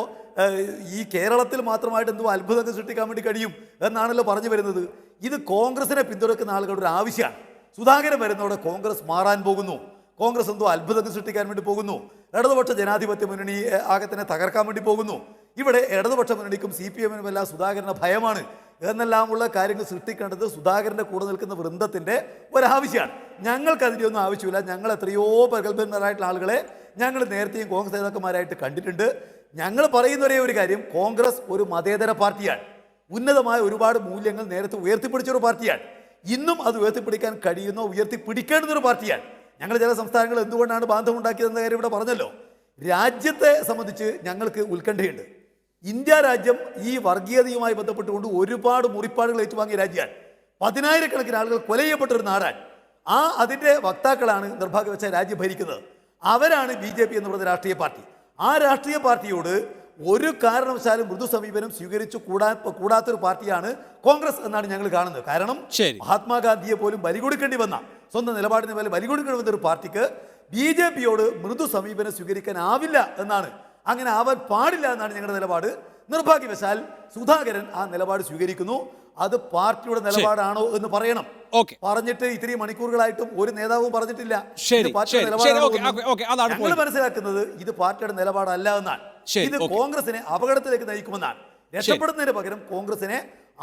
ഈ കേരളത്തിൽ മാത്രമായിട്ട് എന്തോ അത്ഭുതങ്ങൾ സൃഷ്ടിക്കാൻ വേണ്ടി കഴിയും എന്നാണല്ലോ പറഞ്ഞു വരുന്നത്. ഇത് കോൺഗ്രസിനെ പിന്തുണയ്ക്കുന്ന ആളുകളുടെ ഒരു ആവശ്യമാണ്. സുധാകരൻ വരുന്നതോടെ കോൺഗ്രസ് മാറാൻ പോകുന്നു, കോൺഗ്രസ് എന്തോ അത്ഭുതങ്ങൾ സൃഷ്ടിക്കാൻ വേണ്ടി പോകുന്നു, ഇടതുപക്ഷ ജനാധിപത്യ മുന്നണി ആകെ തന്നെ തകർക്കാൻ വേണ്ടി പോകുന്നു. ഇവിടെ ഇടതുപക്ഷ മുന്നണിക്കും CPM-നും എല്ലാം സുധാകരൻ്റെ ഭയമാണ് എന്നെല്ലാമുള്ള കാര്യങ്ങൾ സൃഷ്ടിക്കേണ്ടത് സുധാകരൻ്റെ കൂടെ നിൽക്കുന്ന വൃന്ദത്തിൻ്റെ ഒരാവശ്യമാണ്. ഞങ്ങൾക്ക് അതിൻ്റെ ഒന്നും ആവശ്യമില്ല. ഞങ്ങൾ എത്രയോ പ്രഗത്ഭന്മാരായിട്ടുള്ള ആളുകളെ ഞങ്ങൾ നേരത്തെയും കോൺഗ്രസ് നേതാക്കന്മാരായിട്ട് കണ്ടിട്ടുണ്ട്. ഞങ്ങൾ പറയുന്ന ഒരേ ഒരു കാര്യം, കോൺഗ്രസ് ഒരു മതേതര പാർട്ടിയാണ്. ഉന്നതമായ ഒരുപാട് മൂല്യങ്ങൾ നേരത്തെ ഉയർത്തിപ്പിടിച്ചൊരു പാർട്ടിയാണ്. ഇന്നും അത് ഉയർത്തിപ്പിടിക്കാൻ കഴിയുന്ന ഉയർത്തിപ്പിടിക്കേണ്ടുന്നൊരു പാർട്ടിയാണ്. ഞങ്ങൾ ചില സംസ്ഥാനങ്ങൾ എന്തുകൊണ്ടാണ് ബാന്ധവമുണ്ടാക്കിയതെന്ന കാര്യം ഇവിടെ പറഞ്ഞല്ലോ. രാജ്യത്തെ സംബന്ധിച്ച് ഞങ്ങൾക്ക് ഉത്കണ്ഠയുണ്ട്. ഇന്ത്യ രാജ്യം ഈ വർഗീയതയുമായി ബന്ധപ്പെട്ടുകൊണ്ട് ഒരുപാട് മുറിപ്പാടുകൾ ഏറ്റുവാങ്ങിയ രാജ്യമാണ്. 10,000-കണക്കിന് ആളുകൾ കൊല ചെയ്യപ്പെട്ടൊരു നാടാണ്. അതിൻ്റെ വക്താക്കളാണ് നിർഭാഗ്യവശാൽ രാജ്യം ഭരിക്കുന്നത്. അവരാണ് BJP എന്ന് പറയുന്ന രാഷ്ട്രീയ പാർട്ടി. ആ രാഷ്ട്രീയ പാർട്ടിയോട് ഒരു കാരണവശാലും മൃദു സമീപനം സ്വീകരിച്ചു കൂടാത്തൊരു പാർട്ടിയാണ് കോൺഗ്രസ് എന്നാണ് ഞങ്ങൾ കാണുന്നത്. കാരണം മഹാത്മാഗാന്ധിയെ പോലും ബലി കൊടുക്കേണ്ടി വന്ന, സ്വന്തം നിലപാടിന് പോലെ ബലി കൊടുക്കേണ്ടി വന്ന ഒരു പാർട്ടിക്ക് BJP-യോട് മൃദു സമീപനം സ്വീകരിക്കാനാവില്ല എന്നാണ്, അങ്ങനെ ആവാൻ പാടില്ല എന്നാണ് ഞങ്ങളുടെ നിലപാട്. നിർഭാഗ്യവശാൽ സുധാകരൻ ആ നിലപാട് സ്വീകരിക്കുന്നു. അത് പാർട്ടിയുടെ നിലപാടാണോ എന്ന് പറയണം. പറഞ്ഞിട്ട് ഇത്രയും മണിക്കൂറുകളായിട്ടും ഒരു നേതാവും പറഞ്ഞിട്ടില്ല ഞങ്ങൾ മനസ്സിലാക്കുന്നത് ഇത് പാർട്ടിയുടെ നിലപാടല്ല എന്നാണ്. ഇത് കോൺഗ്രസിനെ അപകടത്തിലേക്ക് നയിക്കുമെന്നാണ്. രക്ഷപ്പെടുന്നതിന് പകരം കോൺഗ്രസിനെ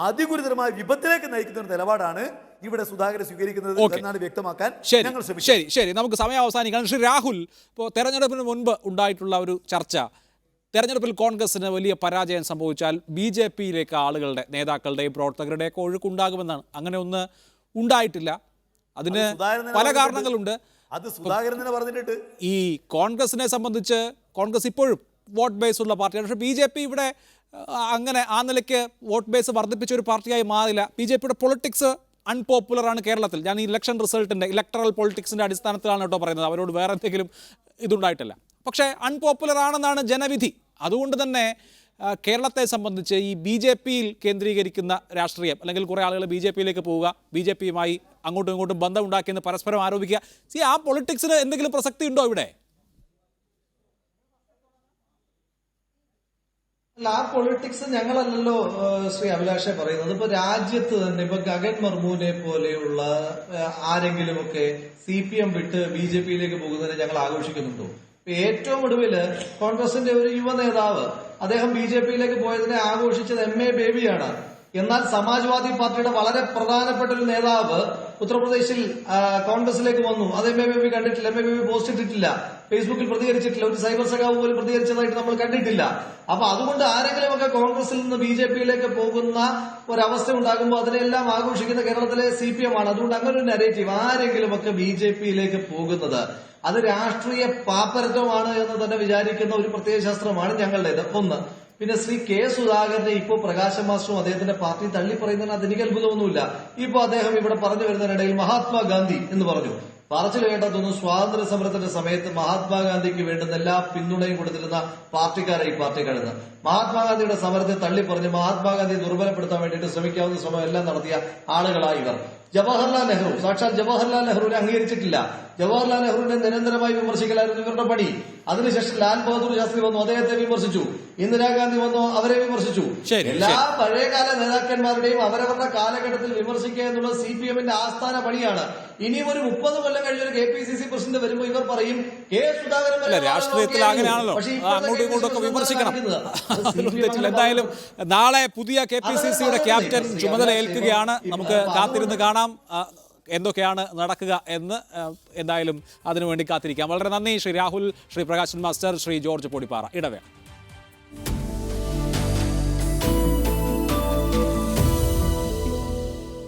അതിഗുരുതരമായ വിപത്തിലേക്ക് നയിക്കുന്ന ഒരു നിലപാടാണ് ഇവിടെ സുധാകരൻ സ്വീകരിക്കുന്നത് എന്നാണ് വ്യക്തമാക്കാൻ ഞങ്ങൾ ശ്രമിക്കും. ശരി, നമുക്ക് സമയം അവസാനിക്കണം. ശ്രീ രാഹുൽ, ഇപ്പോൾ തെരഞ്ഞെടുപ്പിന് മുൻപ് ഉണ്ടായിട്ടുള്ള ഒരു ചർച്ച, തെരഞ്ഞെടുപ്പിൽ കോൺഗ്രസിന് വലിയ പരാജയം സംഭവിച്ചാൽ BJP-യിലേക്ക് ആളുകളുടെ, നേതാക്കളുടെയും പ്രവർത്തകരുടെയൊക്കെ ഒഴുക്കുണ്ടാകുമെന്നാണ്. അങ്ങനെ ഒന്ന് ഉണ്ടായിട്ടില്ല. അതിന് പല കാരണങ്ങളുണ്ട്. അത് സുധാകരൻ തന്നെ പറഞ്ഞിട്ടുണ്ട്. ഈ കോൺഗ്രസിനെ സംബന്ധിച്ച് കോൺഗ്രസ് ഇപ്പോഴും വോട്ട് ബേസ് ഉള്ള പാർട്ടിയാണ്. പക്ഷേ BJP ഇവിടെ അങ്ങനെ ആ നിലയ്ക്ക് വോട്ട് ബേസ് വർദ്ധിപ്പിച്ച ഒരു പാർട്ടിയായി മാറില്ല. BJP-യുടെ പൊളിറ്റിക്സ് അൺപോപ്പുലറാണ് കേരളത്തിൽ. ഞാൻ ഈ ഇലക്ഷൻ റിസൾട്ടിൻ്റെ, ഇലക്ടറൽ പൊളിറ്റിക്സിൻ്റെ അടിസ്ഥാനത്തിലാണ് കേട്ടോ പറയുന്നത്. അവരോട് വേറെ എന്തെങ്കിലും ഇതുണ്ടായിട്ടില്ല. പക്ഷേ അൺപോപ്പുലർ ആണെന്നാണ് ജനവിധി. അതുകൊണ്ട് തന്നെ കേരളത്തെ സംബന്ധിച്ച് ഈ BJP-യിൽ കേന്ദ്രീകരിക്കുന്ന രാഷ്ട്രീയം, അല്ലെങ്കിൽ കുറേ ആളുകൾ BJP-യിലേക്ക് പോവുക, BJP-യുമായി അങ്ങോട്ടും ഇങ്ങോട്ടും ബന്ധമുണ്ടാക്കിയെന്ന് പരസ്പരം ആരോപിക്കുക, ആ പൊളിറ്റിക്സിന് എന്തെങ്കിലും പ്രസക്തി ഉണ്ടോ ഇവിടെ? അല്ല, ആ പൊളിറ്റിക്സ് ഞങ്ങളല്ലല്ലോ ശ്രീ അഭിലാഷെ പറയുന്നത്. ഇപ്പൊ രാജ്യത്ത് തന്നെ ഇപ്പൊ ഗഗൻ മർമുവിനെ പോലെയുള്ള ആരെങ്കിലുമൊക്കെ CPM വിട്ട് BJP-യിലേക്ക് പോകുന്നതിനെ ഞങ്ങൾ ആഘോഷിക്കുന്നുണ്ടോ? ഏറ്റവും ഒടുവില് കോൺഗ്രസിന്റെ ഒരു യുവ നേതാവ് അദ്ദേഹം BJP-യിലേക്ക് പോയതിനെ ആഘോഷിച്ചത് MA ബേബിയാണ്. എന്നാൽ സമാജ്വാദി പാർട്ടിയുടെ വളരെ പ്രധാനപ്പെട്ട ഒരു നേതാവ് ഉത്തർപ്രദേശിൽ കോൺഗ്രസിലേക്ക് വന്നു. അത് MA ബേബി കണ്ടിട്ടില്ല. MA ബേബി പോസ്റ്റ് ഇട്ടിട്ടില്ല, ഫേസ്ബുക്കിൽ പ്രതികരിച്ചിട്ടില്ല, ഒരു സൈബർ സഖാവ് പോലും പ്രതികരിച്ചതായിട്ട് നമ്മൾ കണ്ടിട്ടില്ല. അപ്പൊ അതുകൊണ്ട് ആരെങ്കിലുമൊക്കെ കോൺഗ്രസിൽ നിന്ന് BJP-യിലേക്ക് പോകുന്ന ഒരവസ്ഥ ഉണ്ടാകുമ്പോൾ അതിനെല്ലാം ആഘോഷിക്കുന്ന കേരളത്തിലെ CPM ആണ്. അതുകൊണ്ട് അങ്ങനെ ഒരു നരേറ്റീവ്, ആരെങ്കിലുമൊക്കെ BJP-യിലേക്ക് പോകുന്നത് അത് രാഷ്ട്രീയ പാപ്പരത്വമാണ് എന്ന് തന്നെ വിചാരിക്കുന്ന ഒരു പ്രത്യയശാസ്ത്രമാണ് ഞങ്ങളുടേത്. ഒന്ന്. പിന്നെ ശ്രീ K. സുധാകരനെ ഇപ്പോൾ പ്രകാശ് മാസ്റ്ററും അദ്ദേഹത്തിന്റെ പാർട്ടി തള്ളി പറയുന്നതിന് അതെനിക്ക് അത്ഭുതമൊന്നുമില്ല. ഇപ്പൊ അദ്ദേഹം ഇവിടെ പറഞ്ഞു വരുന്നതിനിടയിൽ മഹാത്മാഗാന്ധി എന്ന് പറഞ്ഞു. പറച്ചിൽ കേട്ടതൊന്നും സ്വാതന്ത്ര്യ സമരത്തിന്റെ സമയത്ത് മഹാത്മാഗാന്ധിക്ക് വേണ്ടുന്ന എല്ലാ പിന്തുണയും കൊടുത്തിരുന്ന പാർട്ടിക്കാരെ ഈ പാർട്ടിക്കാരെന്ന്. മഹാത്മാഗാന്ധിയുടെ സമരത്തെ തള്ളി പറഞ്ഞ് മഹാത്മാഗാന്ധിയെ ദുർബലപ്പെടുത്താൻ വേണ്ടിയിട്ട് ശ്രമിക്കാവുന്ന ശ്രമം എല്ലാം നടത്തിയ ആളുകളായി ഇവർ. ജവഹർലാൽ നെഹ്റു, സാക്ഷാൽ ജവഹർലാൽ നെഹ്റുവിനെ അംഗീകരിച്ചിട്ടില്ല. ജവഹർലാൽ നെഹ്റുവിനെ നിരന്തരമായി വിമർശിക്കലായിരുന്നു ഇവരുടെ പണി. അതിനുശേഷം ലാൽ ബഹദൂർ ശാസ്ത്രി വന്നു, അദ്ദേഹത്തെ വിമർശിച്ചു. ഇന്ദിരാഗാന്ധി വന്നു, അവരെ വിമർശിച്ചു. എല്ലാ പഴയകാല നേതാക്കന്മാരുടെയും അവരവരുടെ കാലഘട്ടത്തിൽ വിമർശിക്കുക എന്നുള്ളത് CPM-ന്റെ ആസ്ഥാന പണിയാണ്. ഇനിയും ഒരു 30 കൊല്ലം കഴിഞ്ഞൊരു KPCC പ്രസിഡന്റ് വരുമ്പോൾ ഇവർ പറയും K. സുധാകരൻ രാഷ്ട്രീയത്തിൽ അങ്ങനെയാണല്ലോ, അങ്ങോട്ടും ഇങ്ങോട്ടൊക്കെ വിമർശിക്കണം. എന്തായാലും നാളെ പുതിയ KPCC-യുടെ ക്യാപ്റ്റൻ ചുമതല ഏൽക്കുകയാണ്. നമുക്ക് കാത്തിരുന്ന് കാണാം എന്തൊക്കെയാണ് നടക്കുക എന്ന്. എന്തായാലും അതിനുവേണ്ടി കാത്തിരിക്കാം. വളരെ നന്ദി ശ്രീ രാഹുൽ, ശ്രീ പ്രകാശൻ മാസ്റ്റർ, ശ്രീ ജോർജ് പൊടിപ്പാറ. ഇടവേള.